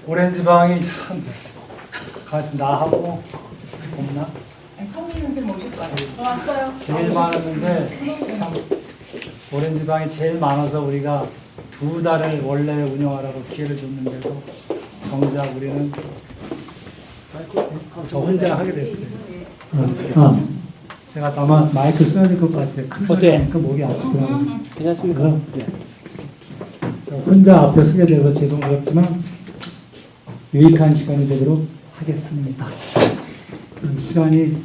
오렌지 방이 참 가서 나하고 없나? 성민 선생님 오실 거예요. 왔어요. 제일 많았는데 참 오렌지 방이 제일 많아서 우리가 2달을 원래 운영하라고 기회를 줬는데도 정작 우리는 저 혼자 하게 됐어요. 제가 아마 마이크 써야 될 것 같아요. 어때? 그 목이 아프더라고요. 괜찮습니까? 저 혼자 앞에 서게 돼서 죄송스럽지만 유익한 시간이 되도록 하겠습니다. 시간이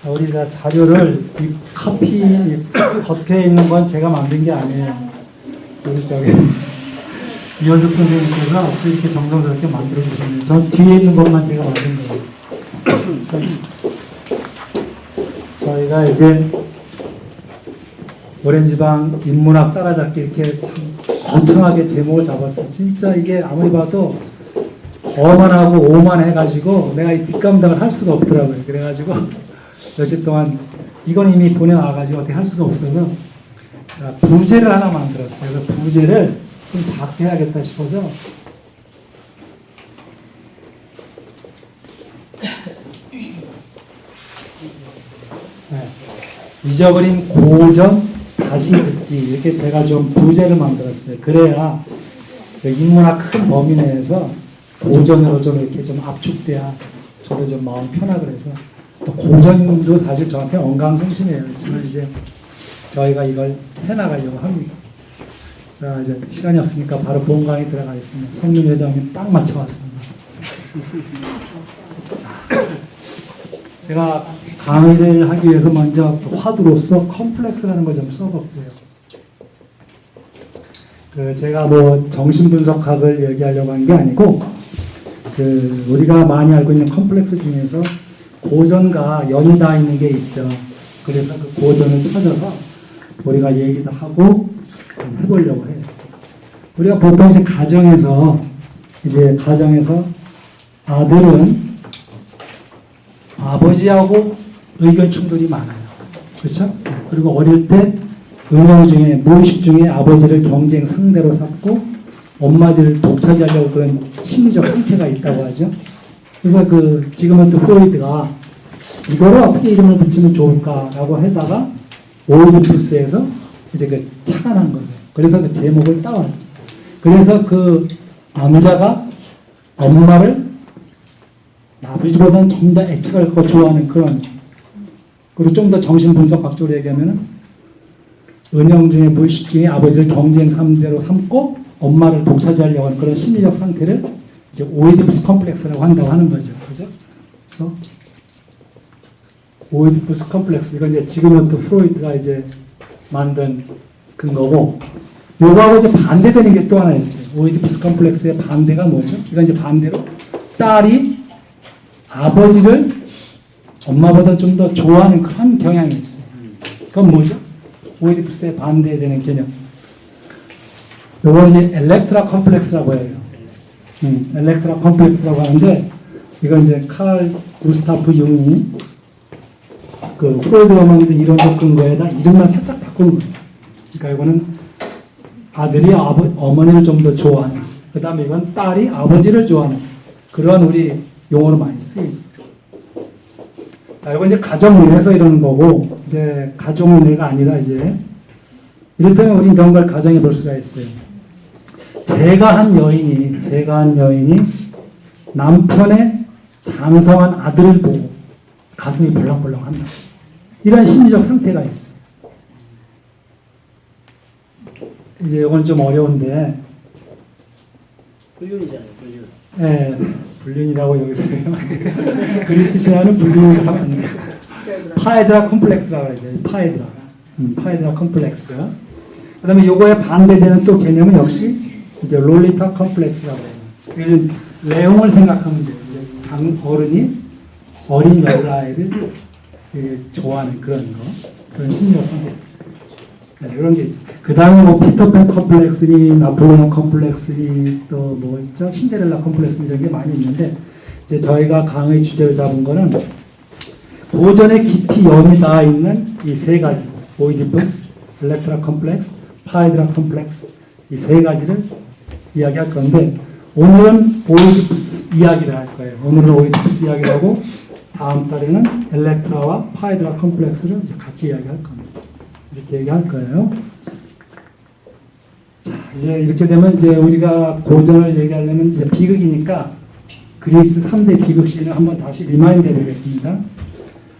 우리 자료를 이 카피 겉에 있는 건 제가 만든 게 아니에요. 우리 저기 이현숙 선생님께서 이렇게 정성스럽게 만들어 주셨네요. 전 뒤에 있는 것만 제가 만든 거예요. 저희가 이제 오렌지방 인문학 따라잡기 이렇게 참 거창하게 제목을 잡았어요. 진짜 이게 아무리 봐도 어만하고 오만 해가지고 내가 이 뒷감당을 할 수가 없더라고요. 그래가지고 며칠 동안 이건 이미 보내놔가지고 어떻게 할 수가 없어서 자, 부제를 하나 만들었어요. 그래서 부제를 좀 작게 해야겠다 싶어서 네. 잊어버린 고전 다시 듣기 이렇게 제가 좀 부제를 만들었어요. 그래야 그 인문학 큰 범위 내에서 고전으로 좀 이렇게 좀 압축돼야 저도 좀 마음 편하고 그래서 또 고전도 사실 저한테 언강생심이에요. 저는 이제 저희가 이걸 해나가려고 합니다. 자, 이제 시간이 없으니까 바로 본 강의 들어가겠습니다. 성민 회장님 딱 맞춰왔습니다. 자, 제가 강의를 하기 위해서 먼저 화두로서 컴플렉스라는 걸 좀 써봤고요. 제가 뭐 정신분석학을 얘기하려고 한 게 아니고 우리가 많이 알고 있는 컴플렉스 중에서 고전과 연이 다 있는 게 있죠. 그래서 그 고전을 찾아서 우리가 얘기도 하고 해보려고 해요. 우리가 보통 이제 가정에서 아들은 아버지하고 의견 충돌이 많아요. 그렇죠? 그리고 어릴 때 은영 중에 무의식 중에 아버지를 경쟁 상대로 삼고 엄마들을 독차지하려고 그런 심리적 상태가 있다고 하죠. 그래서 지금은 또 프로이드가 이거를 어떻게 이름을 붙이면 좋을까라고 하다가 오이디푸스에서 이제 착안한 거죠. 그래서 그 제목을 따왔죠. 그래서 그 남자가 엄마를 아버지보다는 좀 더 애착을 더 좋아하는 그런, 그리고 좀 더 정신분석학적으로 얘기하면은 은영 중에 무의식 중에 아버지를 경쟁 상대로 삼고 엄마를 독차지하려고 하는 그런 심리적 상태를 이제 오이디푸스 컴플렉스라고 한다고 하는 거죠. 그죠? 그래서 오이디푸스 컴플렉스, 이건 이제 지금은 또 프로이드가 이제 만든 근거고, 요거하고 이제 반대되는 게 또 하나 있어요. 오이디푸스 컴플렉스의 반대가 뭐죠? 이건 이제 반대로 딸이 아버지를 엄마보다 좀 더 좋아하는 그런 경향이 있어요. 그건 뭐죠? 오이디푸스에 반대되는 개념. 요건 이제 엘렉트라 컴플렉스라고 해요. 엘렉트라 컴플렉스라고 하는데, 이건 이제 칼 구스타프 융이 프로이드가 만든 이론적 근거에다 이름만 살짝 바꾼 거예요. 그러니까 이거는 아들이 어머니를 좀 더 좋아하는, 그 다음에 이건 딸이 아버지를 좋아하는 그러한 우리 용어로 많이 쓰이죠. 자, 이건 이제 가정문에서 이러는 거고, 이제 가정문회가 아니라 이제 이를테면 우리 이런 걸 가정해 볼 수가 있어요. 제가 한 여인이 남편의 장성한 아들을 보고 가슴이 벌렁벌렁합니다. 이런 심리적 상태가 있어요. 이제 이건 좀 어려운데, 불륜이잖아요, 불륜. 네, 불륜이라고 여기서 그리스 신화는 불륜이라고 하면 안 돼요. 파에드라 컴플렉스라고 그러죠. 파에드라 컴플렉스. 그 다음에 요거에 반대되는 또 개념은 역시 이제 롤리타 컴플렉스라고 해요. 내용을 생각하면 돼요. 어른이 어린 여자아이를 좋아하는 그런 거, 그런 심리적 상태. 이런 게 있죠. 그 다음에 뭐 피터팬 컴플렉스니 나폴레옹 컴플렉스니 또 뭐 있죠, 신데렐라 컴플렉스 이런 게 많이 있는데, 이제 저희가 강의 주제를 잡은 거는 고전의 깊이 연이 닿아 있는 이 세 가지, 오이디푸스, 엘렉트라 컴플렉스, 파이드라 컴플렉스, 이 세 가지를 이야기할 건데, 오늘은 오이디푸스 이야기를 할 거예요. 오늘은 오이디푸스 이야기를 하고 다음 달에는 엘렉트라와 파이드라 컴플렉스를 이제 같이 이야기할 겁니다. 이렇게 얘기할 거예요. 자, 이제 이렇게 되면 이제 우리가 고전을 얘기하려면 이제 비극이니까 그리스 3대 비극 시인을 한번 다시 리마인드 해보겠습니다.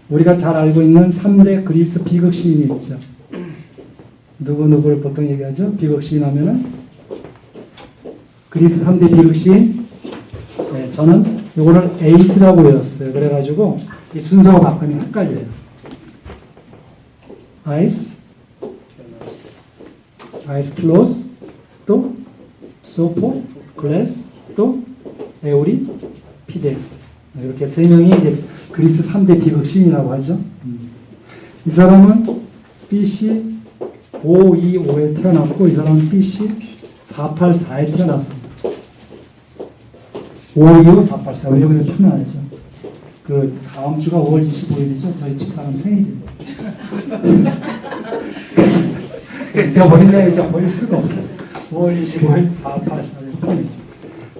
우리가 잘 알고 있는 3대 그리스 비극 시인이 있죠. 누구를 보통 얘기하죠? 비극 시인 하면은 그리스 3대 비극 시인. 네, 저는 이거를 에이스라고 외웠어요. 그래가지고 이 순서가 바꾸면 헷갈려요. 아이스, 아이스 클로스, 또 소포, 클레스, 또 에오리, 피데스. 이렇게 세 명이 이제 그리스 3대 비극 시인이라고 하죠. 이 사람은 BC 525에 태어났고 이 사람은 BC 484에 태어났습니다. 525, 484 외우면 편안하죠. 그 다음 주가 5월 25일이죠. 저희 집사람 생일입니다. 잊어버릴래 잊어버릴 수가 없어요. 5월 25일 484일 편입니다.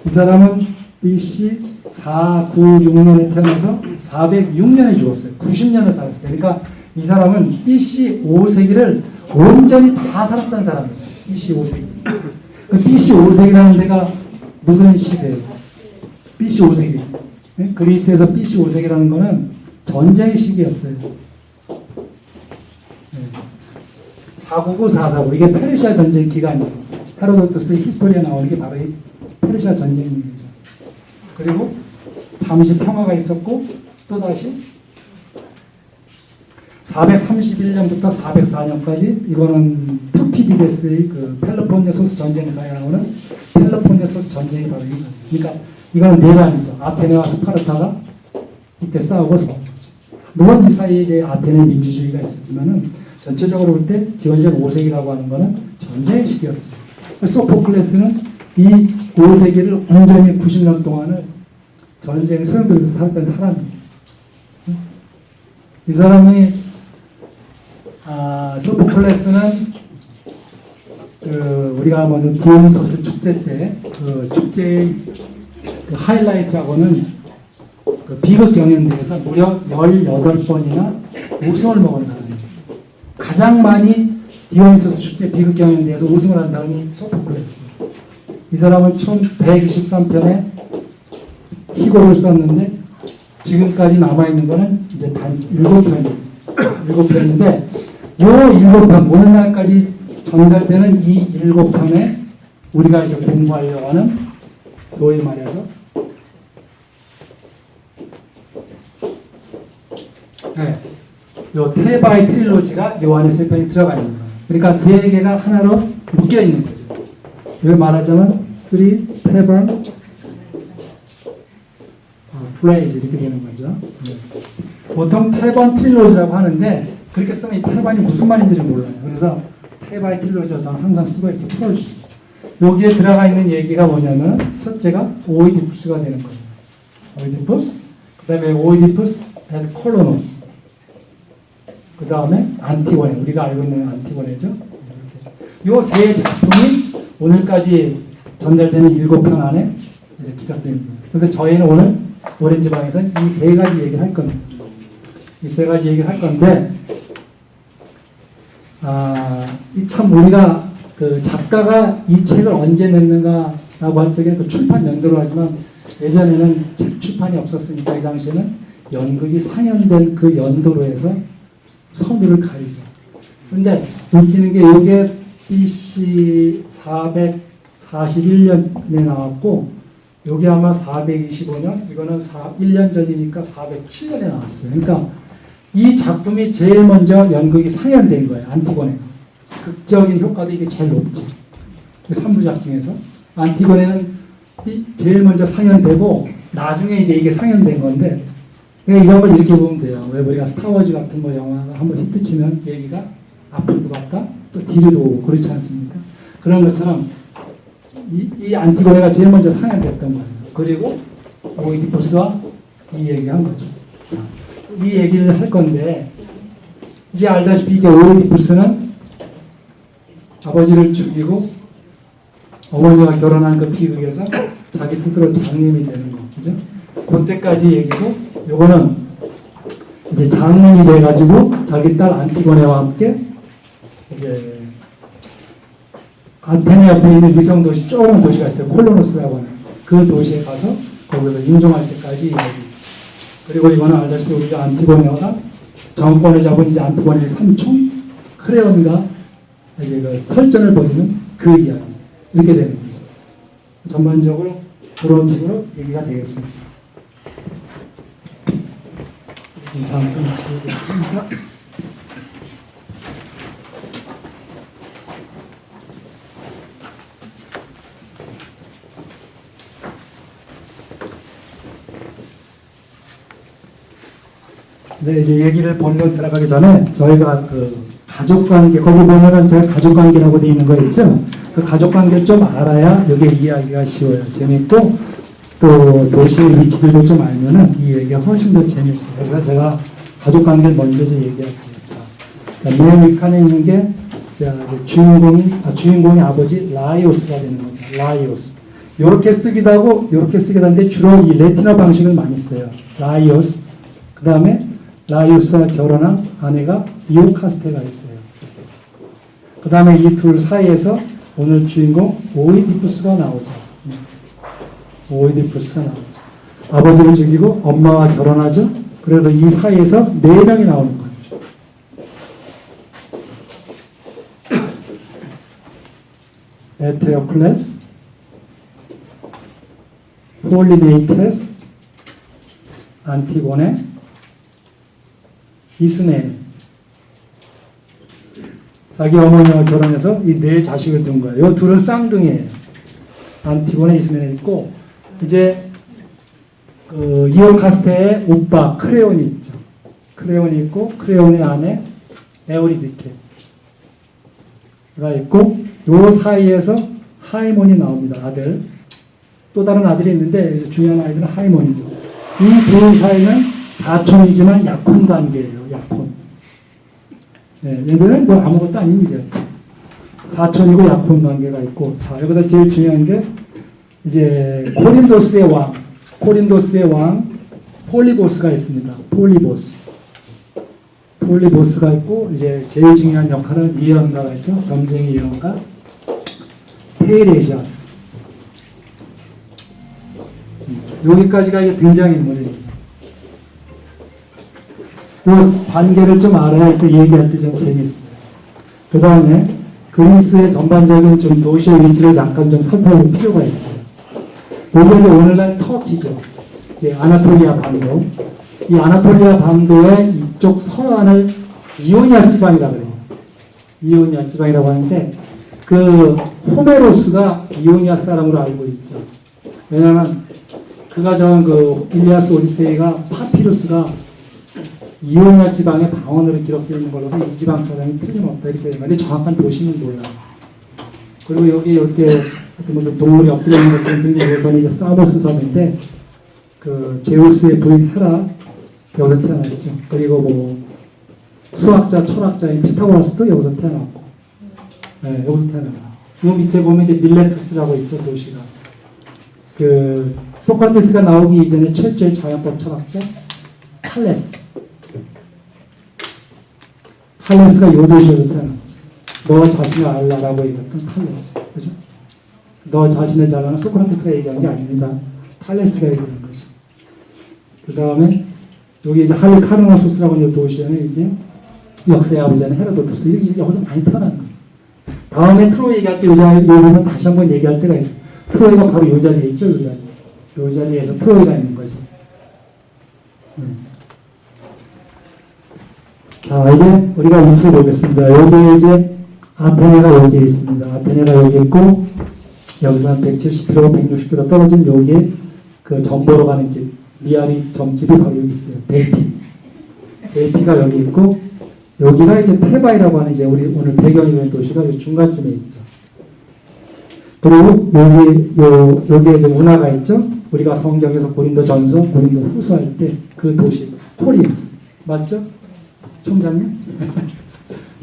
이 사람은 BC 496년에 태어나서 406년에 죽었어요. 90년을 살았어요. 그러니까 이 사람은 BC 5세기를 온전히 다 살았다는 사람이에요. BC 5세기. 그 BC 5세기라는 데가 무슨 시대예요? BC 5세기. 네? 그리스에서 BC 5세기라는 거는 전쟁의 시기였어요. 네. 499, 449 이게 페르시아 전쟁 기간이에요. 헤로도투스의 히스토리에 나오는 게 바로 이 페르시아 전쟁 얘기죠. 그리고 잠시 평화가 있었고 또다시 431년부터 404년까지 이거는 투피디데스의 그 펠로폰네소스 전쟁에서 나오는 펠로폰네소스 전쟁이 바로 이거죠. 그러니까 이거는 내란이죠. 아테네와 스파르타가 이때 싸우고 싸웠죠. 물론 이 사이에 이제 아테네 민주주의가 있었지만은 전체적으로 볼 때 기원전 5세기라고 하는 거는 전쟁의 시기였어요. 소포클레스는 이 5세기를 온전히 90년 동안을 전쟁 소용돌이에서 살았던 사람입니다. 이 사람이 소포클레스는 우리가 먼저 디오니소스 축제 때 그 축제의 그 하이라이트라고는 그 비극 경연대회에서 무려 18번이나 우승을 먹은 사람이에요. 가장 많이 디오니소스 축제 비극 경연대회에서 우승을 한 사람이 소포클레스예요. 이 사람은 총 123편의 희곡을 썼는데 지금까지 남아있는 거는 이제 단 7편이에요. 7편인데 이 7편 오늘날까지 전달되는 이 7편에 우리가 이제 공부하려고 하는 소위 말해서 네, 요 테바의 트릴로지가 요 안에 3편이 들어가 있는 거예요. 그러니까 3개가 하나로 묶여 있는 거죠. 이걸 말하자면 3 테바 플레이즈 이렇게 되는 거죠. 네. 보통 테반 트릴로지라고 하는데 그렇게 쓰면 이 테반이 무슨 말인지를 몰라요. 그래서 테바의 트릴로지를 저는 항상 쓰고 이렇게 풀어주죠. 여기에 들어가 있는 얘기가 뭐냐면 첫째가 오이디푸스가 되는 거예요. 오이디푸스, 그 다음에 오이디푸스 앤 콜로노스, 그 다음에 안티고네, 우리가 알고 있는 안티고네죠. 이 세 작품이 오늘까지 전달되는 7편 안에 이제 기록되는 거예요. 그래서 저희는 오늘 오렌지방에서 이 3가지 얘기를 할 겁니다. 이 3가지 얘기를 할 건데, 이 참 우리가 그 작가가 이 책을 언제 냈는가라고 할 적에 그 출판 연도로 하지만 예전에는 책 출판이 없었으니까 이 당시에는 연극이 상연된 그 연도로 해서 선두를 가리죠. 근데 웃기는 게 이게 BC 441년에 나왔고 여기 아마 425년, 이거는 1년 전이니까 407년에 나왔어요. 그러니까 이 작품이 제일 먼저 연극이 상연된 거예요. 안티고네가. 극적인 효과도 이게 제일 높지. 3부작 중에서. 안티고네는 제일 먼저 상연되고 나중에 이제 이게 상연된 건데 이런 걸 이렇게 보면 돼요. 왜 우리가 스타워즈 같은 거 영화가 한번 히트치면 얘기가 앞으로도 갈까? 또 뒤로도 오고 그렇지 않습니까? 그런 것처럼 이 안티고네가 제일 먼저 상연됐던 거예요. 그리고 오이디푸스와 이 얘기한 거죠. 자, 이 얘기를 할 건데 이제 알다시피 이제 오이디푸스는 아버지를 죽이고 어머니가 결혼한 그 비극에서 자기 스스로 장님이 되는 거, 그죠? 그때까지 얘기고, 요거는 이제 장님이 돼가지고 자기 딸 안티고네와 함께 이제 아테네 옆에 있는 위성 도시, 조그만 도시가 있어요. 콜로노스라고 하는 그 도시에 가서 거기서 임종할 때까지 얘기. 그리고 이거는 알다시피 우리가 안티고네가 정권을 잡은 이제 안티고네의 삼촌 크레온과 이제 그 설전을 벌이는 그 이야기. 이렇게 되는 거죠. 전반적으로 그런 식으로 얘기가 되겠습니다. 잠깐 치우겠습니다. 네, 이제 얘기를 본론 들어가기 전에 저희가 그 가족관계, 거기 보면은 제가 가족관계라고 되어 있는 거 있죠? 그 가족관계를 좀 알아야 여기 이야기가 쉬워요. 재밌고, 또 도시의 위치들도 좀 알면은 이 얘기가 훨씬 더 재밌어요. 그래서 제가 가족관계를 먼저 얘기할게요. 맨 윗칸에 있는 게 주인공의 아버지 라이오스가 되는 거죠. 라이오스. 요렇게 쓰기도 하고, 요렇게 쓰기도 하는데 주로 이 레티너 방식을 많이 써요. 라이오스. 그 다음에 라이오스와 결혼한 아내가 이오카스테가 있어요. 그 다음에 이 둘 사이에서 오늘 주인공 오이디푸스가 나오죠. 오이디푸스가 나오죠. 아버지를 죽이고 엄마와 결혼하죠. 그래서 이 사이에서 4명이 나오는 거예요. 에테오클레스, 폴리메이테스, 안티고네, 이스네. 자기 어머니와 결혼해서 이 4 자식을 둔 거예요. 이 둘은 쌍둥이에요. 안티고네, 이스메네 있고, 이제 이오카스테의 오빠 크레온이 있죠. 크레온이 있고, 크레온의 아내 에오리디케가 있고, 요 사이에서 하이몬이 나옵니다. 아들. 또 다른 아들이 있는데 중요한 아이들은 하이몬이죠. 이 두 사이는 사촌이지만 약혼 관계예요. 약혼. 네, 얘들은 뭐 아무것도 아닌 일이에요. 사촌이고 약혼 관계가 있고, 자, 여기서 제일 중요한 게 이제 코린도스의 왕 폴리보스가 있습니다. 폴리보스가 있고, 이제 제일 중요한 역할은 예언가가 있죠. 점쟁이 예언가 테이레시아스. 여기까지가 이제 등장인물입니다. 그 관계를 좀 알아야 또 얘기할 때 좀 재미있어요. 그 다음에 그리스의 전반적인 좀 도시의 위치를 잠깐 좀 살펴볼 필요가 있어요. 여기 이제 오늘날 터키죠. 이제 아나톨리아 반도. 이 아나톨리아 반도의 이쪽 서안을 이오니아 지방이라고 해요. 이오니아 지방이라고 하는데 그 호메로스가 이오니아 사람으로 알고 있죠. 왜냐하면 그가 정한 그 일리아스 오디세이가 파피루스가 이오니아 지방의 방언으로 기록되어 있는 걸로서 이 지방 사람이 틀림없다 이렇게 되는 건데 정확한 도시는 몰라요. 그리고 여기 이렇게 무슨 동물이 엎드려 있는 것처럼 생긴 것은 이제 사보스 섬인데 그 제우스의 부인 헤라 여기서 태어났죠. 그리고 뭐 수학자, 철학자인 피타고라스도 여기서 태어났고, 네, 여기서 태어나요. 이 밑에 보면 이제 밀레투스라고 있죠, 도시가. 그 소크라테스가 나오기 이전에 최초의 자연법 철학자 탈레스가 요 도시에서 태어났죠. 너 자신을 알라라고 얘기했던 탈레스, 그죠? 너 자신을 잘 아는 소크라테스가 얘기한 게 아닙니다. 탈레스가 얘기하는 거죠. 그 다음에 여기 이제 할리카르나소스라고 하는 도시에는 이제 역사의 아버지는 헤로도토스 이렇게 여기서 많이 태어난 거예요. 다음에 트로이 얘기할 때 이 부분 다시 한번 얘기할 때가 있어요. 트로이가 바로 이 자리에 있죠, 이 자리. 이 자리에서 트로이가 있는 거죠. 자, 이제 우리가 위치를 보겠습니다. 여기 이제 아테네가 여기에 있습니다. 아테네가 여기 있고, 여기서 한 170km, 160km 떨어진 여기에 그 점보로 가는 집, 미아리 점집이 바로 여기 있어요. 델피가 여기 있고, 여기가 이제 테바이라고 하는 이제 우리 오늘 배경이 된 도시가 이 중간쯤에 있죠. 그리고 여기에 이제 운하가 있죠. 우리가 성경에서 고린도 전서, 고린도 후서 할 때 그 도시, 코린스. 맞죠? 총장님?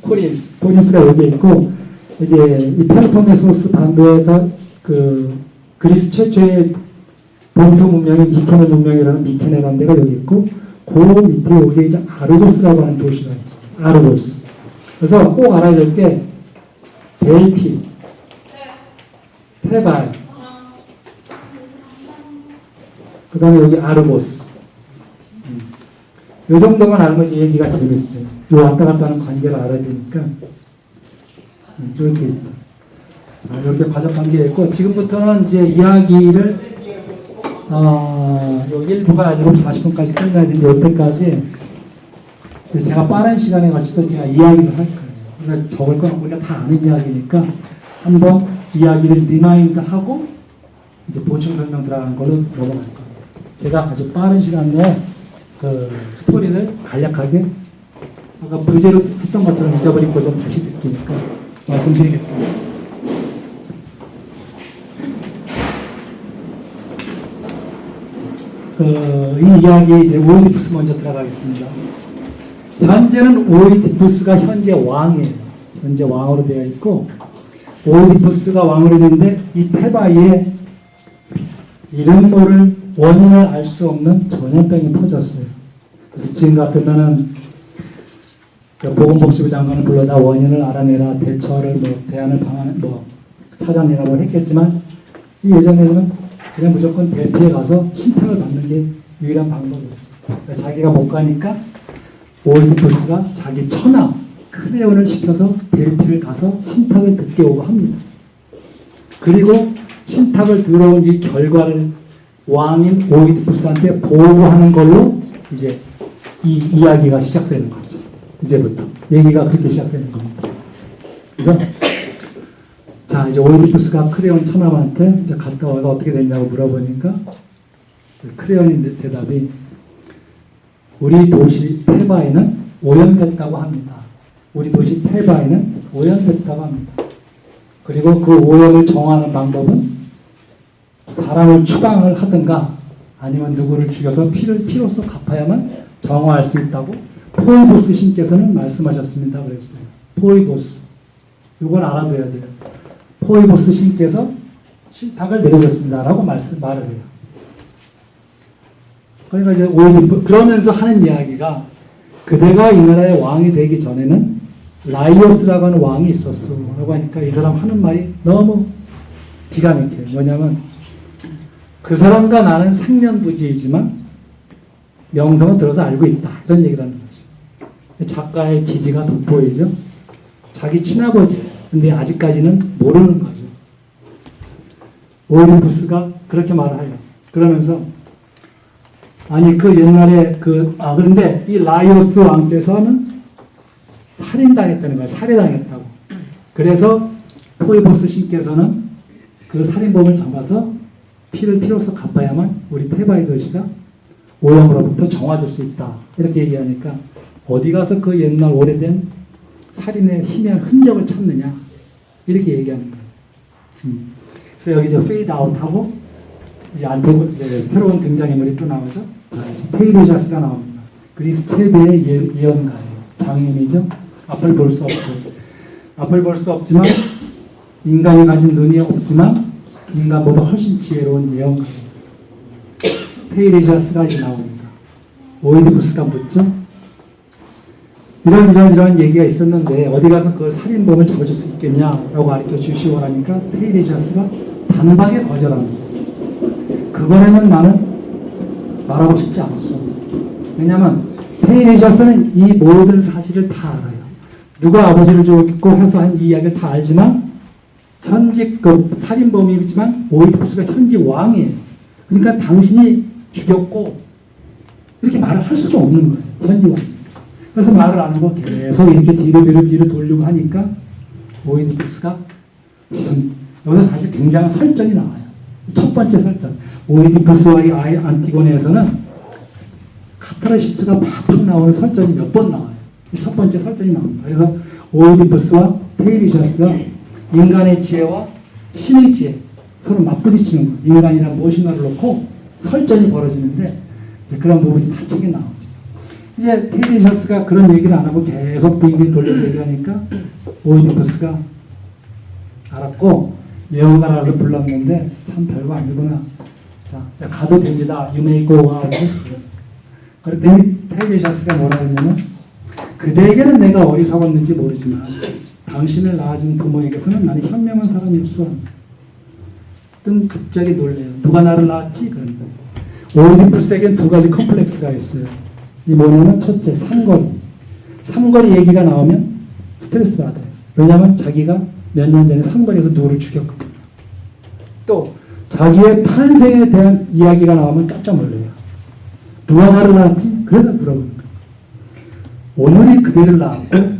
코린스가 여기 있고, 이제 이 펠로폰네소스 반도에가 그 그리스 최초의 본토 문명인 미케네 문명이라는 미케네라는 데가 여기 있고 그 밑에 여기 이제 아르고스라고 하는 도시가 있어요. 아르고스. 그래서 꼭 알아야 될 게 델피, 테발, 그 다음에 여기 아르고스. 이 정도만 알면 이제 얘기가 재밌어요. 요 왔다 갔다 하는 관계를 알아야 되니까. 이렇게 있죠. 이렇게 과적 관계가 있고, 지금부터는 이제 이야기를, 요 1부가 아니고 40분까지 끝나야 되는데, 이때까지 제가 빠른 시간에 걸쳐서 제가 이야기를 할 거예요. 그래서 적을 건 우리가 다 아는 이야기니까, 한번 이야기를 리마인드 하고, 이제 보충 설명 들어가는 걸로 넘어갈 거예요. 제가 아주 빠른 시간 내에 그 스토리를 간략하게 아까 부제로 했던 것처럼 잊어버린 거 좀 다시 듣기니까 말씀드리겠습니다. 이 이야기에 이제 오이디푸스 먼저 들어가겠습니다. 현재는 오이디푸스가 현재 왕이에요. 현재 왕으로 되어 있고 오이디푸스가 왕으로 되는데 이 테바에 이름 모를 원인을 알 수 없는 전염병이 퍼졌어요. 그래서 지금 같으면은 보건복지부 장관을 불러다 원인을 알아내라, 대처를 대안을 찾아내라고 했겠지만 이 예전에는 그냥 무조건 대피에 가서 신탁을 받는 게 유일한 방법이었죠. 그러니까 자기가 못 가니까 오이디푸스가 자기 처나 크레온을 시켜서 대피를 가서 신탁을 듣게 오고 합니다. 그리고 신탁을 들어온 이 결과를 왕인 오이디푸스한테 보고하는 걸로 이제 이 이야기가 시작되는 거죠. 이제부터 얘기가 그렇게 시작되는 겁니다. 그래서 자 이제 오이디푸스가 크레온 처남한테 이제 갔다 와서 어떻게 됐냐고 물어보니까 크레온의 대답이 우리 도시 테바에는 오염됐다고 합니다. 우리 도시 테바에는 오염됐다고 합니다. 그리고 그 오염을 정화하는 방법은 사람을 추방을 하든가 아니면 누구를 죽여서 피로써 갚아야만 정화할 수 있다고 포이보스 신께서는 말씀하셨습니다. 그랬어요. 포이보스. 이걸 알아둬야 돼요. 포이보스 신께서 신탁을 내려줬습니다. 라고 말을 해요. 그러니까 이제 그러면서 하는 이야기가 그대가 이 나라의 왕이 되기 전에는 라이오스라고 하는 왕이 있었어. 라고 하니까 이 사람 하는 말이 너무 기가 막혀요. 뭐냐면 그 사람과 나는 생면부지이지만 명성은 들어서 알고 있다. 이런 얘기를 하는 거죠. 작가의 기지가 돋보이죠. 자기 친아버지. 근데 아직까지는 모르는 거죠. 오이디푸스가 그렇게 말을 해요. 그러면서 아니 그 옛날에 그런데 이 라이오스 왕께서는 살인당했다는 거예요. 살해당했다고. 그래서 포이보스 신께서는 그 살인범을 잡아서 피를 피로써 갚아야만 우리 테바의 도시가 오염으로부터 정화될 수 있다. 이렇게 얘기하니까 어디 가서 그 옛날 오래된 살인의 희미한 흔적을 찾느냐. 이렇게 얘기하는 거예요. 그래서 여기 이제 페이드 아웃하고 이제 이제 새로운 등장인물이 또 나오죠. 자, 이제 테이르자스가 나옵니다. 그리스 최대의 예언가예요. 장인이죠. 앞을 볼 수 없어요. 앞을 볼 수 없지만 인간이 가진 눈이 없지만 인간보다 훨씬 지혜로운 예언가죠. 테이르자스가 이제 나옵니다. 오이디푸스가 묻죠. 이런 얘기가 있었는데 어디 가서 그 살인범을 잡아줄 수 있겠냐라고 가르쳐 주시오라니까 테이르자스가 단박에 거절합니다. 그거에는 나는 말하고 싶지 않았어. 왜냐하면 테이르자스는 이 모든 사실을 다 알아요. 누가 아버지를 죽였고 해서 한 이 이야기를 다 알지만 현직 그 살인범이지만 오이디푸스가 현직 왕이에요. 그러니까 당신이 죽였고 이렇게 말을 할 수가 없는 거예요. 현직 왕. 그래서 말을 안 하고 계속 이렇게 뒤로 돌리고 하니까 오이디푸스가 여기서 사실 굉장한 설정이 나와요. 첫 번째 설정. 오이디푸스와 이 안티고네에서는 카타르시스가 팍팍 나오는 설정이 몇 번 나와요. 첫 번째 설정이 나옵니다. 그래서 오이디푸스와 테이르자스가 인간의 지혜와 신의 지혜 서로 맞부딪히는 거예요. 인간이란 무엇인가를 놓고 설전이 벌어지는데 이제 그런 부분이 다 책에 나오죠. 이제 테이르자스가 그런 얘기를 안 하고 계속 빙빙 돌려서 얘기하니까 오이디푸스가 알았고 예언가 나와서 불렀는데 참 별거 아니구나. 자, 가도 됩니다. You may go out 했어요. 그랬더니 페이샤스가 뭐라 했냐면 그대에게는 내가 어리석었는지 모르지만 당신을 낳아준 부모에게서는 나는 현명한 사람이 없어. 뜬 갑자기 놀래요. 누가 나를 낳았지? 그런 거예요. 오이디푸스에겐 두 가지 컴플렉스가 있어요. 이 뭐냐면 첫째, 삼거리. 삼거리 얘기가 나오면 스트레스 받아요. 왜냐하면 자기가 몇 년 전에 삼거리에서 누구를 죽였거든요. 또 자기의 탄생에 대한 이야기가 나오면 깜짝 놀래요. 누가 나를 낳았지? 그래서 물어보는 거예요. 오늘이 그대를 낳았고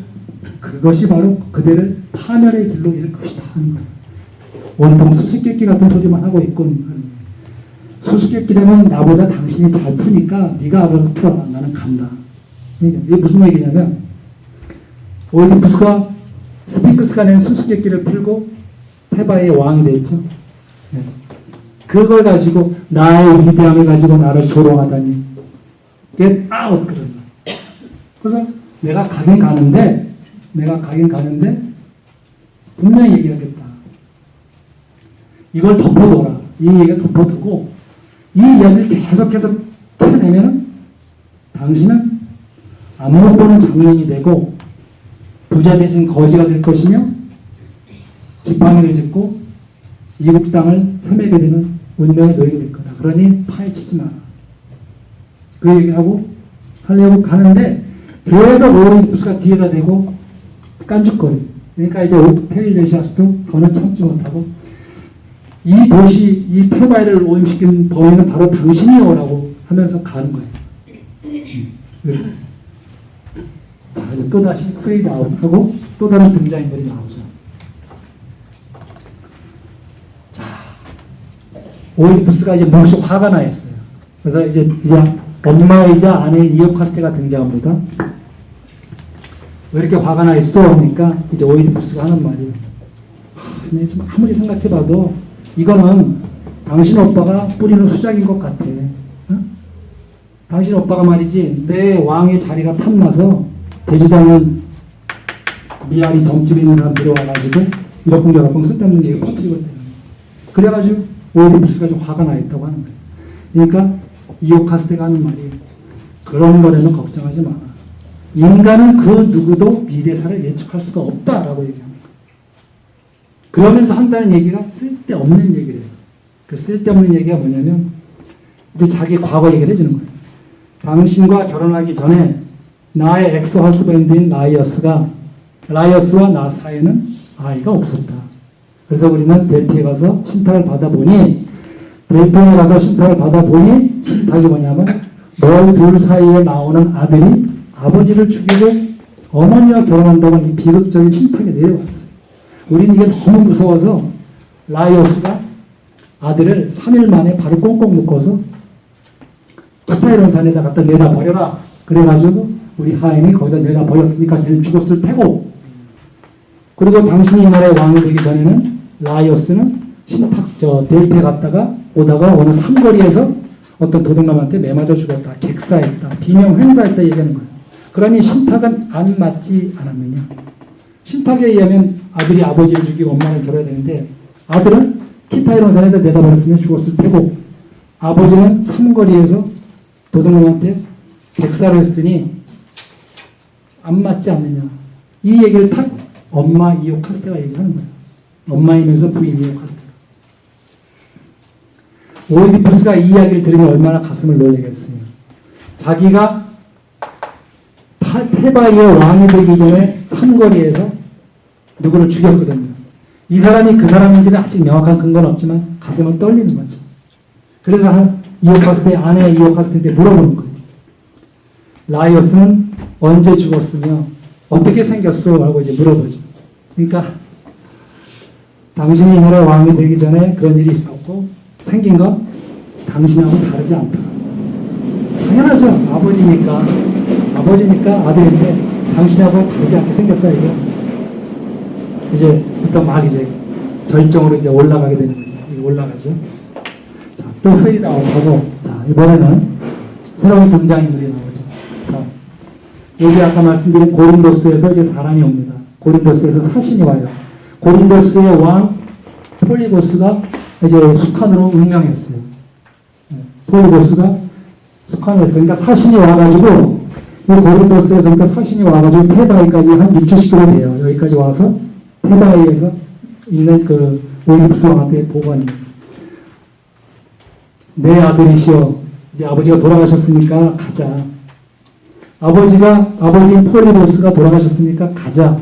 그것이 바로 그대를 파멸의 길로 이를 것이다 하는 거예요. 온통 수수께끼 같은 소리만 하고 있군. 수수께끼 되면 나보다 당신이 잘 푸니까 네가 알아서 풀어라. 나는 간다. 이게 무슨 얘기냐면 오이디푸스가 스핑크스가 낸 수수께끼를 풀고 테바의 왕이 됐죠. 네. 그걸 가지고 나의 위대함을 가지고 나를 조롱하다니 get out 그런 거예요. 그래서 내가 가긴 가는데 분명히 얘기하겠다. 이걸 덮어둬라. 이 얘기를 덮어두고 이 이야기를 계속해서 펴내면 당신은 안 못 보는 장년이 되고 부자 대신 거지가 될 것이며 지팡이를 짚고 이국 땅을 헤매게 되는 운명에 놓이게 될 거다. 그러니 파헤치지 마라. 그 얘기를 하려고 가는데 계속 오이디푸스가 뒤에다 대고 깐죽거려. 그러니까 이제 페이레시아스도 더는 참지 못하고 이 도시, 이 테바이를 오염시킨 범인은 바로 당신이요라고 하면서 가는 거예요. 자, 이제 또 다시 페이드 아웃하고 또 다른 등장인물이 나오죠. 자, 오이디푸스가 이제 몹시 화가 나 있어요. 그래서 이제 엄마이자 아내인 이오카스테가 등장합니다. 왜 이렇게 화가 나 있어? 그러니까 이제 오이디푸스가 하는 말이 지금 아무리 생각해봐도 이거는 당신 오빠가 뿌리는 수작인 것 같아. 어? 당신 오빠가 말이지 내 왕의 자리가 탐나서 대주당은 미아리 점집에 있는 사람 데려와가지고 이러쿵저러쿵 쓸데없는 얘기 퍼뜨리고 있다는 거예요. 그래가지고 오이디푸스가 좀 화가 나 있다고 하는 거예요. 그러니까 이오카스테가 하는 말이 그런 거라면 걱정하지 마라. 인간은 그 누구도 미래사를 예측할 수가 없다라고 얘기합니다. 그러면서 한다는 얘기가 쓸데없는 얘기를 해요. 그 쓸데없는 얘기가 뭐냐면 이제 자기 과거 얘기를 해주는 거예요. 당신과 결혼하기 전에 나의 엑스 허스밴드인 라이어스와 나 사이에는 아이가 없었다. 그래서 우리는 델피에 가서 신탁을 받아보니 신탁이 뭐냐면 너희 둘 사이에 나오는 아들이 아버지를 죽이고 어머니와 결혼한다고 이 비극적인 신탁이 내려왔어요. 우리는 이게 너무 무서워서 라이어스가 아들을 3일 만에 발을 꽁꽁 묶어서 키타이론 산에다 갖다 내다 버려라. 그래가지고 우리 하인이 거기다 내다 버렸으니까 걔는 죽었을 테고, 그리고 당신이 이 나라의 왕이 되기 전에는 라이어스는 델피에 갔다가 오다가 어느 삼거리에서 어떤 도둑놈한테 매맞아 죽었다, 객사했다, 비명 행사했다 얘기하는 거예요. 그러니 신탁은 안 맞지 않았느냐. 신탁에 의하면 아들이 아버지를 죽이고 엄마를 결해야 되는데 아들은 키타이론 산에다 내다 버렸으면 죽었을 테고, 아버지는 삼거리에서 도둑놈한테 객사를 했으니 안 맞지 않느냐. 이 얘기를 탁 엄마 이오카스테가 얘기하는 거예요. 엄마이면서 부인 이오카스테가. 오이디푸스가 이 이야기를 들으면 얼마나 가슴을 놓이겠어요. 자기가 테바이의 왕이 되기 전에 삼거리에서 누구를 죽였거든요. 이 사람이 그 사람인지는 아직 명확한 근거는 없지만 가슴은 떨리는 거죠. 그래서 이오카스테의 아내 이오카스테한테 물어보는 거예요. 라이어스는 언제 죽었으며 어떻게 생겼어? 하고 이제 물어보죠. 그러니까 당신이 이 나라 왕이 되기 전에 그런 일이 있었고 생긴 건 당신하고 다르지 않다. 당연하죠. 아버지니까 아들인데 당신하고 다르지 않게 생겼다 이거. 이제부터 막 이제 절정으로 이제 올라가게 되는 거죠. 올라가죠. 자, 또 페이드 아웃하고, 자, 이번에는 새로운 등장인물이 나오죠. 자, 여기 아까 말씀드린 고린도스에서 이제 사람이 옵니다. 고린도스에서 사신이 와요. 고린도스의 왕 폴리보스가 이제 숙한으로 운명했어요. 폴리보스가 숙한을 했어요. 그러니까 사신이 와가지고 이 고린도스에서 그러니까 사신이 와가지고 테바이까지 한 6, 70km 돼요. 여기까지 와서 테바이에서 있는 그 오이디푸스 왕한테 보고합니다. 내 아들이시여, 이제 아버지가 돌아가셨으니까 가자. 아버지인 폴리보스가 돌아가셨으니까 가자.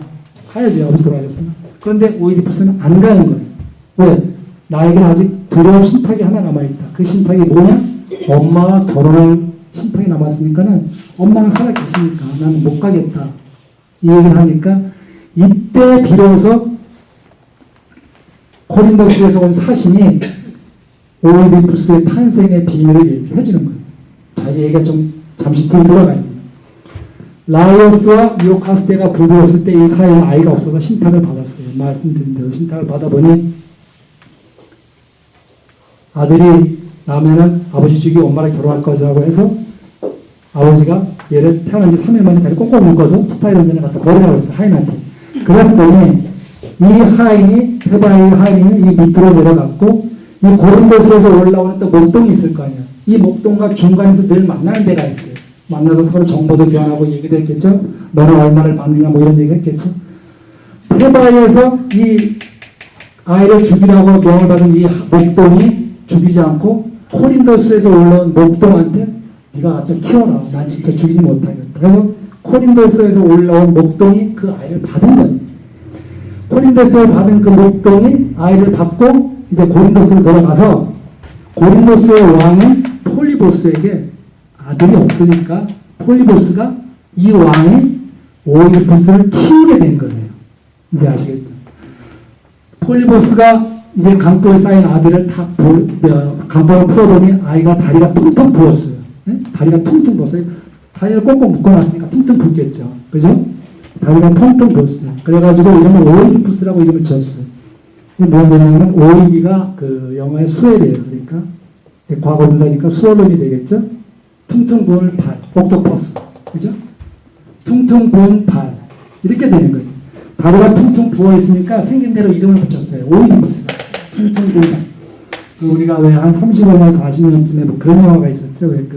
가야지, 아버지 돌아가셨으면. 그런데 오이디푸스는 안 가는 거예요. 왜? 나에게 아직 두려운 신탁이 하나 남아있다. 그 신탁이 뭐냐? 엄마와 결혼할 신탁이 남았으니까는 엄마는 살아계시니까 나는 못 가겠다. 이 얘기를 하니까 이때 비로소 고린도스에서 온 사신이 오이디푸스의 탄생의 비밀을 얘기해 주는 거예요. 다시 얘기가 좀 잠시 뒤로 돌아가야 돼요. 라이오스와 이오카스테가 부부였을 때 이 사이에 아이가 없어서 신탁을 받았어요. 말씀드린 대로 신탁을 받아보니 아들이 나면은 아버지 죽이 엄마랑 결혼할 거라고 해서 아버지가 얘를 태어난 지 3일 만에 다리 꽁꽁 묶어서 푸타이런전에 갖다 버리라고 했어요. 하인한테. 그랬더니 이 하인이, 테바의 하인이 이 밑으로 내려갔고 이 고린도스에서 올라오는 또 목동이 있을 거 아니야. 이 목동과 중간에서 늘 만나는 데가 있어요. 만나서 서로 정보도 교환하고 얘기도 했겠죠. 너는 얼마를 받느냐 뭐 이런 얘기 했겠죠. 테바에서 이 아이를 죽이라고 명을 받은 이 목동이 죽이지 않고 코린도스에서 올라온 목동한테 네가 갖다 키워라. 난 진짜 죽이지 못하겠다. 그래서 코린도스에서 올라온 목동이 그 아이를 받은 거예요. 코린도스에 받은 그 목동이 아이를 받고 이제 고린도스로 돌아가서 고린도스의 왕은 폴리보스에게 아들이 없으니까 폴리보스가 이 왕이 오이디푸스를 키우게 된 거예요. 이제 아시겠죠? 폴리보스가 이제 강보에 쌓인 아들을 탁 강보를 풀어보니 아이가 다리가 퉁퉁 부었어요. 네? 다리가 퉁퉁 부었어요. 다리를 꽁꽁 묶어놨으니까 퉁퉁 붓겠죠. 그죠? 다리가 퉁퉁 부었어요. 그래가지고 이름을 오이디푸스라고 이름을 지었어요. 이게 뭔지냐면 오이디가 그 영어의 수엘이에요. 그러니까 과거 분사니까 수어론이 되겠죠. 퉁퉁 부은 발, 옥토퍼스. 그죠? 퉁퉁 부은 발. 이렇게 되는 거죠. 다리가 퉁퉁 부어있으니까 생긴 대로 이름을 붙였어요. 오이디푸스가. 퉁퉁 부은 발. 우리가 왜 한 35년, 40년쯤에 뭐 그런 영화가 있었죠. 왜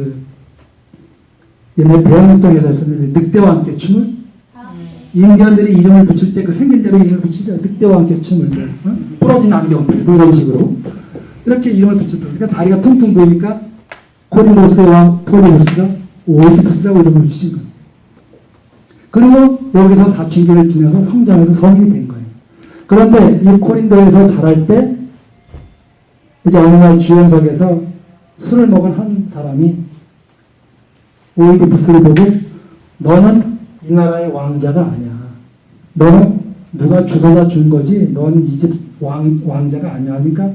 옛날 대학극장에서 했었는데, 늑대와 함께 춤을? 인간들이 이름을 붙일 때 그 생긴 대로 이름을 붙이죠. 늑대와 함께 춤을. 부러진 안경들. 뭐 이런 식으로. 이렇게 이름을 붙였다. 그러니까 다리가 퉁퉁 부으니까 코린도스와 폴리보스가 오이디푸스라고 이름을 붙이신 거예요. 그리고 여기서 사춘기를 지나서 성장해서 성인이 된 거예요. 그런데 이 코린도에서 자랄 때 이제 어느 날 주연석에서 술을 먹은 한 사람이 오이디푸스를 보고 너는 이 나라의 왕자가 아니야. 너는 누가 주소가 준 거지. 너는 이 집 왕자가 아니야. 하니까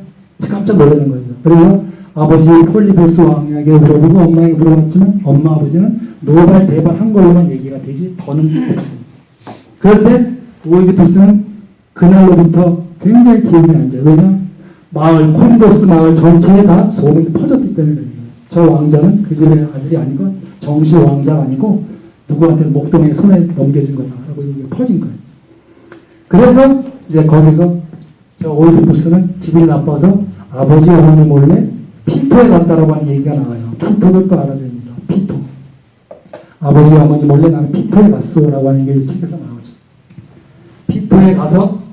깜짝 놀라는 거죠. 그래서 아버지 폴리보스 왕에게 물어보고 엄마에게 물어봤지만 엄마 아버지는 노발대발 한 걸로만 얘기가 되지 더는 없습니다. 그런데 오이디푸스는 그날로부터 굉장히 기억이 안 나요. 왜냐? 마을, 코린도스 마을 전체에 다 소문이 퍼졌기 때문에 그래요. 저 왕자는 그 집의 아들이 아니고 정식 왕자가 아니고 누구한테 목동에 손에 넘겨진 거다라고 이게 퍼진 거예요. 그래서 이제 거기서 저 오이디푸스는 기분이 나빠서 아버지 어머니 몰래 피토에 갔다라고 하는 얘기가 나와요. 피토도 또 알아야 됩니다. 피토. 아버지 어머니 몰래 나는 피토에 갔어라고 하는 게 책에서 나오죠. 피토에 가서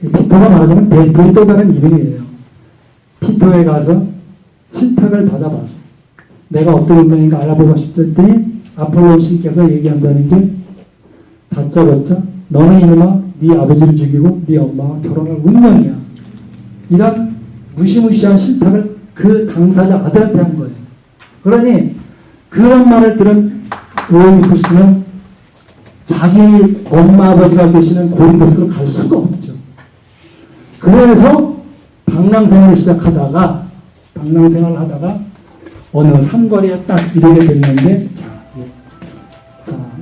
피토가 말하자면 델프의 또 다른 이름이에요. 피토에 가서 신탁을 받아봤어. 내가 어떤 운명인가 알아보고 싶었더니 아폴로 신께서 얘기한다는 게 다짜고짜 너는 이놈아 네 아버지를 죽이고 네 엄마와 결혼할 운명이야. 이런 무시무시한 신탁을 그 당사자 아들한테 한 거예요. 그러니 그런 말을 들은 오이디푸스는 자기 엄마 아버지가 계시는 고린도스로 갈 수가 없죠. 그래서 방랑생활을 시작하다가 어느 삼거리에 딱 이르게 됐는데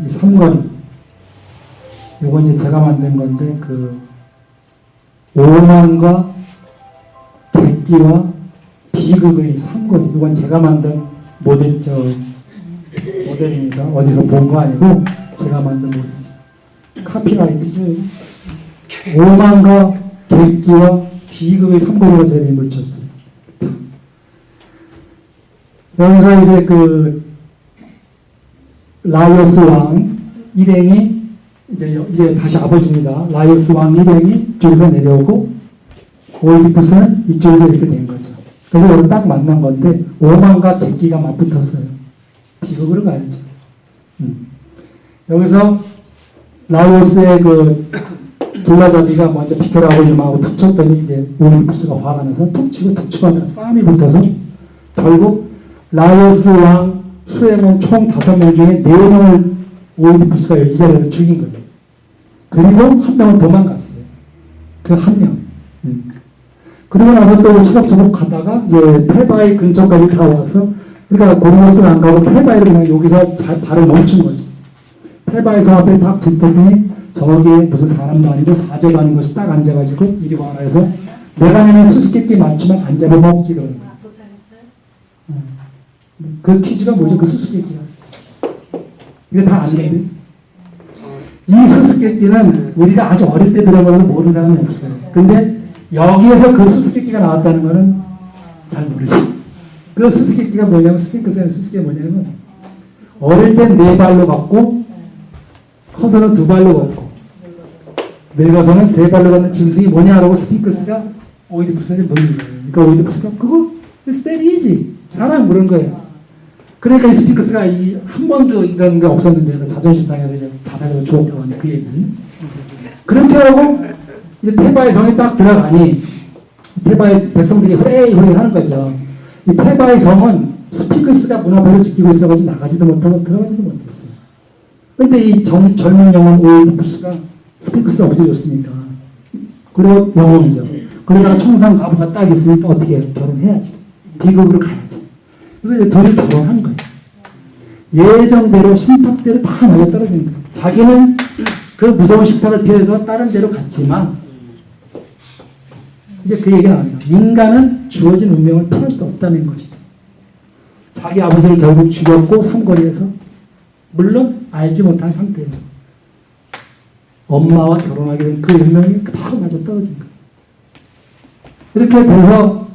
이 삼거리 이건 이제 제가 만든 건데 그 오만과 객기와 비극의 삼거리 이건 제가 만든 모델입니다. 어디서 본 거 아니고 제가 만든 모델이죠. 카피라이트죠. 오만과 객기와 비극의 삼거리가 제일 묻혔어요. 여기서 이제 그 라이오스 왕 일행이 이제 다시 아버지입니다. 라이오스 왕 일행이 이쪽에서 내려오고 오이디푸스는 이쪽에서 이렇게 된 거죠. 그래서 여기서 딱 만난 건데 오만과 객기가 맞붙었어요. 비극으로 가야죠. 여기서 라이오스의 그 길라잡이가 먼저 비켜라고 일망하고 툭 쳤더니 이제 오이디푸스가 화가 나서 툭 치고 툭 치고 하다 싸움이 붙어서 결국 라이오스 왕 수행원 총 5명 중에 4명을 오이디푸스가 이 자리에서 죽인 거예요. 그리고 한 명은 도망갔어요. 그 한 명. 그리고 나서 또 차곡차곡 가다가 이제 테바이 근처까지 가와서 그러니까 고르노스는 안 가고 테바이를 그냥 여기서 발을 멈춘 거죠. 테바에서 앞에 딱 짚더니 저기에 무슨 사람도 아니고 사제도 아닌 것이 딱 앉아가지고 이리 와라 해서 내가 내는 수수께끼 맞추면 안 잡아먹지 그러는 거예요. 그 퀴즈가 뭐죠? 그 수수께끼가. 이거 다 아는데. 이 수수께끼는 우리가 아주 어릴 때 들어봐도 모르는 사람이 없어요. 근데 여기에서 그 수수께끼가 나왔다는 거는 잘 모르죠. 그 수수께끼가 뭐냐면 스핑크스의 수수께끼가 뭐냐면 어릴 땐 4발로 걷고 커서는 2발로 걷고 늙어서는 3발로 걷는 짐승이 뭐냐라고 스핑크스가 오이디푸스한테 묻는 거예요. 그러니까 오이디푸스가 그거 It's that easy. 사람 그런 거예요. 그러니까 이 스핑크스가 한 번도 이런 게 없었는데 자존심 상해서 이제 자살해서 죽었다고 하는 그 얘기. 그렇게 하고 이제 테바의 성에 딱 들어가니 테바의 백성들이 후레이 하는 거죠. 이 테바의 성은 스핑크스가 문 앞에서 지키고 있어가지고 나가지도 못하고 들어가지도 못했어요. 그런데 이 젊은 영혼 오이디푸스가 스핑크스가 없어졌으니까 그리고 영혼이죠. 그러다가 청상 가부가 딱 있으니까 어떻게 해요? 결혼해야지. 비극으로 가야지. 그래서 이제 둘이 결혼한 거예요. 예정대로 신탁대로 다 맞아 떨어지는 거예요. 자기는 그 무서운 신탁을 피해서 다른 데로 갔지만 이제 그 얘기는 안 해요. 인간은 주어진 운명을 피할 수 없다는 것이죠. 자기 아버지를 결국 죽였고 삼거리에서 물론 알지 못한 상태에서 엄마와 결혼하게 된 그 운명이 다 맞아 떨어진 거예요. 이렇게 돼서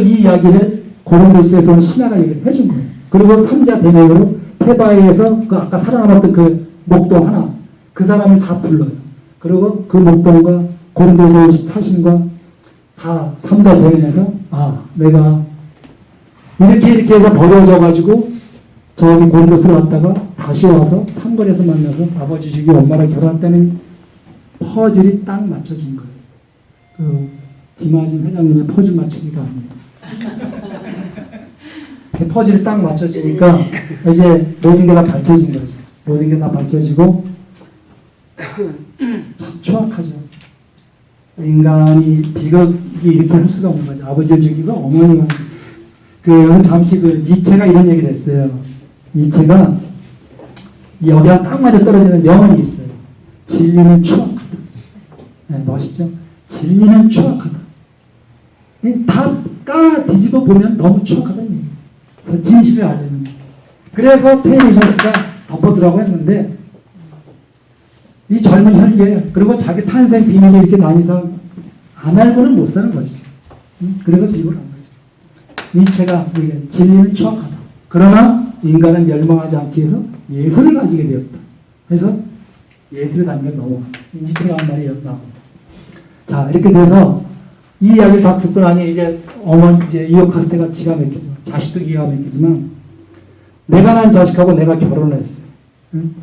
이 이야기를 고린도스에서 신하가 얘기를 해준 거예요. 그리고 3자 대명으로 테바이에서 그 아까 살아남았던 그 목동 하나 그 사람을 다 불러요. 그리고 그 목동과 고린도서 사신과 다 3자 대면에서 내가 이렇게 해서 버려져가지고 저기 고린도스를 왔다가 다시 와서 삼거리에서 만나서 아버지 죽이 엄마랑 결혼했다는 퍼즐이 딱 맞춰진 거예요. 그 김하진 회장님의 퍼즐 맞추기가 아닙니다. 퍼즐이 딱 맞춰지니까 이제 모든 게 다 밝혀진 거죠. 모든 게 다 밝혀지고 참 추악하죠. 인간이 비극이 이렇게 할 수가 없는 거죠. 아버지를 죽이고 어머니가 잠시 니체가 이런 얘기를 했어요. 니체가 여기랑 딱 맞아 떨어지는 명언이 있어요. 진리는 추악하다. 네, 멋있죠? 진리는 추악하다. 다 뒤집어 보면 너무 추악하다는 얘기예요. 그래서 진실을 알려는 거예요. 그래서 테이니셔스가 덮어두라고 했는데 이 젊은 혈기에 그리고 자기 탄생 비밀이 이렇게 난 이상 안 알고는 못 사는 거죠. 그래서 비굴한 거죠. 니체가 진리는 추악하다. 그러나 인간은 멸망하지 않기 위해서 예술을 가지게 되었다. 그래서 예술의 단계를 넘어간다. 니체가 한 말이었다. 자, 이렇게 돼서 이 이야기를 다 듣고 나니 이제 이제 이오카스테가 기가 막히죠. 자식도 기가 막히지만 내가 낳은 자식하고 내가 결혼을 했어요. 응?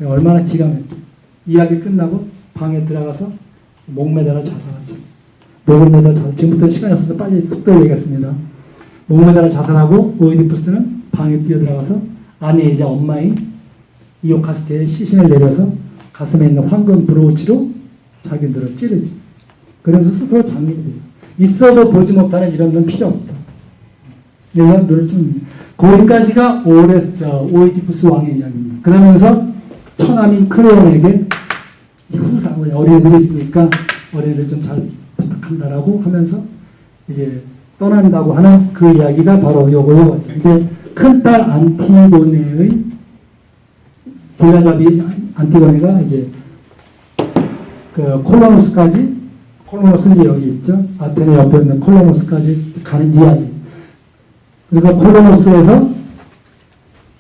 얼마나 기가 막혀. 이야기 끝나고 방에 들어가서 목매달아 자살하죠. 목매달아 자살. 지금부터 시간이 없어서 빨리 속도로 얘기하겠습니다. 목매달아 자살하고 오이디푸스는 방에 뛰어들어가서 안에 이제 엄마인 이오카스테의 시신을 내려서 가슴에 있는 황금 브로치로 자기 눈을 찌르지. 그래서 스스로 장님이 돼요. 있어도 보지 못하는 이런 건 필요 없다. 그래서 눈을 찝니다. 거기까지가 오이디푸스 왕의 이야기입니다. 그러면서 처남인 크레온에게 후상 어린애들이 있으니까 어린애들 좀 잘 부탁한다라고 하면서 이제 떠난다고 하는 그 이야기가 바로 요거죠. 이제 큰딸 안티고네의 길라잡이 안티고네가 이제 그 콜로누스까지 콜로노스는 여기 있죠. 아테네 옆에 있는 콜로노스까지 가는 이야기. 그래서 콜로노스에서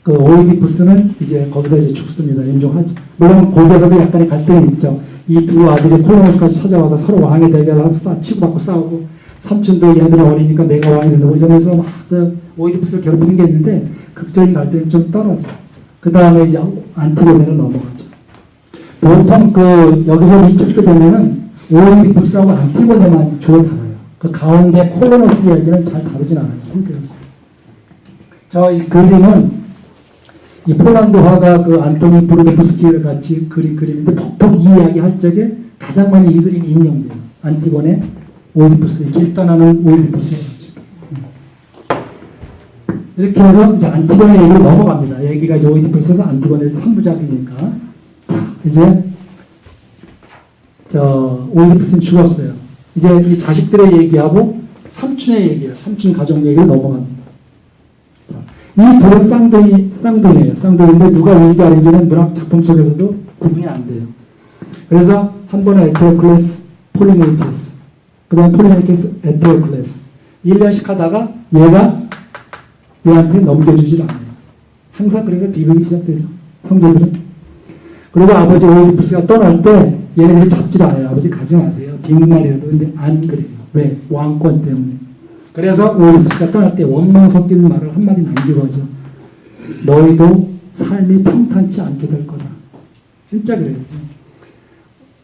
그 오이디푸스는 이제 거기서 이제 죽습니다. 임종하지. 물론 거기에서도 약간의 갈등이 있죠. 이 두 아들이 콜로노스까지 찾아와서 서로 왕의 대결하고 치고받고 싸우고 삼촌도 얘들은 어리니까 내가 왕이 된다고 이러면서 막 그 오이디푸스를 괴롭히는 게 있는데 극적인 갈등이 좀 떨어져. 그 다음에 이제 안티고네로 넘어가죠. 보통 그 여기서 이 책도 보면은 오이디푸스하고 안티고네만 주로 다뤄요. 그 가운데 콜로노스 이야기는 잘 다루진 않아요. 힘들어서. 이 그림은 이 폴란드 화가 그 안토니 브로도프스키를 같이 그린 그림인데 보통 이 이야기 할 적에 가장 많이 이 그림이 인용돼요. 안티고네, 오이디푸스, 길 떠나는 오이디푸스예요. 이렇게 해서 이제 안티고네 얘기로 넘어갑니다. 얘기가 이제 오이디푸스에서 안티고네 3부작이니까. 자, 이제 오이디푸스는 죽었어요. 이제 이 자식들의 얘기하고 삼촌의 얘기예요. 삼촌 가족 얘기로 넘어갑니다. 이 둘은 쌍둥이에요. 쌍둥이인데 누가 위인지 아닌지는 문학 작품 속에서도 구분이 안 돼요. 그래서 한 번은 에테오클레스, 폴리네이케스, 그 다음 폴리네이케스, 에테오클레스 1년씩 하다가 얘가 얘한테 넘겨주질 않아요. 항상 그래서 비극이 시작되죠. 형제들은. 그리고 아버지 오이디푸스가 떠날 때 얘네들이 잡질 않아요. 아버지 가지 마세요. 빈말이라도. 근데 안 그래요. 왜? 왕권 때문에. 그래서 오이디푸스가 떠날 때 원망 섞이는 말을 한마디 남기고 하죠. 너희도 삶이 평탄치 않게 될 거다. 진짜 그래요.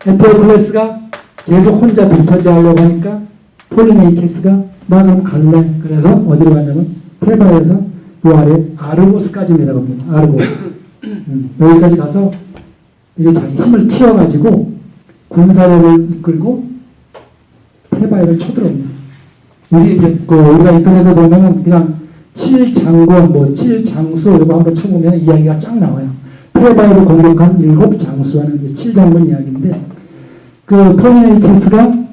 에테오클레스가 계속 혼자 동차지하려고 하니까 폴리네이케스가 나는 갈래. 그래서 어디로 가냐면 테바에서 그 아래 아르고스까지 내려갑니다. 아르고스. 여기까지 가서 이제 자기 힘을 키워가지고 군사력을 이끌고 테바에를 쳐들어옵니다. 우리 이제 우리가 인터넷에 보면은 그냥 7장군, 7장수 이거 한번 쳐보면 이야기가 쫙 나와요. 테바에를 공격한 7장수하는 7장군 이야기인데 그 폴리네이케스가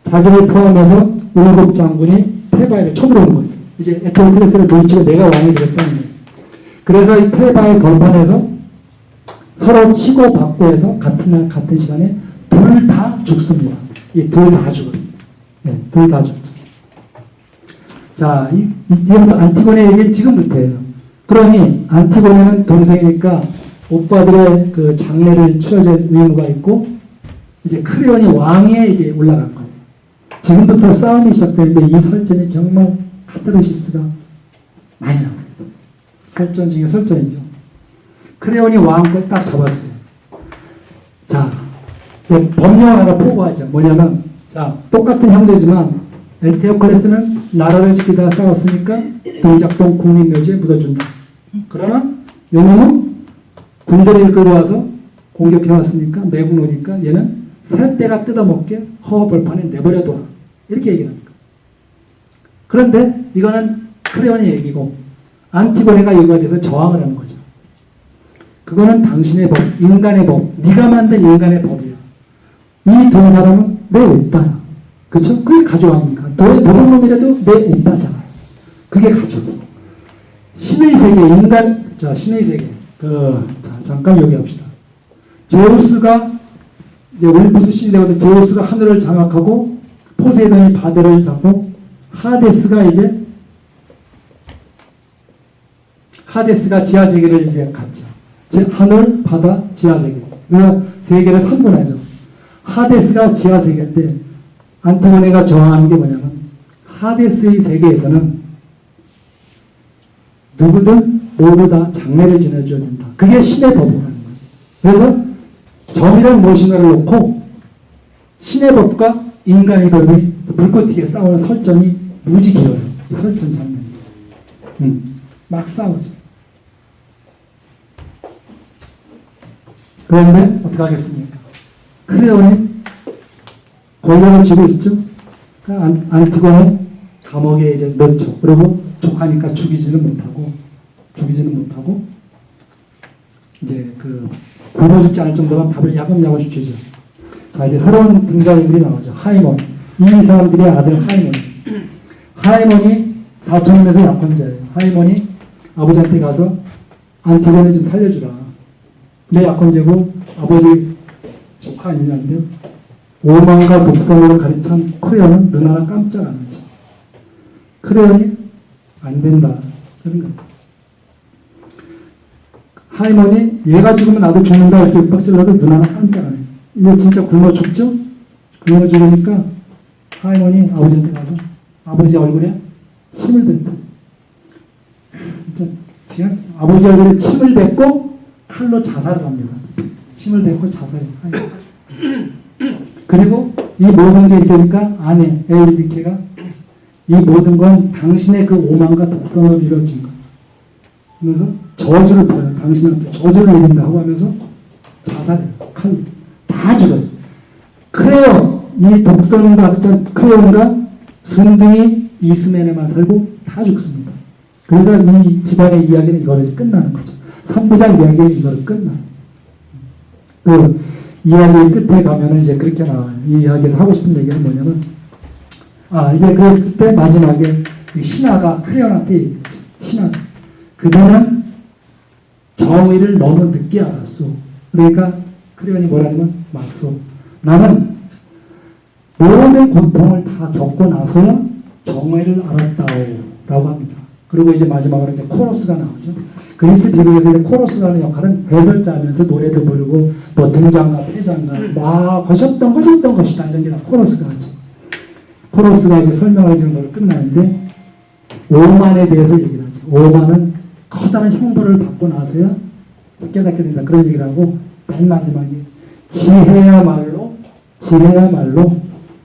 자기를 포함해서 7장군이 테바에를 쳐들어오는 거예요. 이제 에테오클레스를 도이치고 내가 왕이 되겠다는 거예요. 그래서 이 테바의 벌판에서 서로 치고 받고 해서 같은 시간에 둘 다 죽습니다. 이 둘 다 죽어요. 네, 둘 다 죽죠. 자, 이제부터 안티고네 얘기는 지금부터예요. 그러니 안티고네는 동생이니까 오빠들의 그 장례를 치러줄 의무가 있고 이제 크레온이 왕위에 이제 올라간 거예요. 지금부터 싸움이 시작되는데 이 설전이 정말 카타르시스가 많이 나옵니다. 설전 중에 설전이죠. 크레온이 왕권을 딱 잡았어요. 자, 이제 법령을 하나 포고하죠. 뭐냐면, 자, 똑같은 형제지만 에테오클레스는 나라를 지키다가 싸웠으니까 동작동 국립묘지에 묻어준다. 그러나 요놈은 군대를 이끌어와서 공격해왔으니까 매국 오니까 얘는 새떼가 뜯어먹게 허허벌판에 내버려둬라. 이렇게 얘기를 합니다. 그런데 이거는 크레온의 얘기고 안티고네가 이거에 대해서 저항을 하는 거죠. 그거는 당신의 법, 인간의 법, 네가 만든 인간의 법이야. 이 두 사람은 내 오빠야. 그쵸? 그게 가족 아닙니까? 도둑놈이라도 내 오빠잖아요. 그게 가족. 신의 세계, 자, 신의 세계. 자, 잠깐 여기 합시다. 제우스가, 이제 올림푸스 신이 되어서 제우스가 하늘을 장악하고, 포세이돈이 바다를 잡고, 하데스가 지하 세계를 이제 갔죠. 하늘, 바다, 지하 세계. 그 세계를 3분하죠. 하데스가 지하 세계인데, 안티고네가 저항하는 게 뭐냐면 하데스의 세계에서는 누구든 모두 다 장례를 지내줘야 된다. 그게 신의 법이라는 거예요. 그래서 점이란 무엇인가를 놓고 신의 법과 인간의 법이 불꽃 튀게 싸우는 설전이 무지 길어요. 이 설전 장면. 막 싸우죠. 그런데 어떻게 하겠습니까? 크레온이 권력을 쥐고 있죠. 안티고네 감옥에 이제 넣죠. 그리고 족하니까 죽이지는 못하고 이제 그 굶어 죽지 않을 정도로 밥을 야금야금 주죠. 자, 이제 새로운 등장인물이 나오죠. 하이몬. 이 사람들의 아들 하이몬. 하이몬이 사촌임에서 약혼자예요. 하이몬이 아버지한테 가서 안티고네 좀 살려주라. 내 약혼자고 아버지 조카 아니냐는데요. 오만과 독성으로 가르친 크레온은 눈 하나 깜짝 안 하죠. 크레온이 안 된다. 그런 거예요. 하이먼이 얘가 죽으면 나도 죽는다 이렇게 윽박질러도 눈 하나 깜짝 안 해요. 이게 진짜 굶어 죽죠? 굶어 죽으니까 하이먼이 아버지한테 가서 아버지 얼굴에 침을 댔다. 진짜 그냥 아버지 얼굴에 침을 댔고 칼로 자살을 합니다. 침을 댔고 자살해요. 그리고 이 모든 게 이러니까 아내 에우리디케가 이 모든 건 당신의 그 오만과 독성으로 이루어진 것. 그러면서 저주를 부어요. 당신한테 저주를 내린다 하고 하면서 자살해요. 칼로. 다 죽어요. 크레온, 이 독성을 받았던 크레온과 순둥이 이스맨에만 살고 다 죽습니다. 그래서 이 집안의 이야기는 이거로 끝나는 거죠. 3부작 이야기는 이거로 끝나요. 그 이야기 끝에 가면은 이제 그렇게 나와요. 이 이야기에서 하고 싶은 얘기는 뭐냐면, 이제 그랬을 때 마지막에 신하가 크레온한테 얘기했죠. 신하가. 그들은 정의를 너무 늦게 알았어. 그러니까 크레온이 뭐라냐면, 맞소. 나는 모든 고통을 다 겪고 나서야 정의를 알았다오. 라고 합니다. 그리고 이제 마지막으로 이제 코러스가 나오죠. 그리스 비극에서 이제 코러스가 하는 역할은 해설자면서 노래도 부르고 뭐 등장과 폐장과 막 거셨던 것이다 이런 게 다 코러스가 하죠. 코러스가 이제 설명해 주는 걸로 끝나는데 오만에 대해서 얘기를 하죠. 오만은 커다란 형벌을 받고 나서야 깨닫게 된다. 그런 얘기를 하고 맨 마지막에 지혜야말로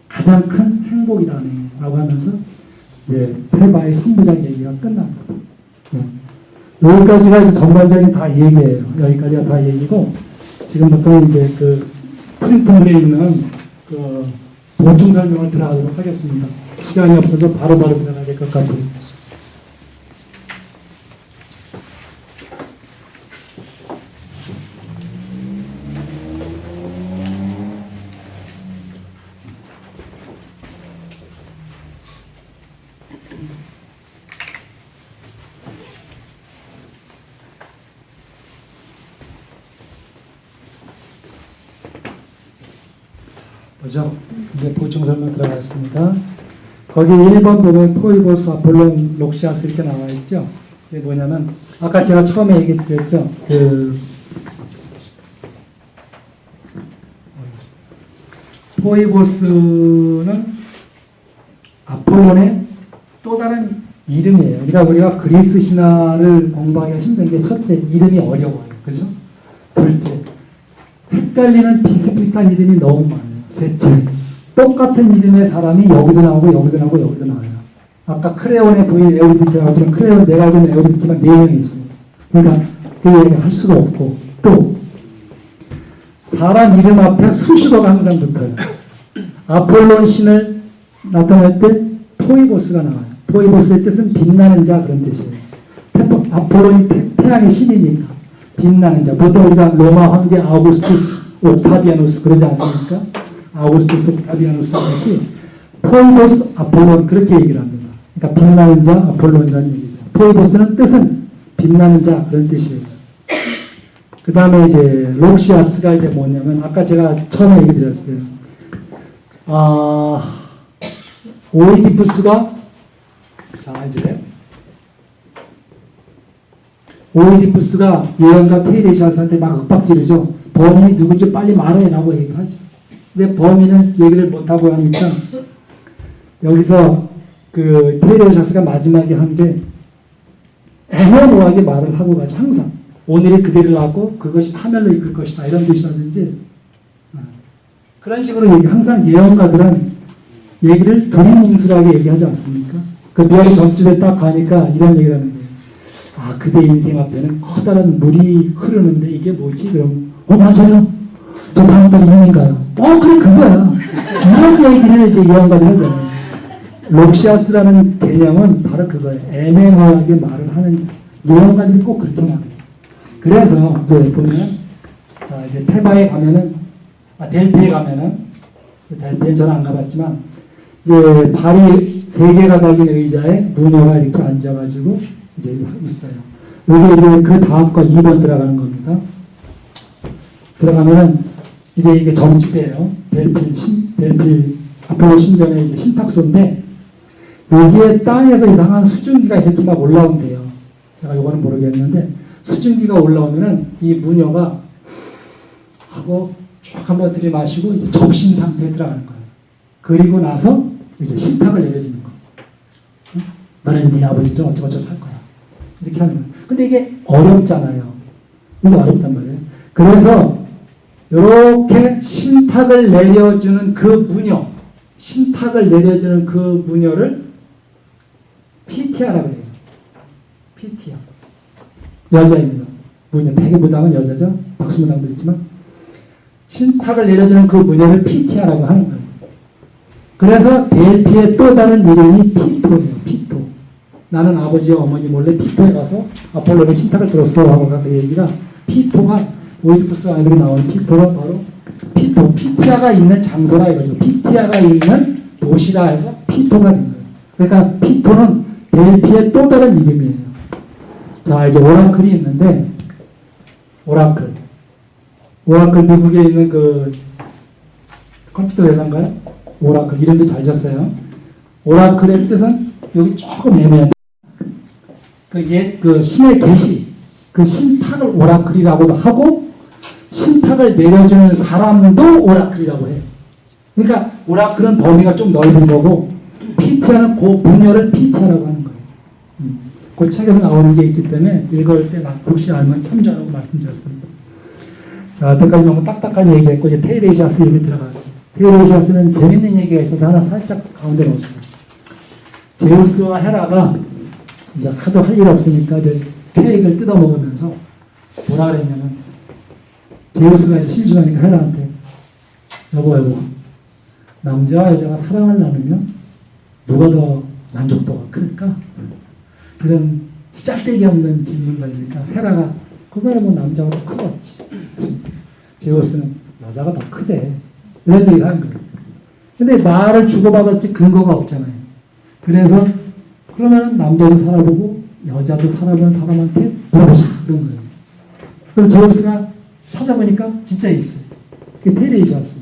가장 큰 행복이다네 라고 하면서 이제 테바의 3부작 얘기가 끝납니다. 네. 여기까지가 이제 전반적인 다 얘기예요. 여기까지가 다 얘기고 지금부터 이제 그 프린트물에 있는 그 보충 설명을 들어가도록 하겠습니다. 시간이 없어서 바로바로 들어가야 될 것 같아요. 보죠. 이제 보충 설명 들어가겠습니다. 거기 1번 보면 포이보스, 아폴론, 록시아스 이렇게 나와 있죠. 이게 뭐냐면 아까 제가 처음에 얘기했죠. 그 포이보스는 아폴론의 또 다른 이름이에요. 그러니까 우리가 그리스 신화를 공부하기가 힘든 게 첫째, 이름이 어려워요. 그죠? 둘째, 헷갈리는 비슷비슷한 이름이 너무 많아요. 셋째, 똑같은 이름의 사람이 여기서 나오고 여기서 나오고 여기서 나와요. 아까 크레온의 부인 에우리디케처럼 크레온 내가 알고 있는 에우리디케만 4명이 있어요. 그러니까 그 얘기를 할 수가 없고 또 사람 이름 앞에 수식어가 항상 붙어요. 아폴론 신을 나타낼 때 포이보스가 나와요. 포이보스의 뜻은 빛나는 자 그런 뜻이에요. 아폴론이 태양의 신이니까 빛나는 자. 보통 우리가 로마 황제 아우구스투스 옥타비아누스 그러지 않습니까? 아우구스투스 옥타비아누스 같이 포이보스 아폴론 그렇게 얘기를 합니다. 그러니까 빛나는 자 아폴론이라는 얘기죠. 포이보스는 뜻은 빛나는 자 그런 뜻이에요. 그 다음에 이제 록시아스가 이제 뭐냐면 아까 제가 처음에 얘기 드렸어요. 오이디푸스가 자 이제 오이디푸스가 예언가 테이레시아스한테 막 윽박지르죠. 범인이 누군지 빨리 말해라고 얘기하지. 근데 범인은 얘기를 못하고 하니까 여기서 그 테이레시아스가 마지막에 한 게 애매모호하게 말을 하고 가죠. 항상 오늘이 그대를 낳고 그것이 파멸로 이끌 것이다 이런 뜻이라든지 그런 식으로 얘기. 항상 예언가들은 얘기를 두리뭉술하게 얘기하지 않습니까? 그 미아리 점집에 딱 가니까 이런 얘기를 하는 거예요. 그대 인생 앞에는 커다란 물이 흐르는데 이게 뭐지? 그럼 맞아요. 저 다음 달에 이민가요. 그래 그거야. 이런 얘기를 이제 예언가들이 하잖아요. 록시아스라는 개념은 바로 그거예요. 애매모호하게 말을 하는 자. 예언가들이 꼭 그렇게 말해요. 그래서 이제 보면 자 이제 테바에 가면은 델피에 가면은 델피에 저는 안 가봤지만 이제 발이 3개가 달린 의자에 무녀가 이렇게 앉아가지고 이제 있어요. 여기 이제 그 다음 거 2번 들어가는 겁니다. 들어가면은 이제 이게 점집이에요. 델피 델피 아폴로 신전의 이제 신탁소인데 여기에 땅에서 이상한 수증기가 이렇게 막 올라온대요. 제가 요거는 모르겠는데 수증기가 올라오면은 이 무녀가 하고 쭉 한번 들이마시고 이제 접신 상태에 들어가는 거예요. 그리고 나서 이제 신탁을 내려주는 거. 응? 너는 네 아버지를 어쩌고저쩌고 할 거야. 이렇게 하는 거예요. 근데 이게 어렵잖아요. 이게 어렵단 말이에요. 그래서 이렇게 신탁을 내려주는 그 무녀, 신탁을 내려주는 그 무녀를 피티아라고 해요. 피티아. 여자입니다. 무녀. 대개부당은 여자죠. 박수무당도 있지만 신탁을 내려주는 그 무녀를 피티아라고 하는 거예요. 그래서 델피의 또 다른 이름이 피토예요. 피토. 나는 아버지와 어머니 몰래 피토에 가서 아폴로의 신탁을 들었어 하고 그 얘기가 피토가 오이디푸스 아이들이 나오는 피토가 바로 피토. 피티아가 있는 장소라 이거죠. 피티아가 있는 도시라 해서 피토가 된 거예요. 그러니까 피토는 델피의 또 다른 이름이에요. 자, 이제 오라클이 있는데 오라클 미국에 있는 그 컴퓨터 회사인가요? 오라클 이름도 잘 졌어요. 오라클의 뜻은 여기 조금 애매한데 그 신의 계시, 그 신탁을 오라클이라고도 하고 신탁을 내려주는 사람도 오라클이라고 해요. 그러니까 오라클은 범위가 좀 넓은 거고 피티아는 그 무녀를 피티아라고 하는 거예요. 그 책에서 나오는 게 있기 때문에 읽을 때 혹시 알면 참조하라고 말씀드렸습니다. 자, 여태까지 너무 딱딱한 얘기했고 이제 테이레시아스 얘기 들어가요. 테이레시아스는 재밌는 얘기가 있어서 하나 살짝 가운데 넣었어요. 제우스와 헤라가 이제 하도 할 일 없으니까 이제 케이크를 뜯어 먹으면서 뭐라 그랬냐면 제우스가 이제 심심하니까 헤라한테 여보 남자와 여자가 사랑을 나누면 누가 더 만족도가 클까? 이런 짤데기 없는 질문을 던지니까 헤라가 그거야 뭐 남자가 더 크겠지. 제우스는 여자가 더 크대. 이런 얘기를 하는 거예요. 근데 말을 주고받았지 근거가 없잖아요. 그래서 그러면 남자도 살아보고 여자도 살아본 사람한테 물어보자 그런 거예요. 그래서 제우스가 찾아보니까 진짜 있어요. 그게 테이레시아스.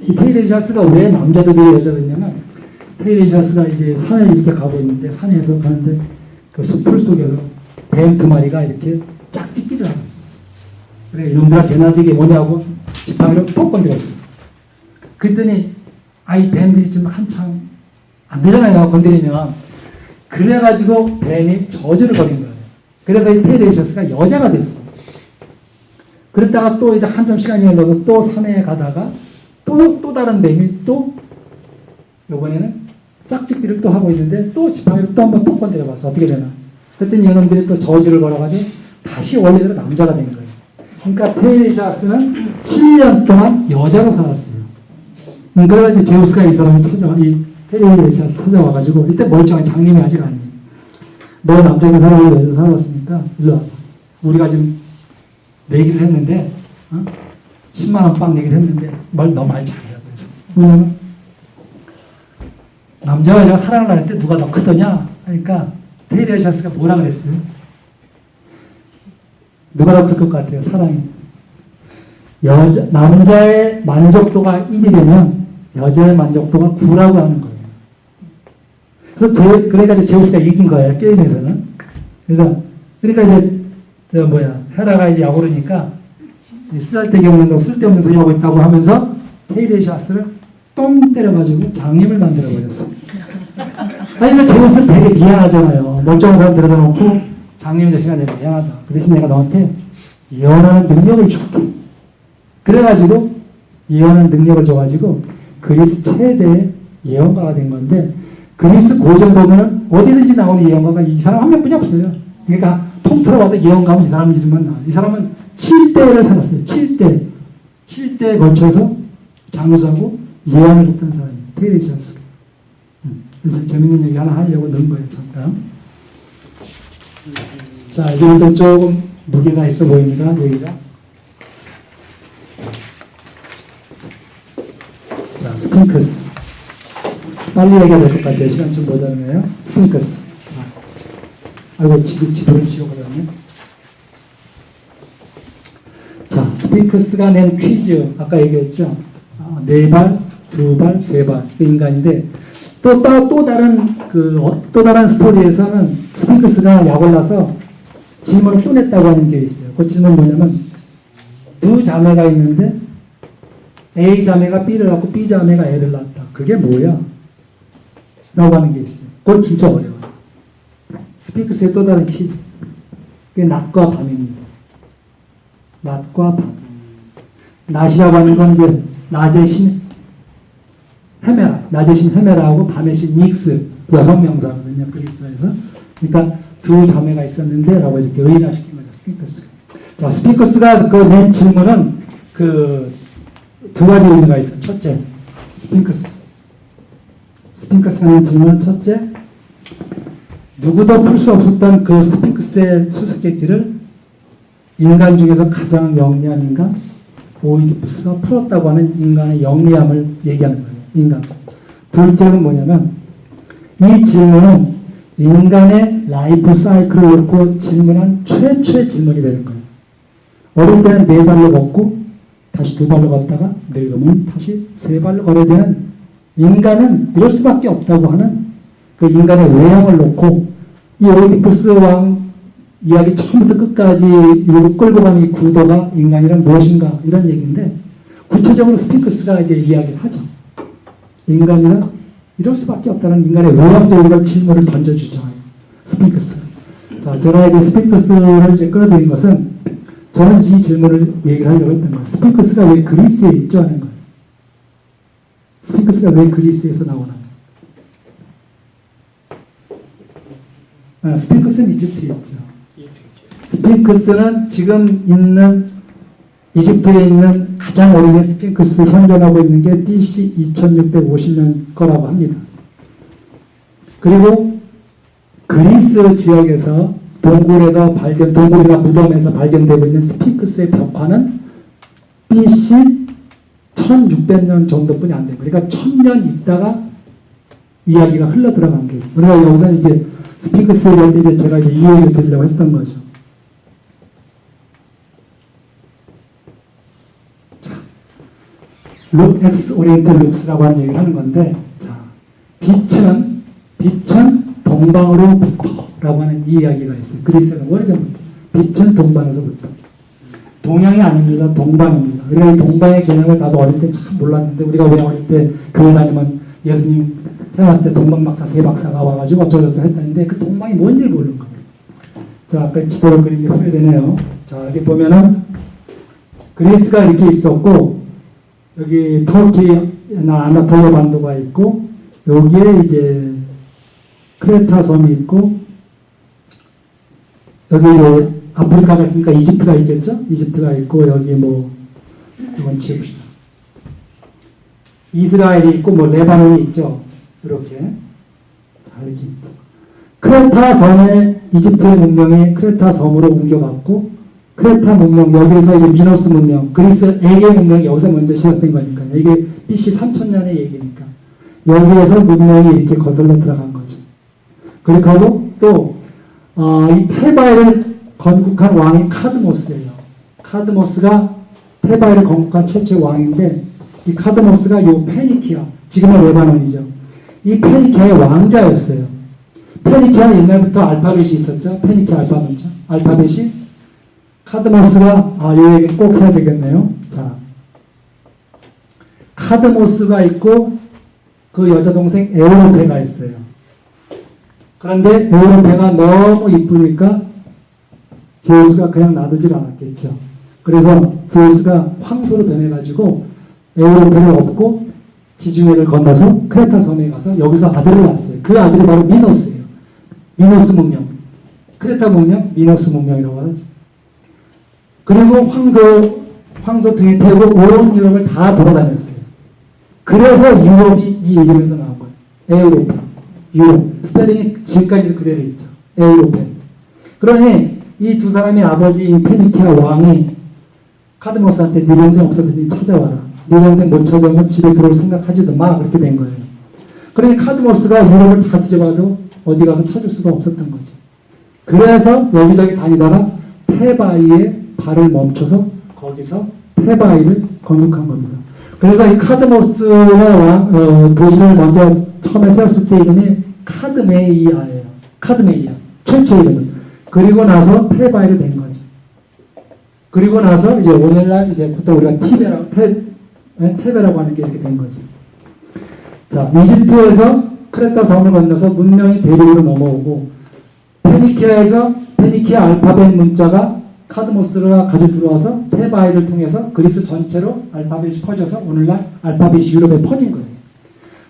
이 테이레시아스가 왜 남자도 왜 여자도 있냐면 테이레시아스가 이제 산을 이렇게 가고 있는데 산에서 가는데 그 숲풀 속에서 뱀 두 마리가 이렇게 짝짓기를 하고 있었어요. 그래 이놈들아 개나지게 뭐냐고 지팡이로 톡 건드렸어요. 그랬더니 아이 뱀들이 지금 한창 안 되잖아요 건드리면. 그래가지고 뱀이 저주를 벌인 거예요. 그래서 이 테이레시아스가 여자가 됐어요. 그랬다가 또 이제 한참 시간이 흘러서 또 산에 가다가 또 다른 뱀이 또 요번에는 짝짓기를 또 하고 있는데 또 지팡이로 또 한번 톡 건드려봤어. 어떻게 되나. 그랬더니 이놈들이 또 저주를 걸어가지고 다시 원래대로 남자가 된 거예요. 그러니까 테이레시아스는 7년 동안 여자로 살았어요. 그래가지고 제우스가 이 사람을 이 테이레시아스 찾아와가지고 이때 멀쩡한 장님이 아직 아니에요. 너 남자가 살아고 여자 살았으니까 일로 와봐. 우리가 지금 내기를 했는데 10만 원 빵 내기를 했는데 너 말 잘해. 그래서 왜냐면 남자와 여자가 사랑을 나눌 때 누가 더 크더냐 하니까 테이레시아스가 뭐라 그랬어요? 누가 더 클 것 같아요? 사랑이. 남자의 만족도가 1이 되면 여자의 만족도가 9라고 하는 거예요. 그래서 그러니까 제우스가 이긴 거예요. 게임에서는. 그러니까 이제 헤라가 이제 약오르니까 쓰잘데기 없는 쓸데없는 소리 하고 있다고 하면서 테이레시아스를 똥 때려가지고 장님을 만들어버렸어. 아니면 제우스는 되게 미안하잖아요. 멀쩡한 사람 데려다 놓고 장님이 됐으니까 내가 미안하다. 그 대신 내가 너한테 예언하는 능력을 줄게. 그래가지고 예언하는 능력을 줘가지고 그리스 최대의 예언가가 된 건데 그리스 고전 보면은 어디든지 나오는 예언가가 이 사람 한 명뿐이 없어요. 그러니까 통틀어 봐도 예언가면 이 사람 이름만 나와요. 이 사람은 7대를 살았어요. 7대에 걸쳐서 장수하고 예언을 했던 사람이에요. 테이레시아스. 그래서 재밌는 얘기 하나 하려고 넣은 거예요. 잠깐. 자, 이제부터 조금 무게가 있어 보입니다. 여기가. 자, 스핑크스. 빨리 얘기해야 될 것 같아요. 시간 좀 모자라네요. 스핑크스. 자, 아이고, 지도를 지워버렸네. 자, 스핑크스가 낸 퀴즈. 아까 얘기했죠. 네 발, 두 발, 세 발, 그 인간인데 또 다른 또 다른 스토리에서는 스핑크스가 약을 나서 질문을 또 냈다고 하는 게 있어요. 그 질문 뭐냐면 두 자매가 있는데 A 자매가 B를 낳고 B 자매가 A를 낳았다. 그게 뭐야? 라고 하는 게 있어요. 그건 진짜 어려워요. 스핑크스의 또 다른 퀴즈. 그게 낮과 밤입니다. 낮과 밤. 낮이라고 하는 건 이제 낮의 신 헤메라, 낮의 신 헤메라하고 밤의 신 닉스, 여성 명사거든요. 그리스어에서. 그러니까 두 자매가 있었는데 라고 이렇게 의인화시킨 거죠. 스핑크스가. 자, 스핑크스가 낸 질문은 두 가지 의미가 있어요. 첫째, 스핑크스가 낸 질문 첫째, 누구도 풀 수 없었던 그 스핑크스의 수수께끼를 인간 중에서 가장 영리한 인간, 오이디푸스가 풀었다고 하는 인간의 영리함을 얘기하는 거예요. 인간. 둘째는 뭐냐면 이 질문은 인간의 라이프 사이클을 놓고 질문한 최초의 질문이 되는 거예요. 어릴 때는 네 발로 걷고 다시 두 발로 걷다가 늙으면 다시 세 발로 걸어야 되는 인간은 이럴 수밖에 없다고 하는 그 인간의 외형을 놓고 이 오이디푸스 왕 이야기 처음부터 끝까지 끌고 가는 이 구도가 인간이란 무엇인가 이런 얘기인데 구체적으로 스핑크스가 이제 이야기를 하죠. 인간이란 이럴 수밖에 없다는 인간의 외형적인 질문을 던져주죠. 스핑크스. 자, 제가 이제 스핑크스를 이제 끌어들인 것은 저는 이 질문을 얘기를 하려고 했던 거예요. 스핑크스가 왜 그리스에 있죠? 하는 거예요. 스핑크스가 왜 그리스에서 나오나? 스핑크스는 이집트에 있죠. 스핑크스는 지금 있는 이집트에 있는 가장 오래된 스핑크스 현존하고 있는 게 BC 2650년 거라고 합니다. 그리고 그리스 지역에서 동굴이나 무덤에서 발견되고 있는 스핑크스의 벽화는 BC 1600년 정도뿐이 안 됩니다. 그러니까 1000년 있다가 이야기가 흘러 들어간 게 있어요. 그러니까 여기서 이제 스핑크스에 대해 이제 제가 이제 이해를 드리려고 했던 거죠. 엑스 오리엔탈 룩스라고 하는 얘기를 하는 건데, 자, 빛은 동방으로부터 라고 하는 이 이야기가 있어요. 그리스는 오래전부터. 빛은 동방에서부터. 동양이 아닙니다. 동방입니다. 우리가 이 동방의 개념을 나도 어릴 때 참 몰랐는데, 우리가 왜 어릴 때 교회 다니면 예수님 태어났을 때 동방박사 세 박사가 와가지고 어쩌고저쩌고 했다는데 그 동방이 뭔지 모르는 거예요. 자, 아까 지도를 그린 게 후회되네요. 자, 여기 보면은 그리스가 이렇게 있었고, 여기 터키나 아나톨리아 반도가 있고, 여기에 이제 크레타 섬이 있고, 여기 이제 아프리카가 있으니까 이집트가 있겠죠? 이집트가 있고, 여기 뭐, 이건 지읍시다. 이스라엘이 있고, 뭐, 레바논이 있죠? 이렇게. 자, 이렇게 있죠. 크레타 섬에 이집트의 문명이 크레타 섬으로 옮겨갔고, 크레타 문명, 여기서 이제 미노스 문명, 그리스 에게 문명이 여기서 먼저 시작된 거니까요. 이게 BC 3000년의 얘기니까. 여기에서 문명이 이렇게 거슬러 들어간 거죠. 그리고 또, 이 테바이를 건국한 왕이 카드모스예요. 카드모스가 테바이를 건국한 최초의 왕인데, 이 카드모스가 요 페니키아, 지금은 레바논이죠. 이 페니키아의 왕자였어요. 페니키아 옛날부터 알파벳이 있었죠. 페니키아 알파벳이 카드모스가 이 얘기 꼭 해야 되겠네요. 자, 카드모스가 있고 그 여자 동생 에우로페가 있어요. 그런데 에우로페가 너무 이쁘니까 제우스가 그냥 놔두질 않았겠죠. 그래서 제우스가 황소로 변해가지고 에우로페를 업고 지중해를 건너서 크레타 섬에 가서 여기서 아들을 낳았어요. 그 아들이 바로 미노스예요. 미노스 문명. 크레타 문명, 미노스 문명이라고 하죠. 그리고 황소 등에 태우고 온 유럽을 다 돌아다녔어요. 그래서 유럽이 이 이름에서 나온 거예요. 에우로파. 유럽. 스펠링이 지금까지도 그대로 있죠. 에우로페. 그러니 이 두 사람의 아버지인 페니키아 왕이 카드모스한테 네 동생 없어졌으니 찾아와라. 네 동생 못 찾아오면 집에 들어올 생각하지도 마. 그렇게 된 거예요. 그러니 카드모스가 유럽을 다 뒤져봐도 어디 가서 찾을 수가 없었던 거지. 그래서 여기저기 다니다가 테바이에 발을 멈춰서 거기서 테바이를 건국한 겁니다. 그래서 이 카드모스의 도시를 먼저 처음에 세웠을 때 이름이 카드메이아예요. 카드메이아. 최초 이름은. 그리고 나서 테바이로 된 거죠. 그리고 나서 이제 오늘날 이제 보통 우리가 테베라고 하는 게 이렇게 된 거죠. 자, 이집트에서 크레타 섬을 건너서 문명이 대륙으로 넘어오고 페니키아에서 페니키아 알파벳 문자가 카드모스가 가져 들어와서 테바이를 통해서 그리스 전체로 알파벳이 퍼져서 오늘날 알파벳이 유럽에 퍼진 거예요.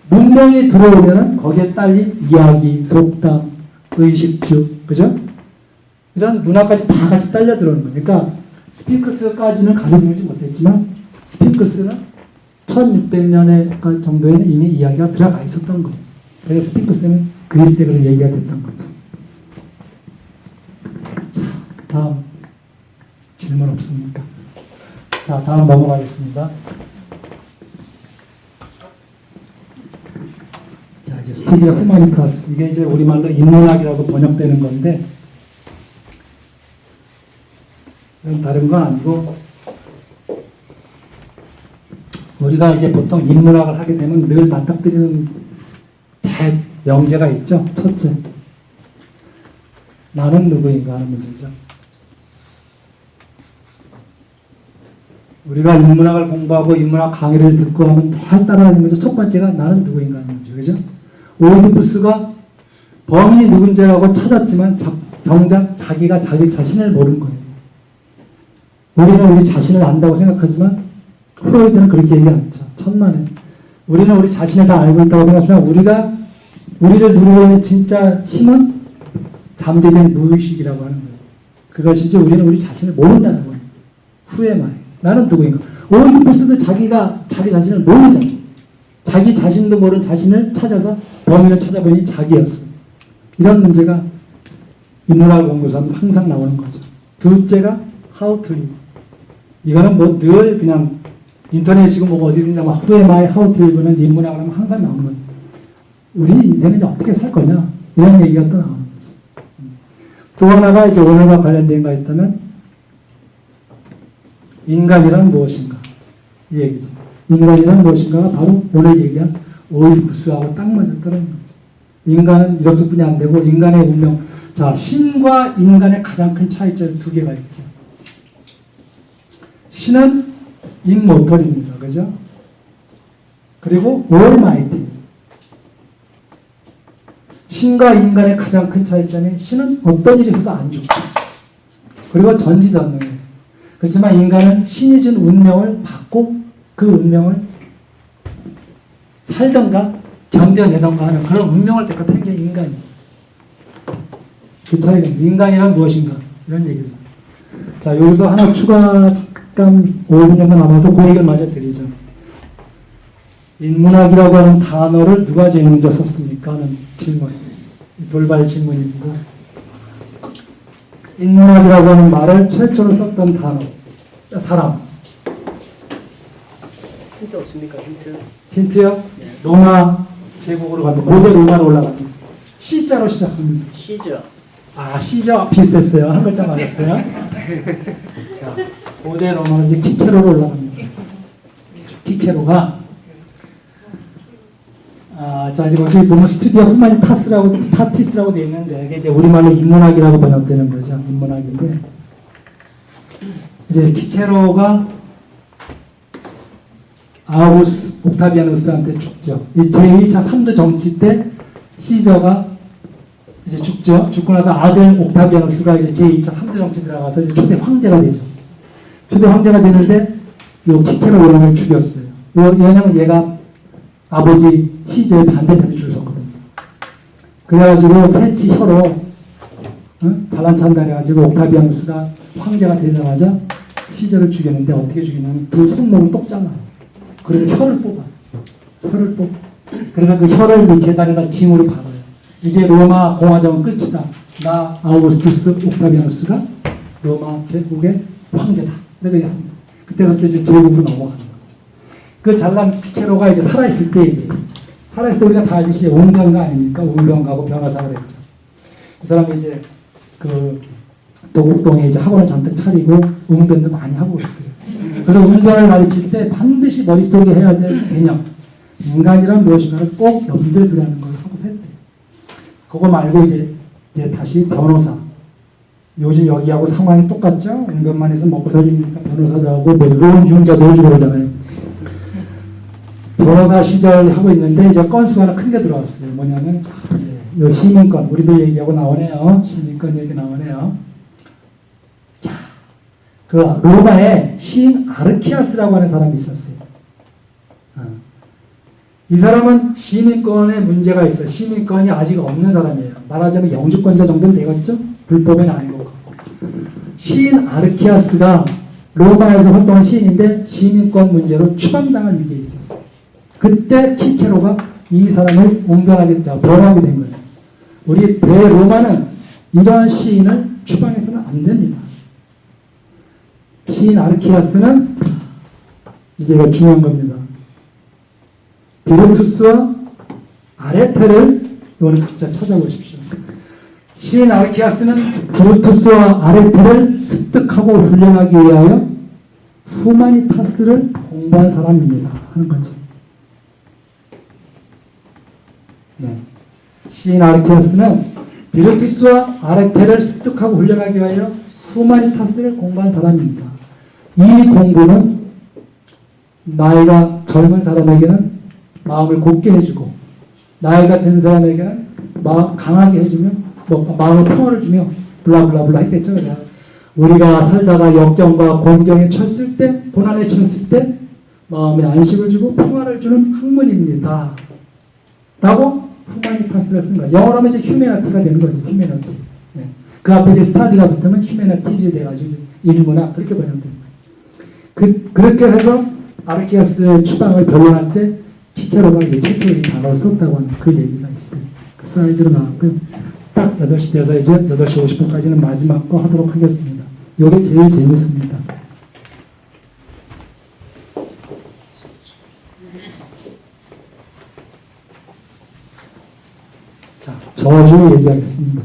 문명이 들어오면은 거기에 딸린 이야기, 속담, 의식주, 그죠? 이런 문화까지 다 같이 딸려 들어오는 거예요. 그러니까 스핑크스까지는 가져들지 못했지만 스핑크스는 1600년에 정도에는 이미 이야기가 들어가 있었던 거예요. 그래서 스핑크스는 그리스에 그런 얘기가 됐던 거죠. 자, 다음 질문 없습니까? 자, 다음 넘어가겠습니다. 자, 이제 스티디아 후마니타스. 이게 이제 우리말로 인문학이라고 번역되는 건데, 이건 다른 건 아니고, 우리가 이제 보통 인문학을 하게 되면 늘 맞닥뜨리는 대명제가 있죠. 첫째, 나는 누구인가 하는 문제죠. 우리가 인문학을 공부하고 인문학 강의를 듣고 하면 다 따라다니면서 첫 번째가 나는 누구인가 하는 문제, 그죠? 오이디푸스가 범인이 누군지라고 찾았지만 정작 자기가 자기 자신을 모르는 거예요. 우리는 우리 자신을 안다고 생각하지만 프로이드는 그렇게 얘기 안 했죠. 천만에. 우리는 우리 자신을 다 알고 있다고 생각하지만 우리를 누르고 있는 진짜 힘은 잠재된 무의식이라고 하는 거예요. 그것이지 우리는 우리 자신을 모른다는 거예요. 후에 말. 나는 누구인가? 오이디푸스도 자기가 자기 자신을 모르잖아요. 자기 자신도 모르는 자신을 찾아서 범인을 찾아보니 자기였어. 이런 문제가 인문학을 공부하면 항상 나오는 거죠. 둘째가 how to live. 이거는 뭐 늘 그냥 인터넷이고 뭐 어디든지 막 who am I, how to live는 인문학을 하면 항상 나오는 거예요. 우리 인생은 이제 어떻게 살 거냐? 이런 얘기가 또 나오는 거죠. 또 하나가 이제 오늘과 관련된 거 있다면 인간이란 무엇인가? 이 얘기죠. 인간이란 무엇인가가 바로 오늘 얘기한 오이디푸스하고 딱 맞아 떨어지는 거죠. 인간은 이렇게뿐이 안 되고 인간의 운명. 자, 신과 인간의 가장 큰 차이점 두 개가 있죠. 신은 임모털입니다. 그죠? 그리고 올마이티. 신과 인간의 가장 큰 차이점이 신은 어떤 일이 있어도 안 죽죠. 그리고 전지전능해요. 그렇지만 인간은 신이 준 운명을 받고 그 운명을 살던가 견뎌내던가 하는 그런 운명을 떼고 게 인간이에요. 그 차이가 인간이란 무엇인가 이런 얘기죠. 자, 여기서 하나 추가 잠깐 5분정도 남아서 그 얘기를 마저 드리죠. 인문학이라고 하는 단어를 누가 제일 먼저 썼습니까? 하는 질문. 돌발 질문입니다. 인문학이라고 하는 말을 최초로 썼던 단어, 사람. 힌트 없습니까? 힌트? 힌트요? 네. 로마 제국으로 가면 고대 로마로 올라갑니다. C자로 시작합니다. 시저. 아, C자 비슷했어요. 한 글자 맞았어요. 자, 고대 로마로 이제 키케로로 올라갑니다. 키케로가 자, 이제 여기 보면 스튜디오 후마니타스라고 타티스라고 되어 있는데 이게 이제 우리말로 인문학이라고 번역되는 거죠. 인문학인데 이제 키케로가 아우구스 옥타비아누스한테 죽죠. 이 제1차 3두 정치 때 시저가 이제 죽죠. 죽고 나서 아들 옥타비아누스가 이제 제2차 3두 정치 들어가서 이제 초대 황제가 되죠. 초대 황제가 되는데 이 키케로 왕을 죽였어요. 왜냐면 얘가 아버지 시저의 반대편에 줄 섰거든요. 그래가지고 새치 혀로 잘난 척한다 해가지고 옥타비아누스가 황제가 되자마자 시저를 죽였는데 어떻게 죽이냐면 두 손목을 똑 잘라요. 그리고 혀를 뽑아요. 혀를 뽑. 그래서 그 혀를 재단에다 징으로 박아요. 이제 로마 공화정은 끝이다. 나 아우구스투스 옥타비아누스가 로마 제국의 황제다. 그때부터 이제 제국으로 넘어가는 거죠. 그 잘난 피케로가 이제 살아있을 때 얘기예요. 살아있을 때 우리가 다 알듯이 온병가 아닙니까? 온병가고 변호사가 됐죠. 그 사람이 이제 그 도곡동에 이제 학원을 잔뜩 차리고 웅변도 많이 하고 있어요. 그래서 운동을 가르칠 때 반드시 머릿속에 해야 될 개념, 인간이란 무엇인가를 꼭 염두에 두라는 걸 하고 샜대. 그거 말고 이제 다시 변호사. 요즘 여기하고 상황이 똑같죠? 은근만 해서 먹고 살리니까 변호사도 하고 뭐 이런 융자도 해주고 그러잖아요. 변호사 시절 하고 있는데 이제 건수가 하나 큰 게 들어왔어요. 뭐냐면 자, 이제 요 시민권 우리들 얘기하고 나오네요. 시민권 얘기 나오네요. 자, 그 로마에 시인 아르키아스라고 하는 사람이 있었어요. 이 사람은 시민권에 문제가 있어요. 시민권이 아직 없는 사람이에요. 말하자면 영주권자 정도는 되겠죠? 불법은 아닌 것 같고. 시인 아르키아스가 로마에서 활동한 시인인데 시민권 문제로 추방당할 위기에 있었어요. 그때 키케로가 이 사람을 변호하게 된 거예요. 우리 대로마는 이러한 시인을 추방해서는 안 됩니다. 시인 아르키아스는 이제 이거 중요한 겁니다. 비르투스와 아레테를 이거는 진짜 찾아보십시오. 시인 아르키아스는 비르투스와 아레테를 습득하고 훈련하기 위하여 후마니타스를 공부한 사람입니다. 하는 거죠. 네. 시인 아르키아스는 비르투스와 아레테를 습득하고 훈련하기 위하여 후마니타스를 공부한 사람입니다. 이 공부는 나이가 젊은 사람에게는 마음을 곱게 해주고 나이가 든 사람에게는 강하게 해주며 마음의 평화를 주며 블라블라블라 했겠죠. 우리가 살다가 역경과 곤경에 쳤을 때 고난에 쳤을 때 마음에 안식을 주고 평화를 주는 학문입니다. 라고 후마니타스를 쓴 거예요. 영어로 하면 이제 휴메나티가 되는 거죠. 휴메나티. 네. 그 앞에 이제 스타디가 붙으면 휴메나티즈 돼가지고 인문학 그렇게 번역된 거예요. 그렇게 해서 아르키아스의 추방을 변론할 때 키케로가 이제 최초의 이 단어를 썼다고 하는 그 얘기가 있어요. 그 사이드로 나왔고요. 딱 8시 돼서 이제 8시 50분까지는 마지막 거 하도록 하겠습니다. 이게 제일 재밌습니다. 자, 저주 얘기하겠습니다.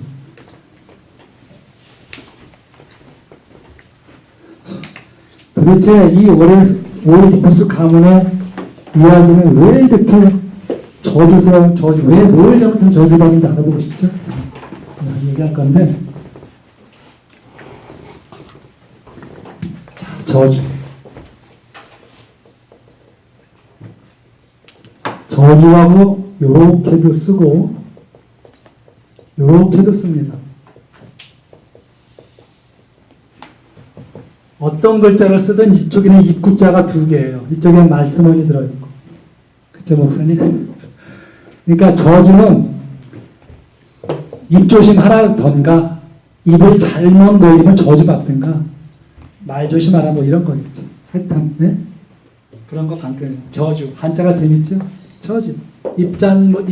도대체 이 오이디푸스 가문의 이야기는 왜 이렇게 저주스러운 왜 뭘 잘못해서 저주받는지 알아보고 싶죠? 얘기할 건데, 자, 저주. 저주하고 요렇게도 쓰고 요렇게도 씁니다. 어떤 글자를 쓰든 이쪽에는 입구자가 2개예요. 이쪽에는 말씀원이 들어있고. 그쵸, 목사님? 그러니까 저주는 입조심 하라던가 입을 잘못 놀리면 저주받든가 말 조심하라 뭐 이런 거겠지. 하여튼 네? 그런 거 간단해요. 저주. 한자가 재밌죠? 저주. 입 잘못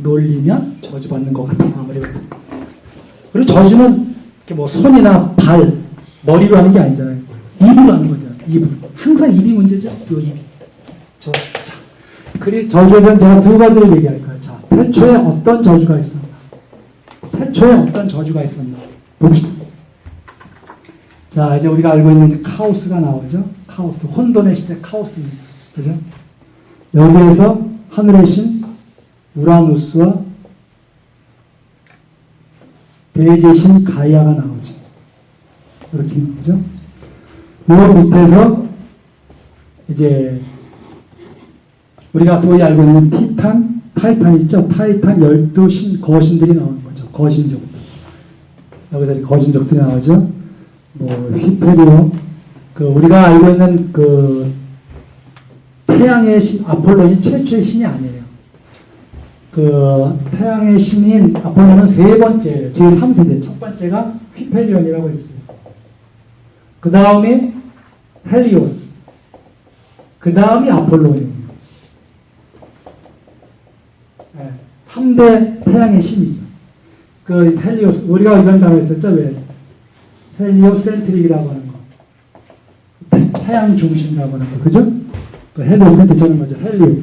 놀리면 저주받는 것 같아요. 아무리 봐도. 그리고 저주는 이렇게 뭐 손이나 발, 머리로 하는 게 아니잖아요. 입으로 하는 거잖아요. 입으로. 항상 입이 문제죠. 요 입이. 그리고 저주에 대한 제가 2가지를 얘기할 거예요. 자, 태초에 어떤 저주가 있었나? 태초에 어떤 저주가 있었나? 봅시다. 자, 이제 우리가 알고 있는 이제 카오스가 나오죠. 카오스. 혼돈의 시대 카오스입니다. 그죠? 여기에서 하늘의 신 우라누스와 대지의 신 가이아가 나오죠. 이렇게 나오죠. 이 밑에서 이제 우리가 소위 알고 있는 타이탄 있죠? 타이탄 12신 거신들이 나오는 거죠. 거신족들. 여기서 거신족들이 나오죠. 뭐 휘페리오, 우리가 알고 있는 태양의 신 아폴론이 최초의 신이 아니에요. 태양의 신인 아폴론은 3번째예요. 제3세대. 첫 번째가 휘페리온이라고 있어요. 그 다음이 헬리오스. 그 다음이 아폴론이에요. 3대 태양의 신이죠. 헬리오스, 우리가 이런 단어 있었죠? 왜? 헬리오센트릭이라고 하는 거. 태양 중심이라고 하는 거. 그죠? 헬리오센트릭 하는 거죠. 헬리오.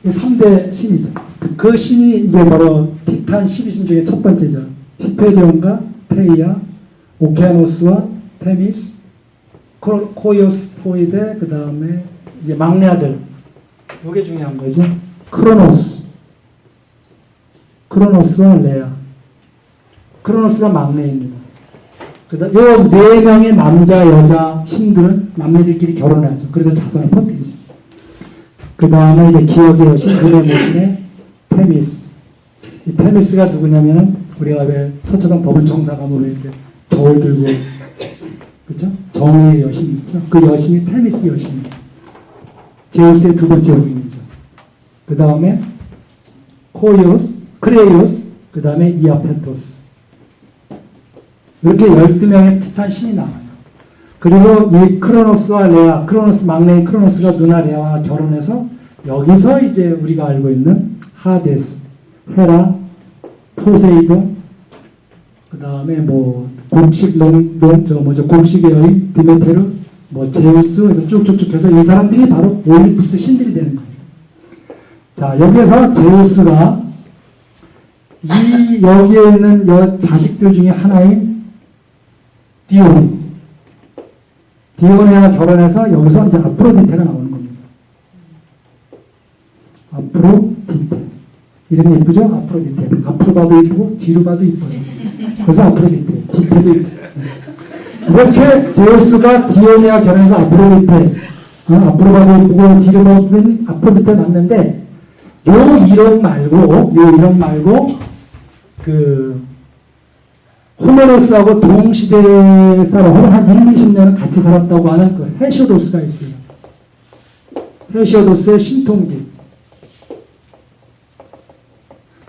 3대 신이죠. 그 신이 이제 바로 티탄 12신 중에 첫 번째죠. 히페리온과 테이아, 오케아노스와 테미스, 코이오스포이데 그 다음에 이제 막내 아들. 이게 중요한 거죠. 크로노스와 레아. 크로노스가 막내입니다. 그다음 요 네 명의 남자 여자 신들은 남매들끼리 결혼하죠. 그래서 자손을 퍼뜨리죠. 그 다음에 이제 기억의 여신 눈의 모신의 테미스. 이 테미스가 누구냐면은 우리가 왜 서초동 법원 정사감으로 이렇게 저울 들고 그렇죠? 정의의 여신 있죠. 그 여신이 테미스 여신입니다. 제우스의 두 번째 부인이죠. 그 다음에 크레이오스, 그 다음에 이아페토스. 이렇게 12명의 티탄 신이 나와요. 그리고 이 크로노스와 레아, 크로노스 막내인 크로노스가 누나 레아와 결혼해서 여기서 이제 우리가 알고 있는 하데스, 헤라, 포세이돈, 그 다음에 뭐 곡식의 여인 디메테르, 뭐 제우스, 그래서 쭉쭉쭉 해서 이 사람들이 바로 올림푸스 신들이 되는 거예요. 자, 여기에서 제우스가 여기에 있는 자식들 중에 하나인 디오네와 결혼해서 여기서 이제 아프로디테가 나오는 겁니다. 아프로디테. 이름이 예쁘죠? 아프로디테. 앞으로 봐도 예쁘고 뒤로 봐도 예뻐요. 그래서 아프로디테. 디테도 예쁘고. 이렇게 제우스가 디오네와 결혼해서 아프로디테. 앞으로 봐도 예쁘고 뒤로 봐도 아프로디테 났는데 요 이름 말고 호메로스하고 동시대 사람, 한 1, 20년은 같이 살았다고 하는 그 헤시오도스가 있어요. 헤시오도스의 신통기.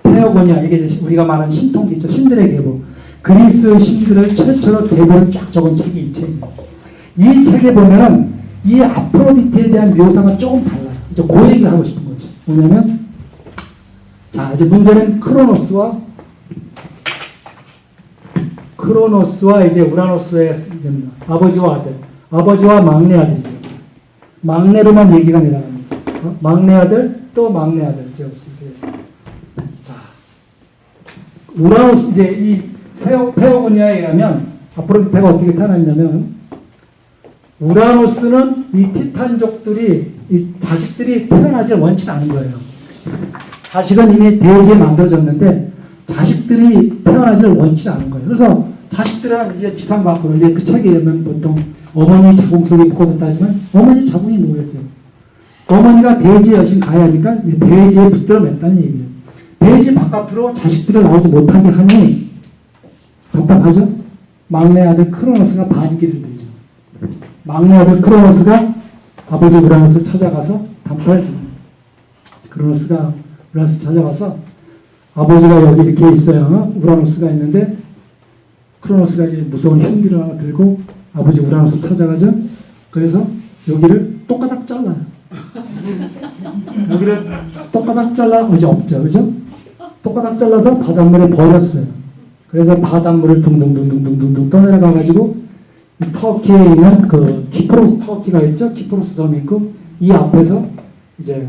테오고니아, 이게 우리가 말하는 신통기 있죠. 신들의 계보. 그리스 신들을 최초로 계보를 쫙 적은 책이 이 책입니다. 이 책에 보면은 이 아프로디테에 대한 묘사가 조금 달라요. 이제 그 얘기를 하고 싶은 거죠. 뭐냐면, 자, 이제 문제는 크로노스와 이제 우라노스의 아버지와 아들, 아버지와 막내 아들이죠. 막내로만 얘기가 내려갑니다. 막내 아들, 또 막내 아들. 자, 우라노스, 이제 이 페오고니아에 의하면 아프로디테가 어떻게 태어났냐면, 우라노스는 이 티탄족들이, 이 자식들이 태어나지 원치 않은 거예요. 자식은 이미 대지에 만들어졌는데, 자식들이 태어나지를 원치 않은 거예요. 그래서 자식들은 이제 지상 밖으로, 이제 그 책에 보면 보통 어머니 자궁 속에 붙어졌다 하지만 어머니 자궁이 뭐겠어요? 어머니가 대지의 여신 가야 하니까 대지에 붙들어 맸다는 얘기예요. 대지 바깥으로 자식들을 나오지 못하게 하니 답답하죠? 막내 아들 크로노스가 반기를 들죠. 막내 아들 크로노스가 아버지 우라노스를 찾아가서 단판을 짓는 거예요. 크로노스가 우라노스 찾아가서 아버지가 여기 이렇게 있어요. 우라노스가 있는데 크로노스가 이제 무서운 흉기를 하나 들고 아버지 우라노스 찾아가죠. 그래서 여기를 똑가닥 잘라요. 여기를 똑가닥 잘라 이제 없죠, 그죠? 똑가닥 잘라서 바닷물에 버렸어요. 그래서 바닷물을 둥둥둥둥둥둥 떠내려가 가지고 터키에 있는 그 키프로스 터키가 있죠. 키프로스 섬이 있고 이 앞에서 이제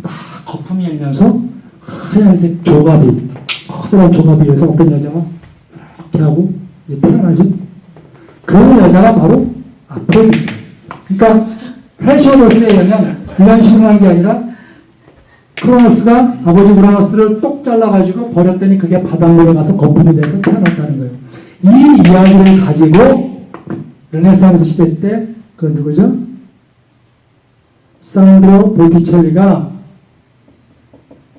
막 거품이 일면서 하얀색 조갑이, 커다란 조갑이 위에서 어떤 여자가 이렇게 하고 이제 태어나지. 그 여자가 바로 아프로디테. 그러니까 헤시오도스에 의하면 이런 식으로 한 게 아니라 크로노스가 아버지 우라노스를 똑 잘라가지고 버렸더니 그게 바닷물에 가서 거품이 돼서 태어났다는 거예요. 이 이야기를 가지고 르네상스 시대 때 그 누구죠? 산드로 보티첼리가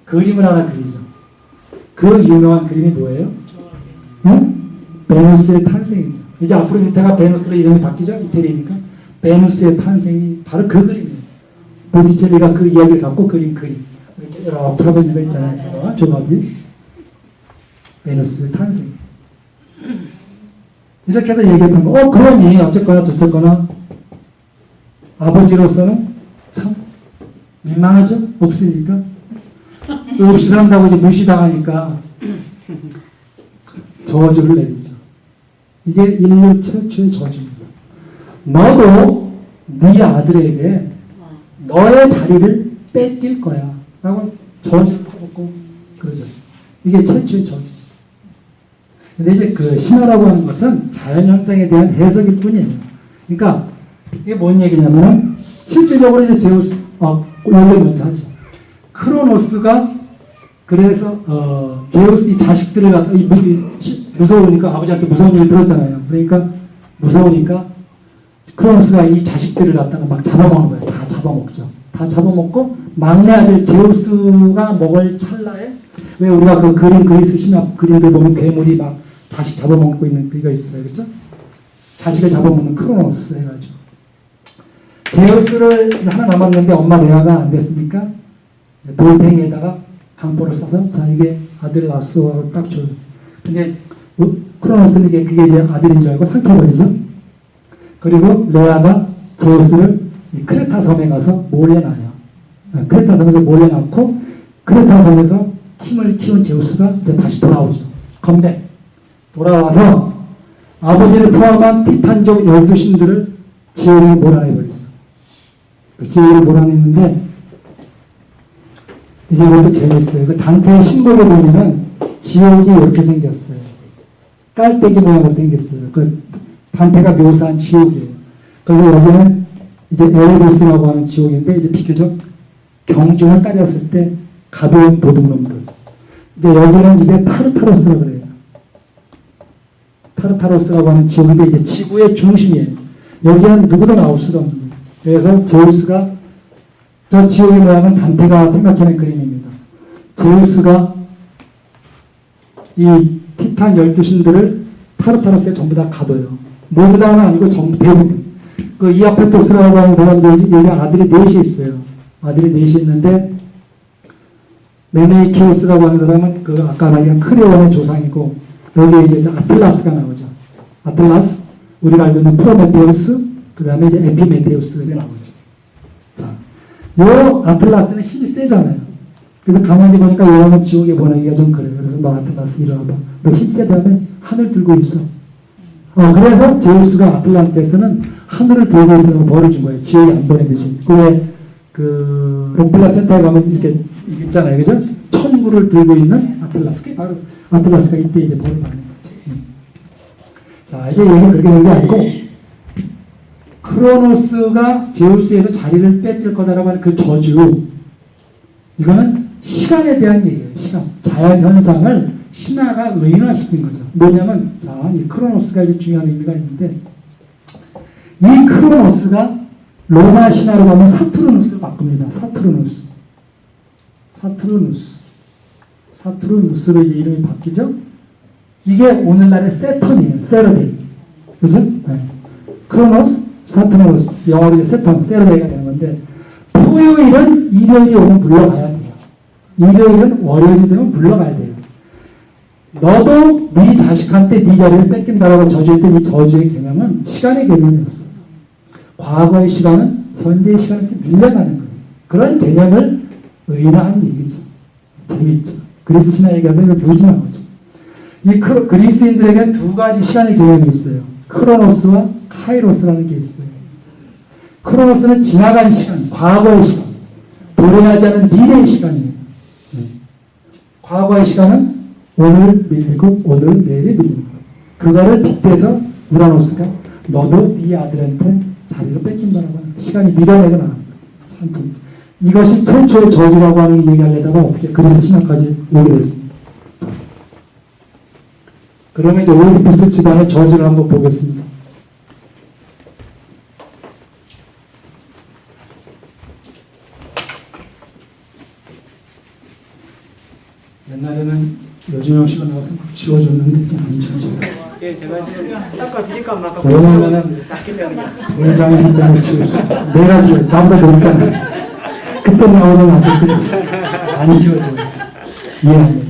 그림을 하나 그리죠. 그 유명한 그림이 뭐예요? 응? 베누스의 탄생이죠. 이제 아프로디테가 베누스로 이름이 바뀌죠. 이태리니까. 베누스의 탄생이 바로 그 그림이에요. 보티첼리가 그 이야기를 갖고 그린 그림. 이렇게 여러 프라벤리가 있잖아요. 조합이. 베누스의 탄생. 이렇게 해서 얘기했던 거. 그러니 어쨌거나 저쨌거나 아버지로서는 참 민망하죠? 없으니까. 없이 산다고 이제 무시당하니까 저주를 내리죠. 이게 인류 최초의 저주입니다. 너도 네 아들에게 너의 자리를 뺏길 거야 라고 저주를 퍼붓고 그러죠. 이게 최초의 저주죠. 근데 이제 그 신화라고 하는 것은 자연현상에 대한 해석일 뿐이에요. 그러니까 이게 뭔 얘기냐면은 실질적으로 이제 제우스 원래 먼저 하죠. 크로노스가 그래서 제우스 이 자식들을 갖다 무서우니까 아버지한테 무서운 얘기 들었잖아요. 그러니까 무서우니까 크로노스가 이 자식들을 갖다가 막 잡아먹는 거예요. 다 잡아먹죠. 다 잡아먹고 막내 아들 제우스가 먹을 찰나에 왜 우리가 그 그림 그리스 신화 그림들 보면 괴물이 막 자식 잡아먹고 있는 그게 있어요. 그렇죠? 자식을 잡아먹는 크로노스 해가지고 제우스를 이제 하나 남았는데 엄마 레아가 안 됐으니까 돌팽이에다가 강포를 싸서 자 이게 아들 낳았어 딱 줘요. 근데 크로노스는 그게 이제 아들인 줄 알고 삼켜버리죠. 그리고 레아가 제우스를 이 크레타 섬에 가서 몰래 놔요. 크레타 섬에서 몰래 낳고 크레타 섬에서 힘을 키운 제우스가 이제 다시 돌아오죠. 컴백. 돌아와서 아버지를 포함한 티탄족 12신들을 지옥에 몰아내버리죠. 지옥에 몰아내는데 이제 이것도 재밌어요. 그 단테의 신곡에 보면은 지옥이 이렇게 생겼어요. 깔때기 모양으로 생겼어요. 그 단테가 묘사한 지옥이에요. 그래서 여기는 이제 에레도스라고 하는 지옥인데 이제 비교적 경중을 따졌을 때 가벼운 도둑놈들. 이제 여기는 이제 타르타로스라고 그래요. 타르타로스라고 하는 지옥인데 이제 지구의 중심이에요. 여기는 누구도 나올 수가 없는 거예요. 그래서 제우스가 저 지옥의 모양은 단테가 생각해낸 그림입니다. 제우스가 이 티탄 12신들을 타르타로스에 전부 다 가둬요. 모두 다는 아니고 전부 대부분. 그 이아페토스라고 하는 사람들이 여기 아들이 넷이 있어요. 아들이 넷이 있는데 메네이키오스라고 하는 사람은 그 아까 말한 크레온의 조상이고 여기 이제 아틀라스가 나오죠. 아틀라스, 우리가 알고 있는 프로메테우스, 그 다음에 이제 에피메테우스가 나오죠. 자, 요 아틀라스는 힘이 세잖아요. 그래서 가만히 보니까 요한은 지옥에 보내기가 좀 그래요. 그래서 너 아틀라스 이리 와봐. 너 힘 세다며 하늘 들고 있어. 그래서 제우스가 아틀란테에서는 하늘을 들고 있으라고 벌을 준 거예요. 지옥에 안 보내듯이. 그 롱필라 센터에 가면 이렇게 있잖아요. 그죠? 천구를 들고 있는 아틀라스. 그게 바로 아틀라스가 이때 이제 벌을 받는 거죠. 자, 이제 얘기는 그렇게 된 게 아니고 크로노스가 제우스에서 자리를 뺏길 거다라고 하는 그 저주, 이거는 시간에 대한 얘기예요. 시간. 자연현상을 신화가 의인화시킨 거죠. 뭐냐면, 자, 이 크로노스가 이제 중요한 의미가 있는데, 이 크로노스가 로마 신화로 가면 사투르누스를 바꿉니다. 사투르누스로 이제 이름이 바뀌죠? 이게 오늘날의 세턴이에요. 세러데이. 그죠? 네. 크로노스, 사투르누스. 영어로 이제 세턴, 세러데이가 되는 건데, 토요일은 일요일이 오면 불러가야 돼요. 일요일은 월요일이 되면 불러가야 돼요. 너도 네 자식한테 네 자리를 뺏긴다라고 저주했던 이 저주의 개념은 시간의 개념이었어요. 과거의 시간은 현재의 시간한테 밀려나는 거예요. 그런 개념을 의인화한 얘기죠. 재밌죠. 그리스 신화 얘기하면 무지한 거죠. 이 그리스인들에게는 두 가지 시간의 개념이 있어요. 크로노스와 카이로스라는 게 있어요. 크로노스는 지나간 시간, 과거의 시간, 도래하지 않은 미래의 시간이에요. 과거의 시간은 오늘 밀리고 오늘 내일이 밀리고 그거를 빗대서 우라노스가 너도 네 아들한테 자리를 뺏긴다라고 하는 시간이 밀어내고 나가는 거예요. 이것이 최초의 저주라고 하는 얘기하려다가 어떻게 그리스 신화까지 오게 됐습니다. 그러면 이제 오이디푸스 집안의 저주를 한번 보겠습니다. 옛날에는 요즘형 씨가 나와서 막 지워줬는데 안 지워져요. 예, 제가 지금 닦아드릴까 말까 왜냐면은 분장이 한다고 지웠어. 내가 지워. 나보다 더 있잖아. 그때 나오던 아저씨들이 안 지워져요. 이해하네.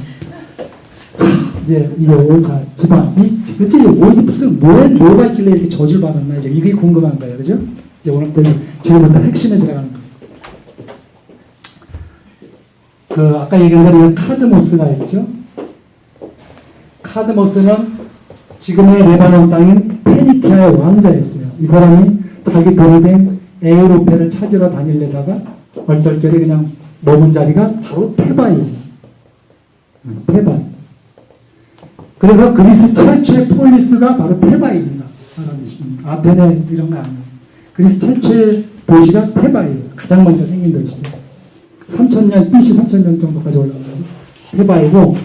자, 이제 자, 집안. 도대체 오이디푸스는 뭐가 있길래 이렇게 저주를 받았나? 이제 이게 궁금한 거예요. 그죠? 이제 오늘부터 지금부터 핵심에 들어가는 거예요. 그 아까 얘기한 대로 카드모스가 있죠. 카드모스는 지금의 레바논 땅인 페니키아의 왕자였어요. 이 사람이 자기 동생 에우로페를 찾으러 다니려다가 얼떨결에 그냥 머문 자리가 바로 테바이에요. 테바이. 그래서 그리스 최초의 폴리스가 바로 테바이입니다. 아테네 이런 거 아니에요. 그리스 최초의 도시가 테바예요. 가장 먼저 생긴 도시죠. 3000년, BC 3000년 정도까지 올라간 거죠. 테바이고,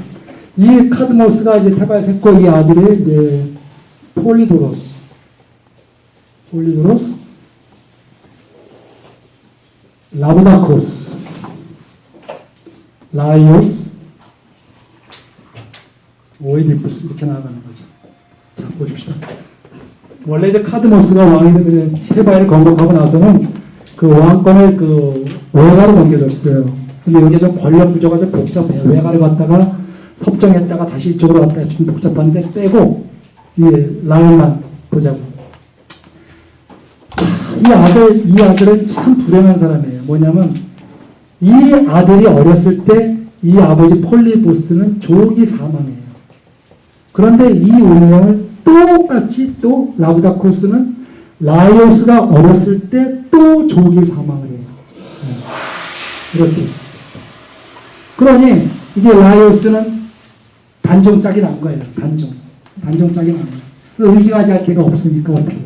이 카드모스가 이제 테바에서 했고, 이 아들이 이제 폴리도로스, 라브다코스, 라이오스, 오이디푸스 이렇게 나아가는 거죠. 자, 보십시다. 원래 이제 카드모스가 왕이 되면 테바이를 건국하고 나서는 그 왕권을 그 외가로 넘겨졌어요. 근데 여기 좀 권력 구조가 좀 복잡해요. 외가를 갔다가 섭정했다가 다시 이쪽으로 갔다가 좀 복잡한데 빼고 이 라인만 보자고. 이 아들은 참 불행한 사람이에요. 뭐냐면 이 아들이 어렸을 때 이 아버지 폴리보스는 조기 사망해요. 그런데 이 운명을 똑같이 또 라브다코스는 라이오스가 어렸을 때 또 조기 사망을 해요. 이렇게. 그러니 이제 라이오스는 단종짝이 난 거예요. 단종짝이 난 거예요. 의지하지 할 게가 없으니까 어떻게.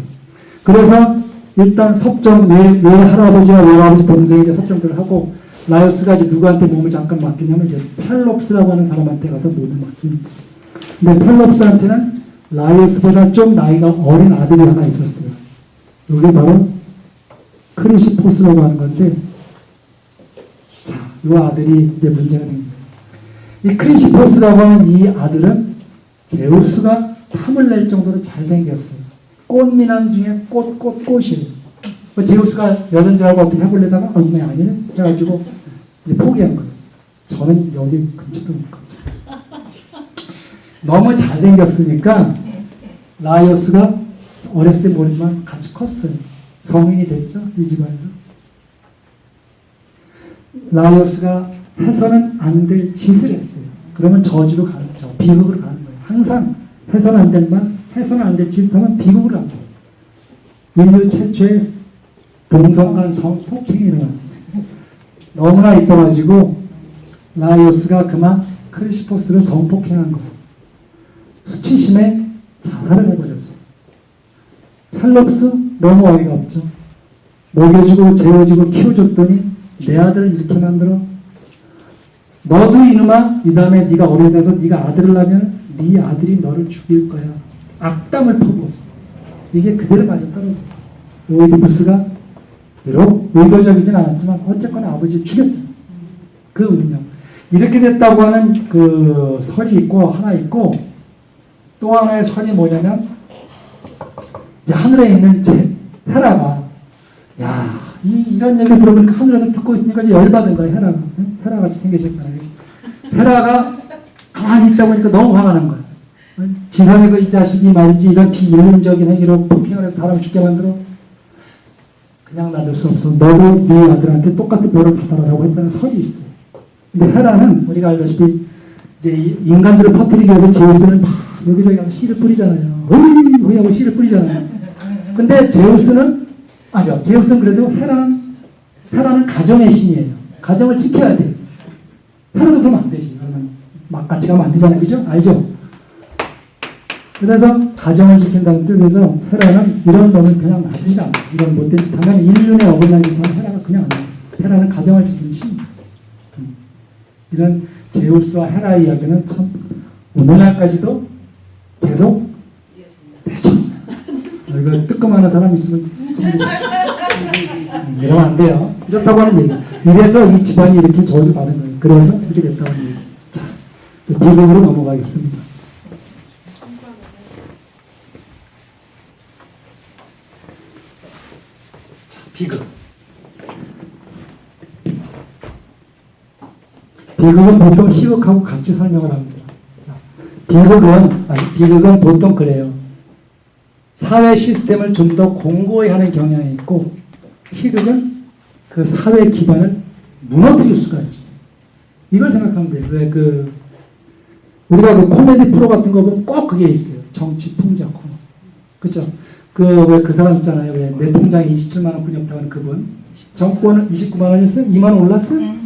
그래서 일단 섭정, 내 할아버지와 외할아버지 동생이 이제 섭정들을 하고 라이오스가 이제 누구한테 몸을 잠깐 맡기냐면 이제 팔롭스라고 하는 사람한테 가서 몸을 맡깁니다. 근데 팔롭스한테는 라이오스보다 좀 나이가 어린 아들이 하나 있었어요. 여기 바로 크리시포스라고 하는 건데, 자, 이 아들이 이제 문제가 됩니다. 이 크리시포스라고 하는 이 아들은 제우스가 탐을 낼 정도로 잘생겼어요. 꽃미남 중에 꽃이에요. 제우스가 여자인 줄 알고 어떻게 해보려다가 엉덩이 아니네? 그래가지고 이제 포기한 거예요. 저는 여기 근처도 못 가죠. 너무 잘생겼으니까 라이오스가 어렸을 때 모르지만 같이 컸어요. 성인이 됐죠. 이 집안에서. 라이오스가 해서는 안 될 짓을 했어요. 그러면 저주로 가는 거죠. 비극으로 가는 거예요. 항상 해서는 안 될만 해서는 안 될 짓을 하면 비극으로 갑니다. 인류 최초의 동성간 성폭행이 일어났어요. 너무나 이뻐가지고 라이오스가 그만 크리시포스를 성폭행한 거예요. 수치심에 자살을 해버렸어요. 팔롭스 너무 어이가 없죠. 먹여주고 재워주고 키워줬더니 내 아들을 이렇게 만들어. 너도 이놈아, 이 다음에 네가 어른이 돼서 네가 아들을 낳으면 네 아들이 너를 죽일 거야. 악담을 퍼부었어. 이게 그대로 맞아 떨어졌죠. 오이디푸스가 비록 의도적이진 않았지만 어쨌거나 아버지를 죽였죠. 그 운명. 이렇게 됐다고 하는 그 설이 있고 하나 있고, 또 하나의 설이 뭐냐면 이제 하늘에 있는 헤라가, 야, 이런 얘기 들어보니까 하늘에서 듣고 있으니까 이제 열받은 거야. 헤라가. 헤라같이 생기셨잖아요. 헤라가 가만히 있다 보니까 너무 화가 난 거야. 지상에서 이 자식이 말이지 이런 비인륜적인 행위로 폭행을 해서 사람을 죽게 만들어. 그냥 놔둘 수 없어. 너도 네 아들한테 똑같은 벌을 받아라라고 했다는 설이 있어요. 근데 헤라는 우리가 알다시피 이제 인간들을 퍼뜨리기 위해서 제우스는 막 여기저기 하고 씨를 뿌리잖아요. 어이 하고 씨를 뿌리잖아요. 근데 제우스는 그래도 헤라는 가정의 신이에요. 가정을 지켜야 돼. 헤라도 그러면 안 되지. 그러면 막 같이 가면 안 되잖아요. 그죠? 알죠? 그래서 가정을 지킨다는 뜻에서 헤라는 이런 놈을 그냥 놔두지 않아. 이런 못된 짓 하면 인륜에 어긋난 짓을 하면 헤라가 그냥 안 돼. 헤라는 가정을 지키는 신. 이런 제우스와 헤라 이야기는 참 오늘날까지도 계속 되죠. 이거 뜨끔하는 사람 있으면 이러면 안 돼요. 이렇다고 하는 얘기. 이래서 이 집안이 이렇게 저주받은 거예요. 그래서 이렇게 됐다고 하는 얘기. 자, 비극으로 넘어가겠습니다. 자, 비극. 비극은 보통 희극하고 같이 설명을 합니다. 자, 비극은 보통 그래요. 사회 시스템을 좀 더 공고히 하는 경향이 있고, 희극은 그 사회 기반을 무너뜨릴 수가 있어요. 이걸 생각하면 돼요. 왜 우리가 그 코미디 프로 같은 거 보면 꼭 그게 있어요. 정치 풍자 코너. 그죠? 왜 그 사람 있잖아요. 왜 내 통장에 27만원 뿐이 없다는 그분. 정권은 29만원이었어요? 2만원 올랐어요?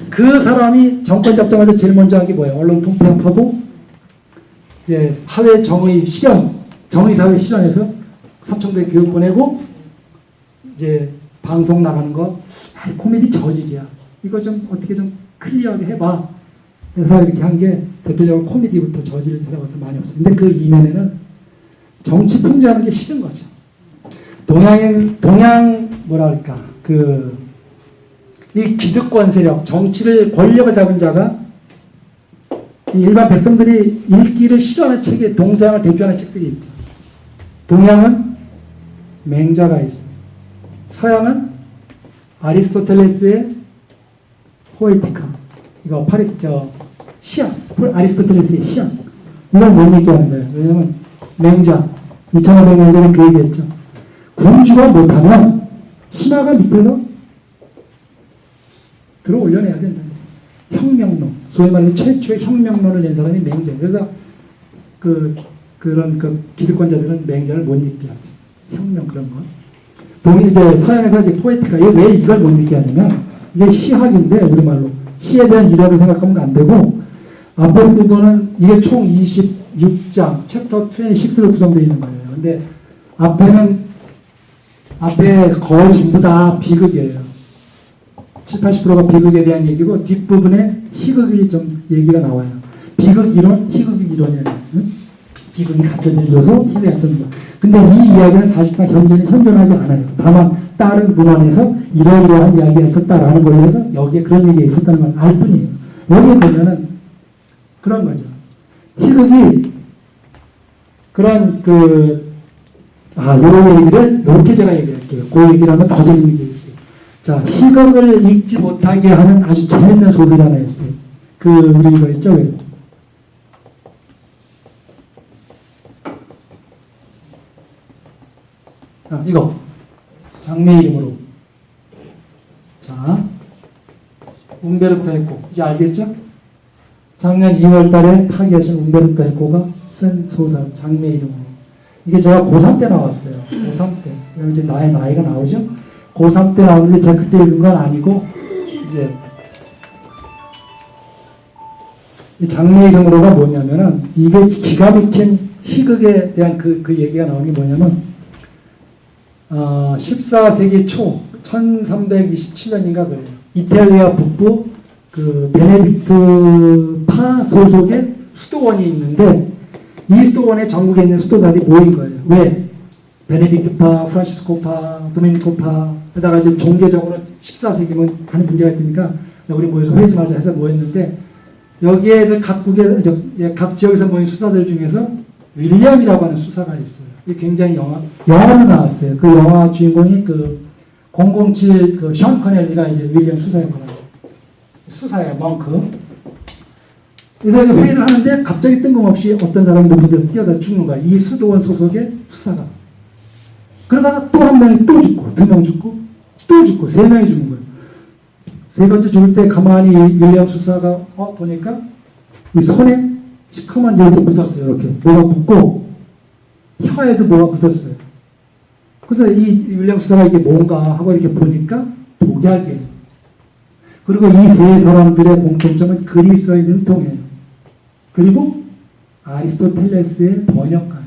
그 사람이 정권 잡자마자 제일 먼저 한 게 뭐예요? 언론 통폐합하고, 이제 사회 정의 실현, 정의사회 실현해서 삼청도에 교육 보내고 이제 방송 나가는 거 코미디 저질이야. 이거 좀 어떻게 좀 클리어하게 해봐. 그래서 이렇게 한 게 대표적으로 코미디부터 저질을 해서 많이 없어요. 근데 그 이면에는 정치 풍자하는 게 싫은 거죠. 동양 뭐랄까 이 기득권 세력, 정치를 권력을 잡은 자가 일반 백성들이 읽기를 싫어하는 책에 동서양을 대표하는 책들이 있죠. 동양은 맹자가 있어요. 서양은 아리스토텔레스의 포에티카. 이거 시약. 아리스토텔레스의 시약. 이걸 못 얘기하는 거예요. 왜냐하면 맹자. 2500년 그 얘기했죠. 군주가 못하면 신하가 밑에서 들어 올려내야 된다. 혁명론. 소위 말하는 최초의 혁명론을 낸 사람이 맹자예요. 그래서 그런 기득권자들은 맹자를 못 읽게 하지. 혁명 그런 거. 이제 서양에서 이제 포에티카. 왜 이걸 못 읽게 하냐면 이게 시학인데 우리말로 시에 대한 이론을 생각하면 안 되고 앞에 부분은 이게 총 26장 챕터 26로 구성되어 있는 거예요. 근데 앞에 거의 전부 다 비극이에요. 70~80%가 비극에 대한 얘기고 뒷부분에 희극이 좀 얘기가 나와요. 비극 이론, 희극 이론이에요. 응? 비극이 갖춰진 요소, 희극이 갖춰진 요소. 근데 이 이야기는 사실상 현재는 현존하지 않아요. 다만 다른 문헌에서 이러이러한 이야기가 있었다라는 걸로 해서 여기에 그런 얘기가 있었다는 걸 알 뿐이에요. 여기에 보면은 그런 거죠. 희극이 그런 요런 얘기를 이렇게 제가 얘기할게요. 그 얘기를 하면 더 재밌는 게 있어요. 자, 희극을 읽지 못하게 하는 아주 재밌는 소설이 하나 있어요. 우리 이거 있죠? 이거. 장래 이름으로. 자, 움베르토 에코. 이제 알겠죠? 작년 2월 달에 타계하신 움베르토 에코가 쓴 소설, 장래 이름으로. 이게 제가 고3 때 나왔어요. 고3 때. 이제 나이가 나오죠? 고3 때 나오는데 제가 그때 읽은 건 아니고, 이제, 이 장래 이름으로가 뭐냐면은, 이게 기가 막힌 희극에 대한 그 얘기가 나오는 게 뭐냐면, 14세기 초, 1327년인가 그래요. 이탈리아 북부, 베네딕트 파 소속의 수도원이 있는데, 이 수도원에 전국에 있는 수도자들이 모인 거예요. 왜? 베네딕트파, 프란시스코파, 도미니코파, 그러다가 이제 종교적으로 14세기면 하는 문제가 있으니까 우리 모여서 회의하자 해서 모였는데 여기에서 각 지역에서 모인 수사들 중에서 윌리엄이라고 하는 수사가 있어요. 이게 굉장히 영화로 나왔어요. 그 영화 주인공이 007 션 커넬리가 이제 윌리엄 수사 역할을 하죠. 수사예요, 멍크. 그래서 이제 회의를 하는데 갑자기 뜬금없이 어떤 사람이 높은 데서 뛰어다 죽는 거야. 이 수도원 소속의 수사가. 그러다가 또 한 명이 또 죽고, 2명 죽고, 또 죽고, 3명이 죽는 거예요. 세 번째 죽을 때 가만히 윌리엄 수사가 보니까 이 손에 시커먼 게 묻었어요. 이렇게 뭐가 붙고 혀에도 뭐가 묻었어요. 그래서 이 윌리엄 수사가 이게 뭔가 하고 이렇게 보니까 독약이에요. 그리고 이 세 사람들의 공통점은 그리스어의 능통이에요. 그리고 아리스토텔레스의 번역가예요.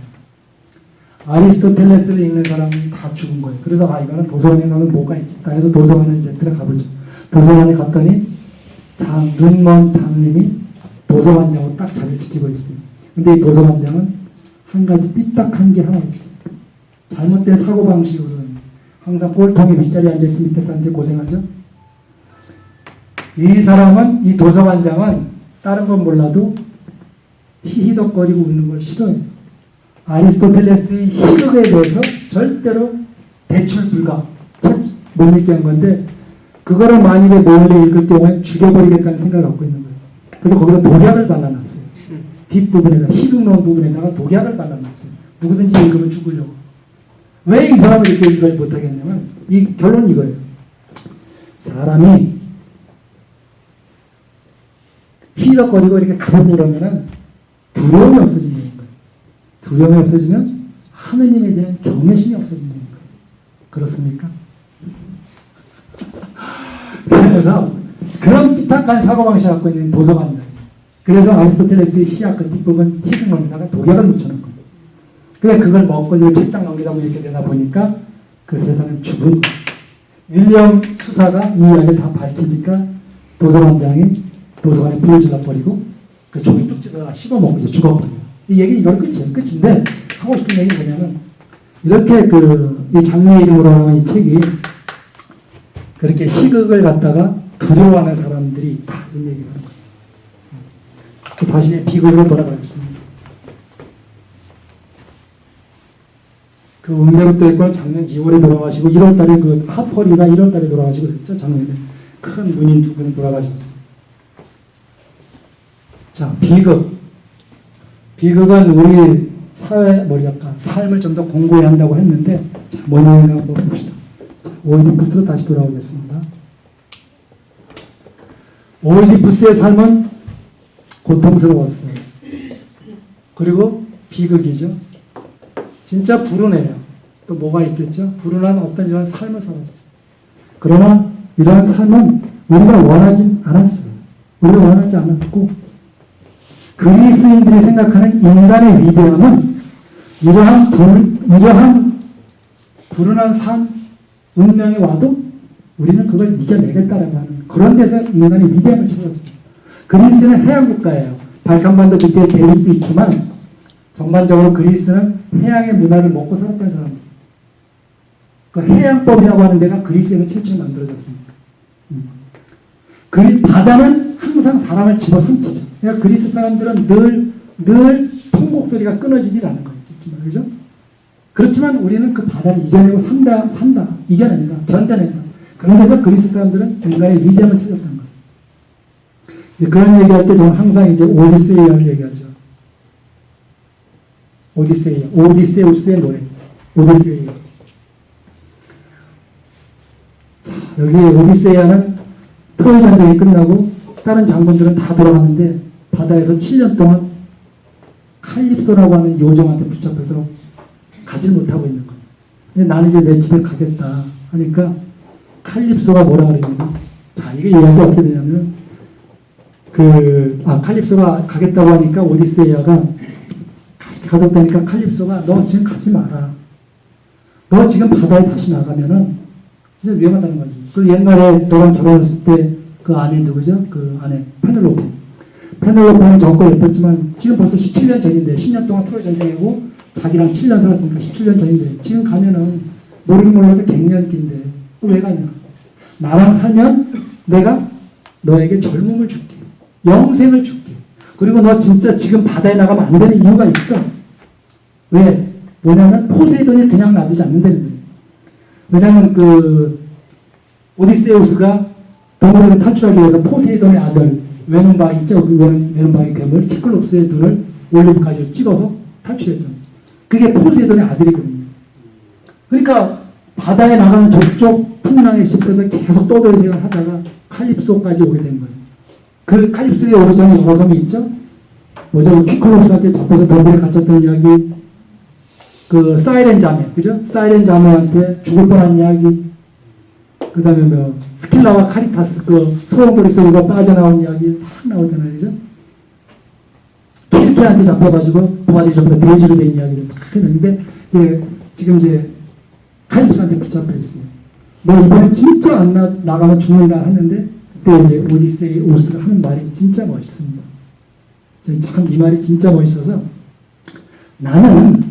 아리스토텔레스를 읽는 사람이 다 죽은 거예요. 그래서 이거는 도서관에 가면 뭐가 있겠다 해서 도서관에 이제 들어가보죠. 도서관에 갔더니 눈먼 장님이 도서관장으로 딱 자리를 지키고 있어요. 근데 이 도서관장은 한 가지 삐딱한 게 하나 있어요. 잘못된 사고방식으로는 항상 꼴통에 윗자리에 앉아있으면 밑에 사람들이 고생하죠. 이 도서관장은 다른 건 몰라도 히히덕거리고 웃는 걸 싫어해요. 아리스토텔레스의 희극에 대해서 절대로 대출 불가, 책 못 읽게 한 건데 그거를 만약에 모의를 읽을 경우에 죽여버리겠다는 생각을 갖고 있는 거예요. 그래서 거기다 독약을 발라놨어요. 뒷부분에다가 희극 나온 부분에다가 독약을 발라놨어요. 누구든지 읽으면 죽으려고. 왜 이 사람을 이렇게 이걸 못하겠냐면 이 결론은 이거예요. 사람이 희덕거리고 이렇게 가볍게 그러면은 두려움이 없어지는 거예요. 두려움이 없어지면 하느님에 대한 경외심이 없어지는 거예요. 그렇습니까? 그래서 그런 삐딱한 사고방식을 갖고 있는 도서관이에요. 그래서 아리스토텔레스의 시약 그 뒷부분 희극론에다가 독약을 묻혀놓은 거예요. 그래 그걸 먹고 이제 책장 넘기다 보니 이렇게 되다 보니까 그 세상은 죽은 거예요. 윌리엄 수사가 이 이야기를 다 밝히니까 도서관장이 도서관에 불을 질러버리고 그 종이 뚝 찢어가 씹어먹고 이제 죽어버려요. 이 얘기 이건 끝이에요. 끝인데 하고 싶은 얘기는 뭐냐면 이렇게 이 장르의 이름으로 하는 이 책이 그렇게 희극을 갖다가 두려워하는 사람들이 있다 이런 얘기를 하는 거죠. 다시 비극으로 돌아가겠습니다. 그 음대로 있고 작년 2월에 돌아가시고 1월달에 그 하퍼리가 1월달에 돌아가시고 그랬죠. 작년에 큰 문인 두 분이 돌아가셨어요. 자, 비극은 우리 사회 삶을 좀 더 공고히 한다고 했는데 자, 뭐냐 한번 봅시다. 오이디푸스로 다시 돌아오겠습니다. 오이디푸스의 삶은 고통스러웠어요. 그리고 비극이죠. 진짜 불운해요. 또 뭐가 있겠죠? 불운한 어떤 이런 삶을 살았어요. 그러나 이러한 삶은 우리가 원하지 않았어요. 우리가 원하지 않았고 그리스인들이 생각하는 인간의 위대함은 이러한 불운한 삶, 운명이 와도 우리는 그걸 이겨내겠다라고 하는 그런 데서 인간의 위대함을 찾았어요. 그리스는 해양국가예요. 발칸반도 밑에 대륙도 있지만 전반적으로 그리스는 해양의 문화를 먹고 살았던 사람들. 그 해양법이라고 하는 데가 그리스에서 최초로 만들어졌습니다. 바다는 항상 사람을 집어삼키죠. 그러니까 그리스 사람들은 늘 통곡소리가 끊어지질 않은 거예요. 그죠? 그렇지만 우리는 그 바다를 이겨내고 산다, 이겨낸다, 견뎌낸다. 그런 데서 그리스 사람들은 인간의 위대함을 찾았던 거예요. 이제 그런 얘기할 때 저는 항상 이제 오디세이아를 얘기하죠. 오디세우스의 노래. 오디세이아. 자, 여기 오디세이아는 트로이 전쟁이 끝나고 다른 장군들은 다 돌아가는데 바다에서 7년 동안 칼립소라고 하는 요정한테 붙잡혀서 가지 못하고 있는 거예요. 근데 나는 이제 내 집에 가겠다 하니까 칼립소가 뭐라 그랬냐면 자, 이게 이야기가 어떻게 되냐면 칼립소가 가겠다고 하니까 오디세이아가 가졌다니까 칼립소가 너 지금 가지 마라. 너 지금 바다에 다시 나가면은 진짜 위험하다는 거지. 그 옛날에 너랑 결혼했을 때 그 아내 누구죠? 그 아내 페넬로페. 페넬로페는 적고 예뻤지만 지금 벌써 17년 전인데 10년 동안 트로이 전쟁이고 자기랑 7년 살았으니까 17년 전인데 지금 가면은 모르긴 몰라도 갱년기인데 왜 가냐? 나랑 살면 내가 너에게 젊음을 줄게. 영생을 줄게. 그리고 너 진짜 지금 바다에 나가면 안 되는 이유가 있어. 왜? 뭐냐면 포세이돈이 그냥 놔두지 않는다는 거예요. 왜냐면 오디세우스가 동물에서 탈출하기 위해서 포세이돈의 아들 외눈박이 있죠? 그 외눈박이 괴물 키클롭스의 눈을 올리브가지로 찍어서 탈출했잖아요. 그게 포세이돈의 아들이거든요. 그러니까 바다에 나가는 족족 풍랑의 씹혀서 계속 떠돌이생을 하다가 칼립소까지 오게 된 거예요. 그 칼립소에 오기 전에 여러 섬이 있죠? 뭐죠? 키클롭스한테 잡혀서 동물에 갇혔던 이야기, 그 사이렌 자매, 그죠? 사이렌 자매한테 죽을 뻔한 이야기, 그 다음에 스킬라와 카리타스 그 소용돌이 속에서 빠져나온 이야기 막 나오잖아요, 그죠? 킬키한테 잡혀가지고 부활이 전부 돼지로 된 이야기를 막 했는데 지금 칼립소한테 붙잡혀 있어요. 너 이번에 진짜 안 나가면 죽는다 했는데 그때 이제 오디세우스가 하는 말이 진짜 멋있습니다. 참 이 말이 진짜 멋있어서 나는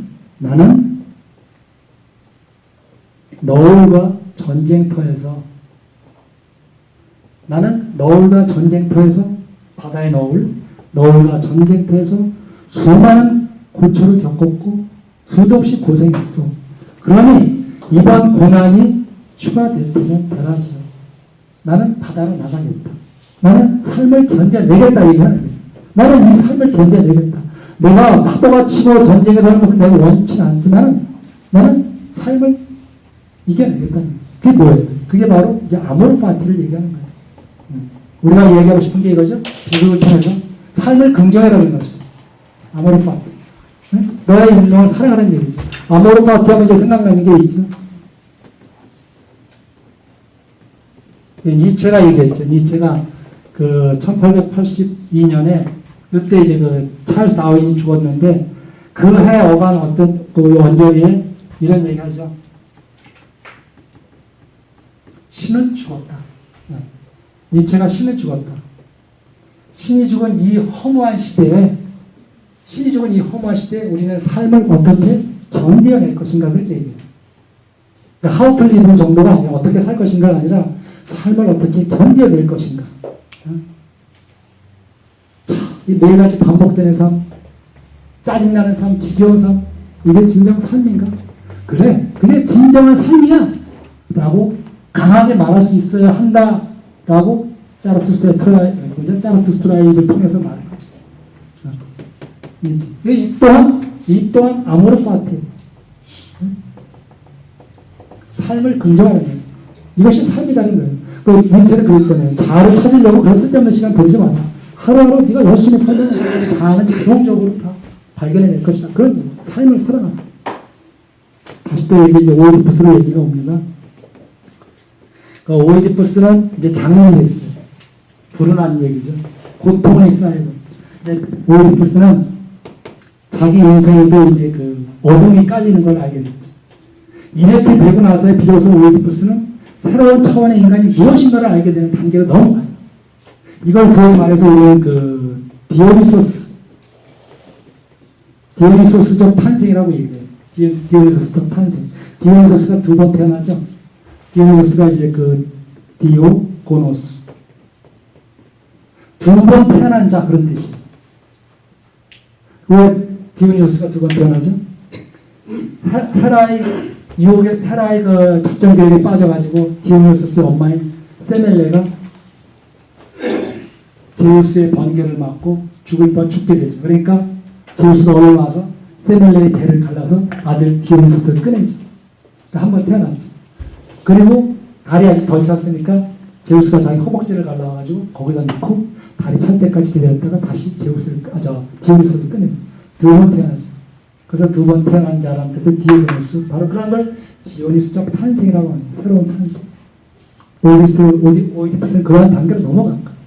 너울과 전쟁터에서 바다의 너울과 전쟁터에서 수많은 고초를 겪었고 수도 없이 고생했어. 그러니 이번 고난이 추가되면 되라지요. 나는 바다로 나가겠다. 나는 삶을 견뎌내겠다 얘기하는 거예요. 나는 이 삶을 견뎌내겠다. 내가 파도가 치고 전쟁에서 하는 것은 내가 원치 않지만 나는 삶을 이겨내겠다는 거예요. 그게 뭐예요? 그게 바로 이제 아모르 파티를 얘기하는 거예요. 우리가 얘기하고 싶은 게 이거죠. 비극을 통해서 삶을 긍정해라는 것이죠. 아모르 파티. 너의 운명을 사랑하는 얘기죠. 아모르 파티 하면 이제 생각나는 게 있죠. 니체가 얘기했죠. 니체가 그 1882년에 그때 이제 그 찰스 다윈이 죽었는데 그 해 어간 어떤 그 원저리에 이런 얘기하죠. 신은 죽었다. 니체가 신을 죽었다. 신이 죽은 이 허무한 시대에 우리는 삶을 어떻게 견뎌낼 것인가를 얘기해요. 그러니까 how to live 정도가 아니라 어떻게 살 것인가가 아니라 삶을 어떻게 견뎌낼 것인가. 자, 이 네 가지 반복되는 삶, 짜증나는 삶, 지겨운 삶, 이게 진정 삶인가? 그래, 그게 진정한 삶이야 라고 강하게 말할 수 있어야 한다라고 짜라투스트라이를 통해서 말하는 거죠. 이 또한 아무런 것 같아요. 삶을 긍정하는 거예요. 이것이 삶이라는 거예요. 그 니체는 그랬잖아요. 자아를 찾으려고 그런 쓸데없는 시간 보내지 마라. 하루하루 네가 열심히 살면 자아는 자동적으로 다 발견해낼 것이다. 그런 삶을 살아가. 다시 또 이제 오이디푸스로 얘기가 옵니다. 그 오이디푸스는 이제 장면이 있어요. 불운한 얘기죠. 고통에 쌓이고. 오이디푸스는 자기 인생에도 이제 그 어둠이 깔리는 걸 알게 됐죠. 이렇게 되고 나서 비로소 오이디푸스는 새로운 차원의 인간이 무엇인가를 알게 되는 단계가 너무 많아요. 이걸 소위 말해서 우리는 그 디오니소스적 탄생이라고 얘기해요. 디오니소스적 탄생. 디오니소스가 두 번 태어나죠. 디오니소스가 이제 그 디오고노스. 두 번 태어난 자 그런 뜻이에요. 왜 디오니소스가 두 번 태어나죠? 헤라의 그 작전 계획에 빠져가지고 디오니소스의 엄마인 세멜레가 제우스의 번개를 맞고 죽을 뻔 죽게 되죠. 그러니까 제우스가 올라와서 세멜레의 배를 갈라서 아들 디오니소스를 꺼내죠. 그러니까 한 번 태어났죠. 그리고 다리 아직 덜 찼으니까 제우스가 자기 허벅지를 갈라가지고 거기다 넣고 다리 찰 때까지 기다렸다가 다시 디오니소스를 꺼내요. 두 번 태어나죠. 그래서 두 번 태어난 자라는 뜻의 디오니소스, 바로 그런 걸 디오니스적 탄생이라고 합니다. 새로운 탄생. 오이디푸스는 그러한 단계로 넘어간 거예요.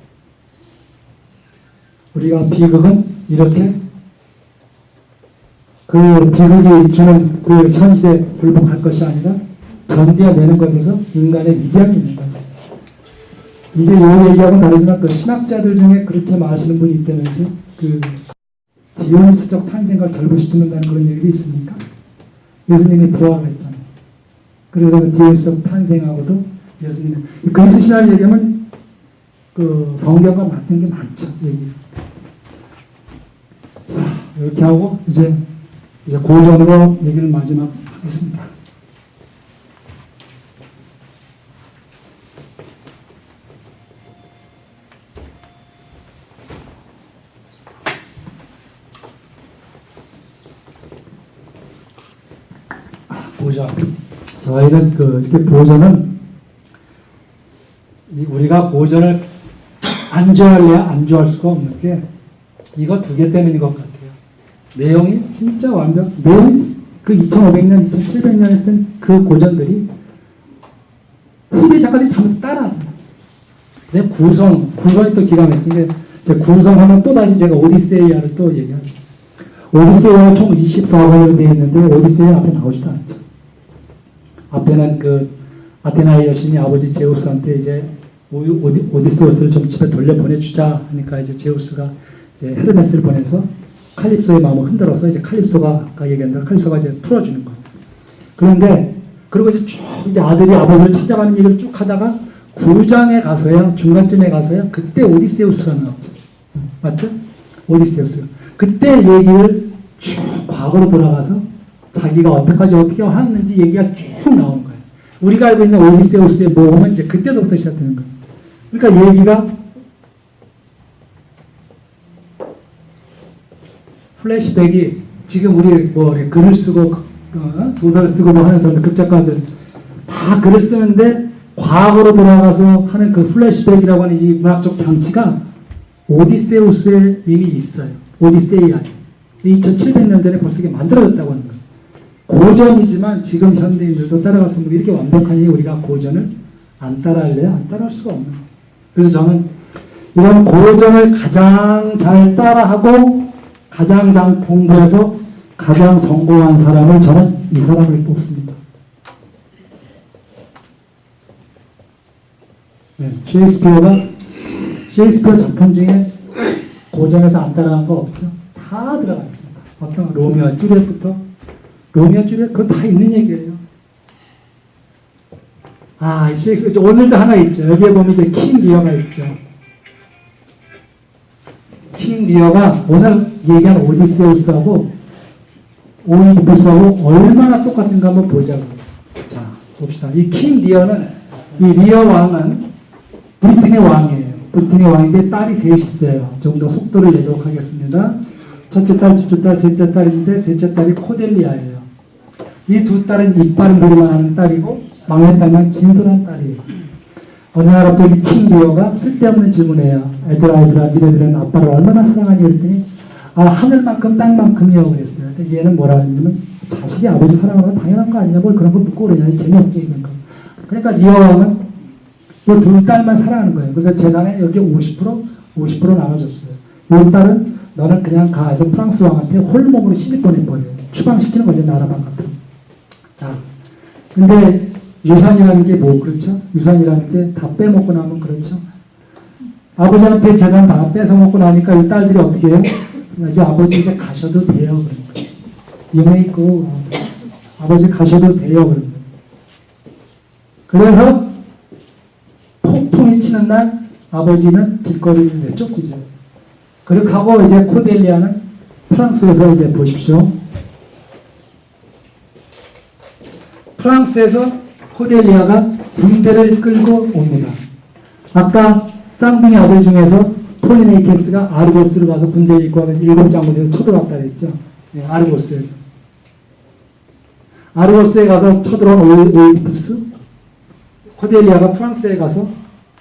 우리가 비극은 이렇게 그 비극이 주는 그 현실에 굴복할 것이 아니라 견뎌내는 것에서 인간의 위대함이 있는 거죠. 이제 이 얘기하고는 다르지만 그 신학자들 중에 그렇게 말하시는 분이 있다면서 그 디오니스적 탄생과 결부시킨다는 그런 얘기도 있습니까? 예수님이 부활을 했잖아요. 그래서 그 디오니스적 탄생하고도 예수님이 그리스 신화를 얘기하면 그 성경과 맞는 게 많죠. 얘기. 자, 이렇게 하고 이제 고전으로 얘기를 마지막 하겠습니다. 보전. 저희는 이렇게 보전은 우리가 보전을 안 좋아할래야 안 좋아할 수가 없는 게 이거 두 개 때문인 것 같아요. 내용이 진짜 내용이 그 2500년, 2700년에 쓴 그 고전들이 후대 작가들이 잘못 따라하잖아요. 내 구성이 또 기가 막힌 게 구성하면 또 다시 제가 오디세이아를 또 얘기하죠. 오디세이아가 총 24권으로 되어 있는데 오디세이아 앞에 나오지도 않죠. 앞에는 그 아테나의 여신이 아버지 제우스한테 이제 오디세우스를 좀 집에 돌려보내주자 하니까 이제 제우스가 이제 헤르메스를 보내서 칼립소의 마음을 흔들어서 이제 칼립소가 아까 얘기한 대로 칼립소가 이제 풀어주는 거예요. 그런데 그리고 이제 쭉 이제 아들이 아버지를 찾아가는 얘기를 쭉 하다가 9장에 가서야 중간쯤에 가서야 그때 오디세우스가 나오죠. 맞죠? 오디세우스. 그때 얘기를 쭉 과거로 돌아가서 자기가 어떻게 하는지 얘기가 쭉 나오는 거예요. 우리가 알고 있는 오디세우스의 모험은 이제 그때서부터 시작되는 거예요. 그러니까 얘기가 플래시백이 지금 우리 글을 쓰고 소설을 쓰고 하는 사람들, 극작가들 다 글을 쓰는데 과거로 돌아가서 하는 그 플래시백이라고 하는 이 문학적 장치가 오디세우스에 이미 있어요. 오디세이아. 2700년 전에 벌써 이게 만들어졌다고 하는 거예요. 고전이지만 지금 현대인들도 따라갔으면 이렇게 완벽하니 우리가 고전을 안 따라할래요? 안 따라할 수가 없는 거예요. 그래서 저는 이런 고전을 가장 잘 따라하고 가장 잘 공부해서 가장 성공한 사람을 저는 이 사람을 뽑습니다. 네, 셰익스피어 작품 중에 고전에서 안 따라간 거 없죠? 다 들어가 있습니다. 어떤 로미오와 듀엣부터 로미오와 듀엣 그거 다 있는 얘기예요. 아, 셰익스피어 오늘도 하나 있죠. 여기에 보면 이제 킹 리어가 있죠. 킹 리어가 오늘 얘기한 오디세우스하고 오이디푸스하고 얼마나 똑같은가 한번 보자고. 자, 봅시다. 이 킹 리어는 이 리어 왕은 브리튼의 왕이에요. 브리튼의 왕인데 딸이 셋이 있어요. 좀 더 속도를 내도록 하겠습니다. 첫째 딸, 둘째 딸, 셋째 딸인데 셋째 딸이 코델리아예요. 이 두 딸은 입 바른 소리만 하는 딸이고 막내 딸은 진솔한 딸이에요. 어느 날 갑자기 킹 리어가 쓸데없는 질문해요. 애들아 니네들은 아빠를 얼마나 사랑하니 그랬더니 아 하늘만큼 땅만큼이요 그랬어요. 얘는 뭐라 하냐면 자식이 아버지 사랑하는 건 당연한 거 아니냐 뭘 그런 거 묻고 그러냐 재미없게 있는 거. 그러니까 리어 왕은 이 두 딸만 사랑하는 거예요. 그래서 재산에 여기 50% 나눠줬어요. 이 딸은 너는 그냥 가서 프랑스 왕한테 홀몸으로 시집 보내버려요. 추방시키는 거죠. 나라방 같은. 자, 근데 유산이라는 게 뭐 그렇죠? 유산이라는 게 다 빼먹고 나면 그렇죠? 아버지한테 재산 다 뺏어먹고 나니까 이 딸들이 어떻게 해요? 이제 아버지 이제 가셔도 돼요. 그러니까. 영에 있고 아버지 가셔도 돼요. 그러니까. 그래서 폭풍이 치는 날 아버지는 길거리를 내쫓기죠. 그렇게 하고 이제 코델리아는 프랑스에서 이제 보십시오. 프랑스에서 코델리아가 군대를 끌고 옵니다. 아까 쌍둥이 아들 중에서 폴리네이케스가 아르고스를 가서 군대에 입고 하면서 일곱 장군에서 쳐들어왔다 그랬죠. 네, 아르고스에서. 아르고스에 가서 쳐들어온 오이디푸스, 코델리아가 프랑스에 가서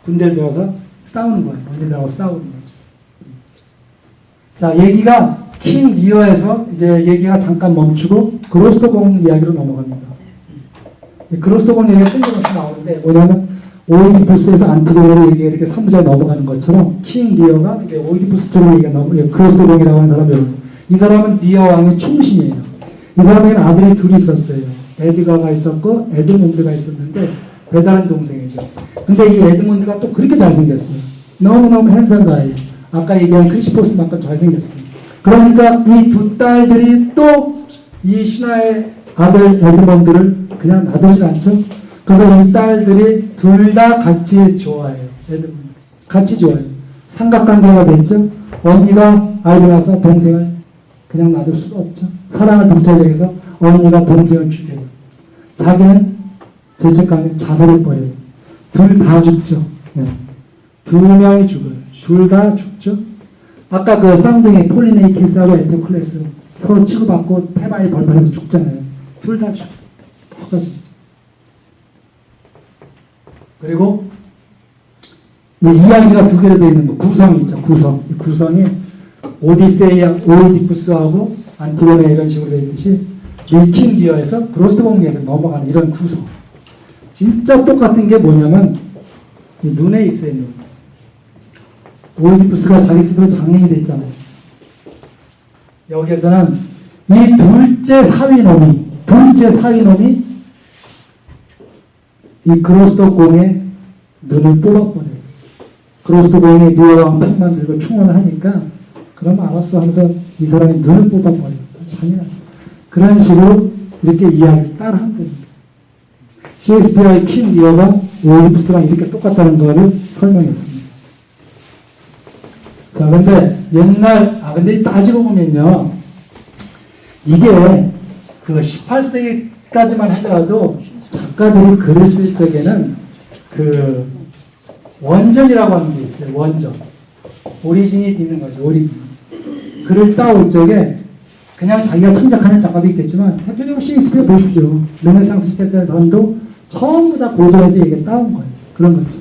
군대를 들어서 싸우는 거예요. 언니들하고 싸우는 거죠. 자, 얘기가 킹 리어에서 이제 얘기가 잠깐 멈추고 그로스토공 이야기로 넘어갑니다. 그로스토공 얘기가 뜬금없이 나오는데 뭐냐면 오이디푸스에서 안티고네로 얘기가 이렇게 3부작에 넘어가는 것처럼 킹 리어가 이제 오이디푸스 쪽으로 얘기가 그로스토공이라고 하는 사람이 이 사람은 리어 왕의 충신이에요. 이 사람에게는 아들이 둘이 있었어요. 에드가가 있었고 에드몬드가 있었는데 배다른 동생이죠. 근데 이 에드몬드가 또 그렇게 잘생겼어요. 너무너무 핸섬가예요. 아까 얘기한 크리시포스만큼 잘생겼어요. 그러니까 이 두 딸들이 또 이 신하의 아들 에드몬드를 그냥 놔두지 않죠. 그래서 이 딸들이 둘 다 같이 좋아해요. 에드몬드. 같이 좋아해요. 삼각관계가 됐죠. 언니가 알고 나서 동생을 그냥 놔둘 수가 없죠. 사랑을 동차적해서 언니가 동생을 죽여요. 자기는 죄책감에 자살을 버려요. 둘 다 죽죠. 네. 두 명이 죽어요. 둘 다 죽죠. 아까 그 쌍둥이 폴리네이키스하고 에테클레스 서로 치고받고 테마에 벌판에서 죽잖아요. 둘 다 죽어요. 똑같이. 그리고 이제 이야기가 두 개로 되어 있는 거 구성이 있죠. 구성. 이 구성이 오이디푸스하고 안티고네 이런 식으로 되어 있듯이 킹 리어에서 그로스토공리에서 넘어가는 이런 구성. 진짜 똑같은 게 뭐냐면 이 눈에 있어요. 눈. 오이디푸스가 자기 스스로 장님이 됐잖아요. 여기에서는 이 둘째 사위놈이 이 그로스토공의 눈을 뽑아버려요. 그로스토공이 리어왕 팽만 들고 충원을 하니까 그럼 알았어 하면서 이 사람이 눈을 뽑아버려요. 잔인하죠. 그런 식으로 이렇게 이야기를 따라한 겁니다. 셰익스피어의 킹 리어가 오이디푸스랑 이렇게 똑같다는 거를 설명했습니다. 자, 근데 근데 따지고 보면요. 이게 그 18세기까지만 하더라도 작가들이 글을 쓸 적에는 그 원전이라고 하는 게 있어요. 원전. 오리진이 있는 거죠. 오리진. 글을 따올 적에 그냥 자기가 창작하는 작가도 있겠지만 대표적으로 셰익스피어 보십시오. 르네상스 시대 사람도 전부 다 고전에서 얘기 따온 거예요. 그런 거죠.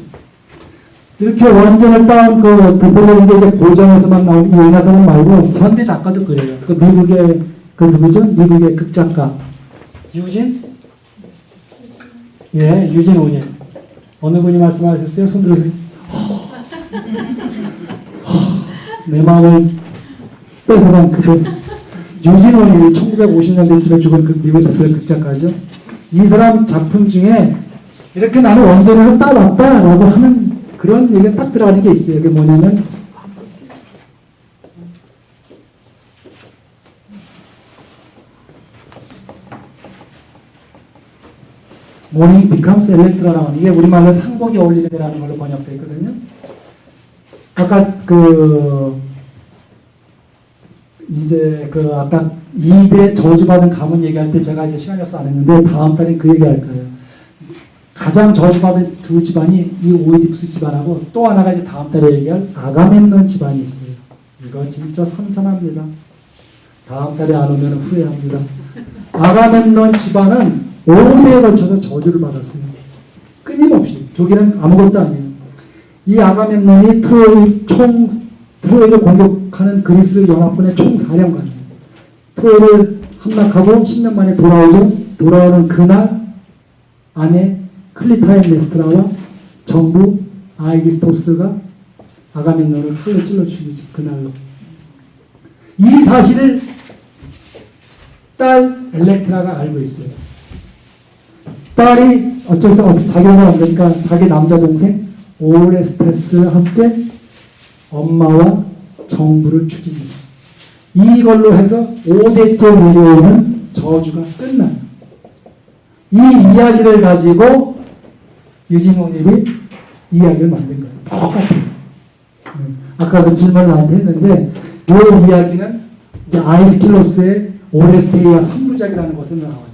이렇게 원전을 따온 그 대표적인 게 이제 고전에서만 나오는 이 의사사는 말고 현대 작가도 그래요. 그 미국의 그 누구죠? 미국의 극작가 유진? 예, 유진 오님. 어느 분이 말씀하셨어요? 손 들으세요. 내 마음을 뺏어간 그분. 유진원이 1950년대쯤에 죽은 그 미국 대표 극작가죠. 이 사람 작품 중에 이렇게 나는 원전에서 따왔다라고 하는 그런 얘기가 딱 들어가는 게 있어요. 이게 뭐냐면 Morning becomes electra라고 하는 이게 우리말로 상복이 어울리는라는 걸로 번역되어 있거든요. 아까 아까 2대 저주받은 가문 얘기할 때 제가 이제 시간이 없어서 안 했는데 다음 달에 그 얘기할 거예요. 가장 저주받은 두 집안이 이 오이디푸스 집안하고 또 하나가 이제 다음 달에 얘기할 아가멤논 집안이 있어요. 이거 진짜 선선합니다. 다음 달에 안 오면 후회합니다. 아가멤논 집안은 오래에 걸쳐서 저주를 받았어요. 끊임없이. 저기는 아무것도 아니에요. 이 아가멤논이 트로이를 공격하는 그리스 연합군의 총사령관이에요. 트로이를 함락하고 10년 만에 돌아오죠. 돌아오는 그날 아내 클리타엠네스트라와 정부 아이기스토스가 아가멤논을 칼로 찔러 죽이죠. 그날로. 이 사실을 딸 엘렉트라가 알고 있어요. 딸이 어쩔 수 없이 자기 얼마 안 되니까 자기 남자 동생 오레스테스와 함께 엄마와 정부를 죽입니다. 이걸로 해서 5대째 내려오는 저주가 끝나요. 이 이야기를 가지고 유진 오닐이 이야기를 만든 거예요. 똑같아요. 아까 그 질문을 나한테 했는데 이 이야기는 이제 아이스킬로스의 오레스테이아 3부작이라는 것을 나와요.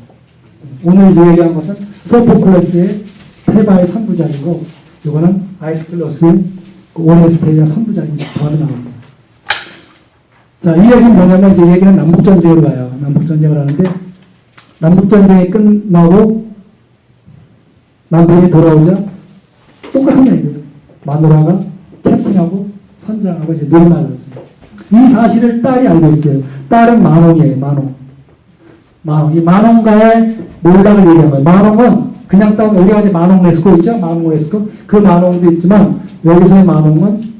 오늘 얘기한 것은 소포클레스의 테바의 3부작이고 이거는 아이스킬로스의 오레스테이아 3부작이 더하는 나옵니다. 자, 이 얘기는 뭐냐면 이제 얘기는 남북전쟁으로 가요. 남북전쟁을 하는데 남북전쟁이 끝나고 남북이 돌아오자 똑같은 얘기예요. 마누라가 캡틴하고 선장하고 이제 늘 맞았어요. 이 사실을 딸이 알고 있어요. 딸은 만홍이에요. 만홍. 이 만홍과의 몰락을 얘기한 거예요. 만홍은 그냥 따온 우리가 이제 만홍 레스코 있죠? 만홍 레스코. 그 만홍도 있지만 여기서의 만홍은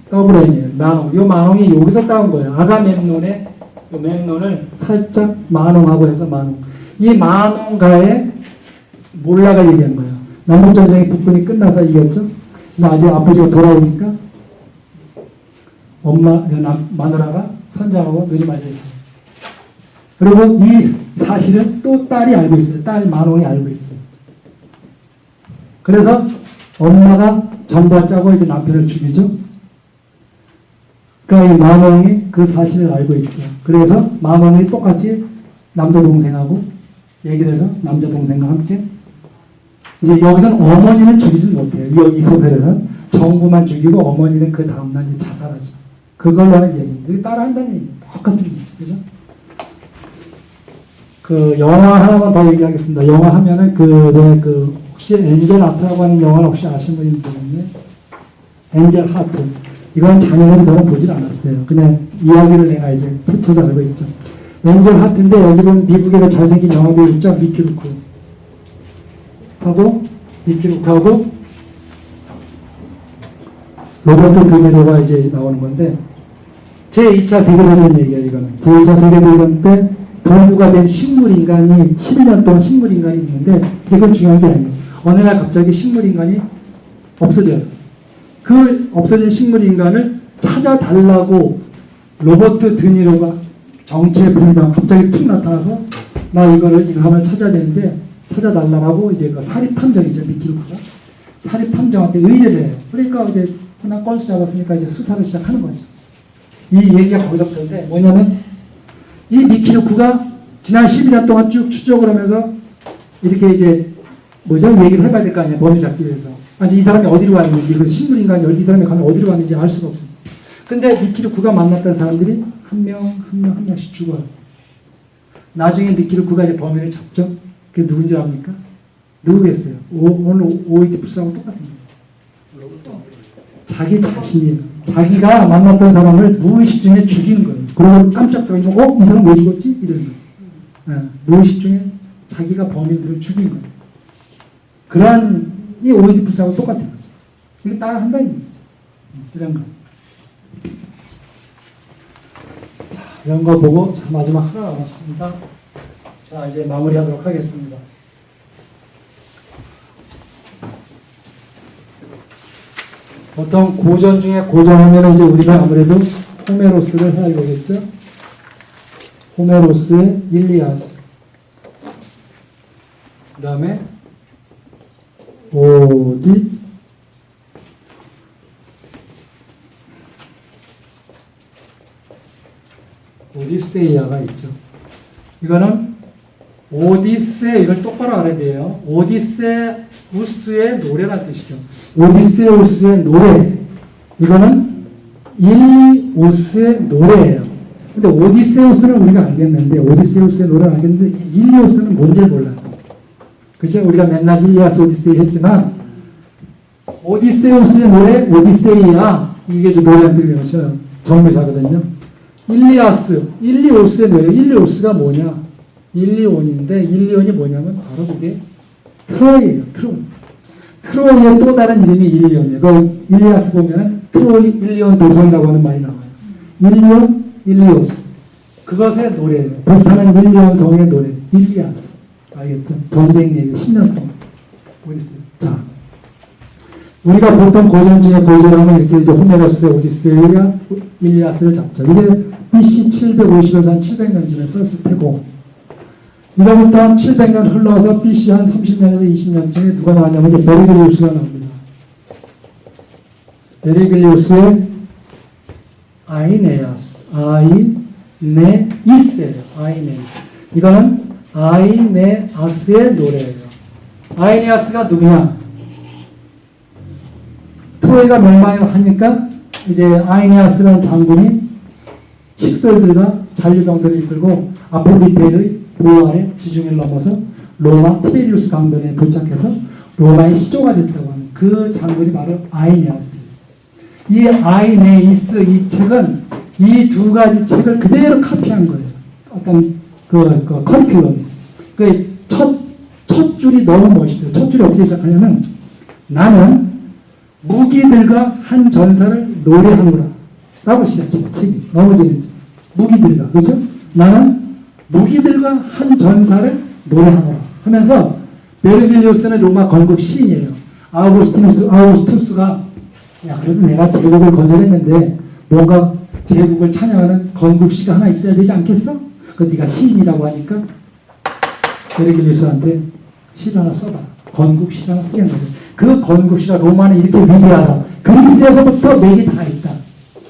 더블 N이에요. 만홍. 이 만홍이 여기서 따온 거예요. 아가멤논의 그 멤논을 살짝 만홍하고 해서 만홍. 이 만홍과의 몰락을 얘기한 거예요. 남북전쟁이 북군이 끝나서 이겼죠? 근데 아직 아버지가 돌아오니까 마누라가 선장하고 눈이 맞아 있어요. 그리고 이 사실은 또 딸이 알고 있어요. 딸 만홍이 알고 있어요. 그래서 엄마가 전과 짜고 이제 남편을 죽이죠. 그러니까 이 만홍이 그 사실을 알고 있죠. 그래서 만홍이 똑같이 남자 동생하고 얘기를 해서 남자 동생과 함께 이제 여기서는 어머니는 죽이지 못해요. 이 소설에서는 정부만 죽이고 어머니는 그 다음날 이제 자살하죠. 그걸로 하는 얘기입니다. 이게 따라한다는 얘기입니다. 똑같은 얘기입니다. 그죠? 그 영화 하나만 더 얘기하겠습니다. 영화 하면은 혹시 엔젤 하트라고 하는 영화를 혹시 아시는 분이 있는데 엔젤 하트. 이건 작년에도 저는 보질 않았어요. 그냥 이야기를 내가 이제 펼쳐서 알고 있죠. 엔젤 하트인데 여기 보면 미국의 그 잘생긴 영화배우 있죠? 미키 루크 하고 로버트 드니로가 이제 나오는 건데 제2차 세계대전 얘기예요. 이거는 제2차 세계대전 때 본부가 된 식물인간이 11년 동안 식물인간이 있는데 이제 그건 중요한 게 아니에요. 어느 날 갑자기 식물인간이 없어져요. 그 없어진 식물인간을 찾아달라고 로버트 드니로가 정체불명 갑자기 툭 나타나서 이 사람을 찾아야 되는데 찾아달라고 이제 그 사립탐정이죠. 미키루크가 사립탐정한테 의뢰를 해요. 그러니까 이제 그냥 건수 잡았으니까 이제 수사를 시작하는 거죠. 이 얘기가 거기서부터인데 뭐냐면 이 미키루크가 지난 12년 동안 쭉 추적을 하면서 이렇게 이제 얘기를 해봐야 될 거 아니에요. 범인 잡기 위해서. 아니 이 사람이 어디로 왔는지 그 식물인간이 이 사람이 가면 어디로 왔는지 알 수가 없어요. 근데 미키루크가 만났던 사람들이 한 명씩 죽어요. 나중에 미키루크가 이제 범인을 잡죠. 그게 누군지 압니까? 누구겠어요? 오늘 오이디푸스하고 똑같은 거예요. 자기 자신이에요. 자기가 만났던 사람을 무의식 중에 죽이는 거예요. 그러고 깜짝 놀라고 이 사람 왜 죽었지? 이러는 거예요. 무의식 중에 자기가 범인들을 죽이는 거예요. 그러한 이 오이디푸스하고 똑같은 거죠. 이게 따라 한다는 얘기죠. 이런 거. 자, 이런 거 보고 자, 마지막 하나 남았습니다. 자, 이제 마무리하도록 하겠습니다. 보통 고전 중에 고전하면 이제 우리가 아무래도 호메로스를 해야 되겠죠? 호메로스의 일리아스. 그 다음에 오디세이아가 있죠. 이거는 오디세, 이걸 똑바로 알아야 돼요. 오디세우스의 노래라는 뜻이죠. 오디세우스의 노래. 이거는 일리오스의 노래예요. 근데 오디세우스는 우리가 알겠는데, 오디세우스의 노래는 알겠는데, 일리오스는 뭔지 몰라요. 그죠? 우리가 맨날 일리아스 오디세이 했지만, 오디세우스의 노래, 오디세이아. 이게 노래한 뜻이죠. 정비사거든요. 일리아스, 일리오스의 노래. 일리오스가 뭐냐? 일리온인데, 일리온이 뭐냐면 바로 그게 트로이예요. 트로이의 또 다른 이름이 일리온이에요. 그 일리아스 보면 트로이 일리온 도성이라고 하는 말이 나와요. 일리온, 일리오스. 그것의 노래예요. 불타는 일리온 성의 노래. 일리아스. 알겠죠? 전쟁 얘기 10년 동안. 자, 우리가 보통 고전 중에 고전하면 이렇게 이제 호메로스의 오디세이와 일리아스를 잡죠. 이게 BC 750에서 한 700년쯤에 썼을 테고, 이로부터 한 700년 흘러서 BC 한 30년에서 20년쯤에 누가 나왔냐면 이제 베르길리우스가 나옵니다. 베르길리우스의 아이네아스, 아이네이스예요. 아이네이스. 이거는 아이네아스의 노래예요. 아이네아스가 누구냐? 트로이가 멸망을 하니까 이제 아이네아스라는 장군이 식솔들과 잔류병들을 이끌고 아프로디테의 보호 아래 지중해를 넘어서 로마 티베리우스 강변에 도착해서 로마의 시조가 됐다고 하는 그 장군이 바로 아이네아스. 이 아이네이스 이 책은 이 두 가지 책을 그대로 카피한 거예요. 어떤 그 커리큘럼. 그 첫 줄이 너무 멋있어요. 첫 줄이 어떻게 시작하냐면 나는 무기들과 한 전사를 노래하노라 라고 시작해요. 책이. 너무 재밌죠. 무기들과. 그렇죠? 나는 무기들과 한 전사를 노래하노라 하면서 베르길리우스는 로마 건국 시인이에요. 아우구스투스가 야 그래도 내가 제국을 건설했는데 뭔가 제국을 찬양하는 건국시가 하나 있어야 되지 않겠어? 그 네가 시인이라고 하니까 베르길리우스한테 시 하나 써봐. 건국시 하나 쓰겠는 거죠. 그 건국시가 로마는 이렇게 위대하다. 그리스에서부터 맥이 다 있다.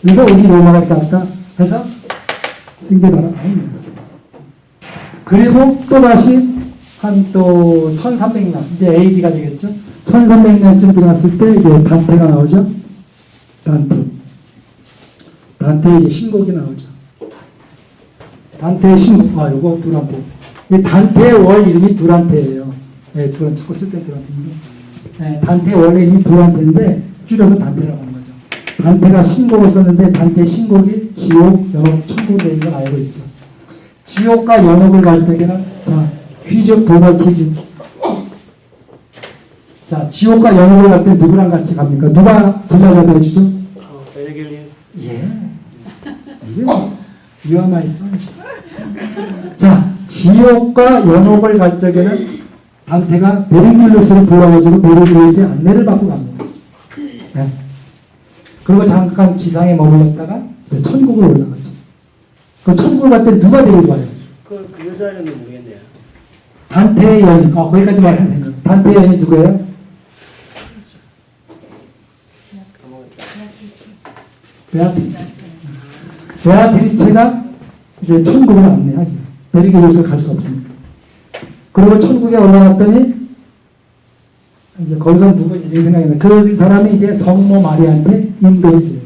그래서 우리 로마가 있다 해서 쓴 게 바로 아이네아스. 그리고 또다시 한 또 1300년, 이제 AD가 되겠죠? 1300년쯤 들어갔을 때 이제 단테가 나오죠? 단테 이제 신곡이 나오죠. 단테의 신곡, 요거 두란테. 이 단테의 월 이름이 두란테예요. 네, 두란테, 자꾸 쓸 때 두란테인데. 네, 단테 원래 이름이 두란테인데, 줄여서 단테라고 하는 거죠. 단테가 신곡을 썼는데, 단테의 신곡이 지옥, 연옥, 천국에 있는 걸 알고 있죠. 지옥과 연옥을 갈 때에는, 자, 퀴즈, 도발 퀴즈. 자, 지옥과 연옥을 갈 때 누구랑 같이 갑니까? 누가 길라잡이 해주죠? 베르길리우스. 예. 이게 위험한 있어야지. 자, 지옥과 연옥을 갈 적에는 단테가 베르길리우스를 불러가지고 베르길리우스의 안내를 받고 갑니다. 네. 그리고 잠깐 지상에 머물렀다가 이제 천국으로 올라가죠. 그 천국 갈 때 누가 데리고 가요? 그 여자 이름이 모르겠네요. 단테의 여인. 거기까지 말씀드린 거예요. 단테의 여인이 누구예요? 베아트리체. 베아트리체가 이제 천국을 안내하지. 베르길리우스를 갈 수 없으니까. 그리고 천국에 올라갔더니 이제 거기서 누구인지 생각이 나요. 그 사람이 이제 성모 마리아한테 인도해줘요.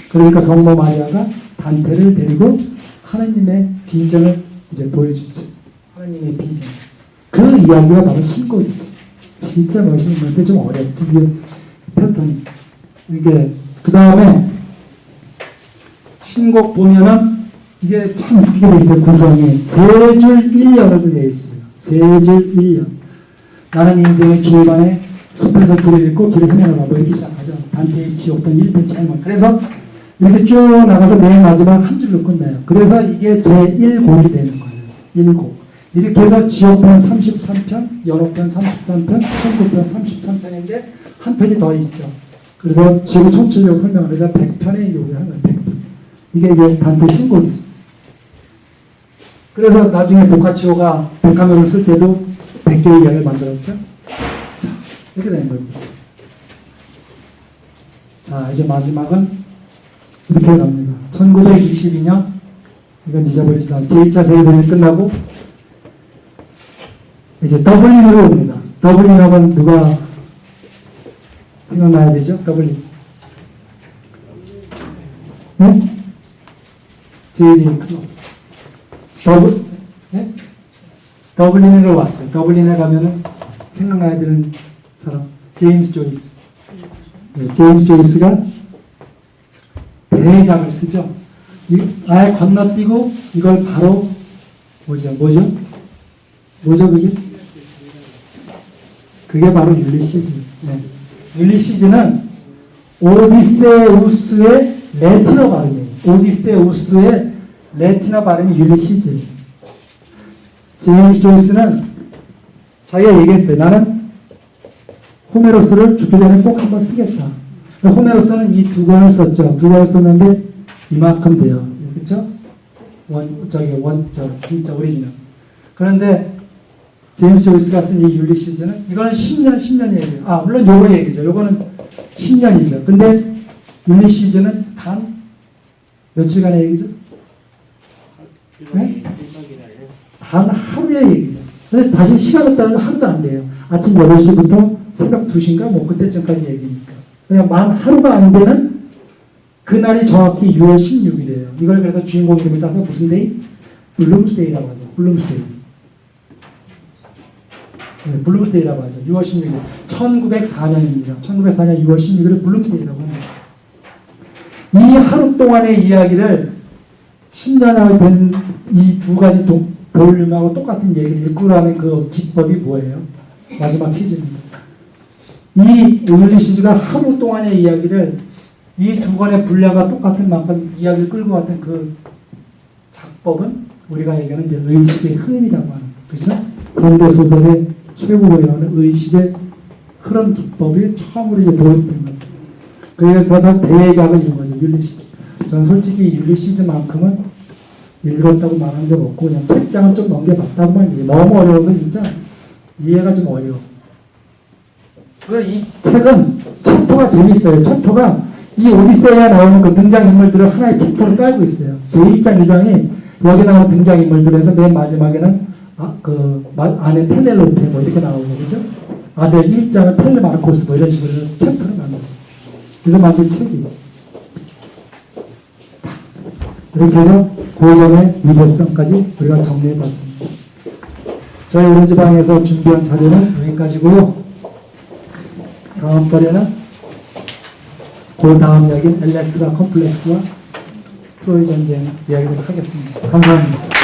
그러니까 성모 마리아가 단테를 데리고 하나님의 비전을 이제 보여주죠. 하나님의 비전. 그 이야기가 바로 신곡이죠. 진짜 멋있는 건데 좀 어렵죠. 이게 패턴이. 이게 그 다음에 신곡 보면은 이게 참 웃기게 돼 있어요. 구성이 3줄 1년으로 되어 있어요. 3줄 1년. 나는 인생의 중반에 숲에서 길을 잃고 길을 헤매나 봐. 이렇게 시작하죠. 단테의 지옥던 1편 짤만. 그래서 이렇게 쭉 나가서 맨 마지막 한 줄로 끝나요. 그래서 이게 제1곡이 되는 거예요. 1곡. 이렇게 해서 지역편 33편, 연어편 33편, 천구편 33편인데 한 편이 더 있죠. 그래서 지구 총체적으로 설명을 해서 100편의 요구를 하는 거예요. 100편. 이게 이제 단테 신곡이죠. 그래서 나중에 보카치오가 백화면을 쓸 때도 100개의 이야기를 만들었죠. 자, 이렇게 되는 겁니다. 자, 이제 마지막은 이렇게 갑니다. 1922년, 이건 잊어버리지 않아요. 제2차 세계대전이 끝나고, 이제 더블린으로 옵니다. 더블린 하면 누가 생각나야 되죠? 더블린. 네? 제이지 클럽. 네? 더블린으로 왔어요. 더블린에 가면은 생각나야 되는 사람. 제임스 조이스. 네, 제임스 조이스가 대작을 쓰죠. 아예 건너뛰고 이걸 바로 뭐죠 그게? 그게 바로 율리시즈. 네. 율리시즈는 오디세우스의 레티너 발음이에요. 오디세우스의 레티너 발음이 율리시즈. 제임스 조이스는 자기가 얘기했어요. 나는 호메로스를 죽기 전에 꼭 한번 쓰겠다. 호메로스는 이 두 권을 썼죠. 두 권을 썼는데 이만큼 돼요. 그렇죠? 진짜 오리지널. 그런데 제임스 조이스가 쓴 이 율리시즈는 이거는 10년 얘기예요. 아, 물론 요거 얘기죠. 요거는 10년이죠. 근데 율리시즈는 단 며칠간의 얘기죠? 네? 단 하루의 얘기죠. 근데 다시 시간 없다는 건 하루도 안 돼요. 아침 8시부터 새벽 2시인가 뭐 그때쯤까지 얘기니까. 그냥 만 하루가 안 되는 그날이 정확히 6월 16일이에요. 이걸 그래서 주인공 이름을 따서 무슨 데이? 블룸스데이라고 하죠. 블룸스데이. 네, 블룸스데이라고 하죠. 6월 16일. 1904년입니다. 1904년 6월 16일을 블룸스데이라고 합니다. 이 하루 동안의 이야기를 10년이 된 이 두 가지 볼륨하고 똑같은 얘기를 읽으라는 그 기법이 뭐예요? 마지막 퀴즈입니다. 이 율리시즈가 하루 동안의 이야기를 이 두 권의 분량과 똑같은 만큼 이야기를 끌고 갔던 그 작법은 우리가 얘기하는 이제 의식의 흐름이라고 하는 거죠. 현대 소설의 최고라는 의식의 흐름 기법이 처음으로 이제 도입된 겁니다. 그래서 대작을 이룬 거죠. 율리시즈. 전 솔직히 율리시즈만큼은 읽었다고 말한 적 없고 그냥 책장은 좀 넘겨봤다고만 얘기해요. 너무 어려워서 진짜 이해가 좀 어려워. 그래서 이 책은 챕터가 재밌어요. 챕터가 이 오디세이에 나오는 그 등장인물들을 하나의 챕터로 깔고 있어요. 제1장, 2장이 여기 나오는 등장인물들에서 맨 마지막에는 아내 텔레로페 뭐 이렇게 나오고 그죠? 아들 1장은 텔레마르코스 뭐 이런 식으로 챕터를 만들어요. 그래서 만든 책이에요. 이렇게 해서 고전의 위대성까지 우리가 정리해봤습니다. 저희 오렌지방에서 준비한 자료는 여기까지고요. 다음번에는 그 다음 이야기는 엘렉트라 컴플렉스와 트로이 전쟁 이야기를 하겠습니다. 감사합니다.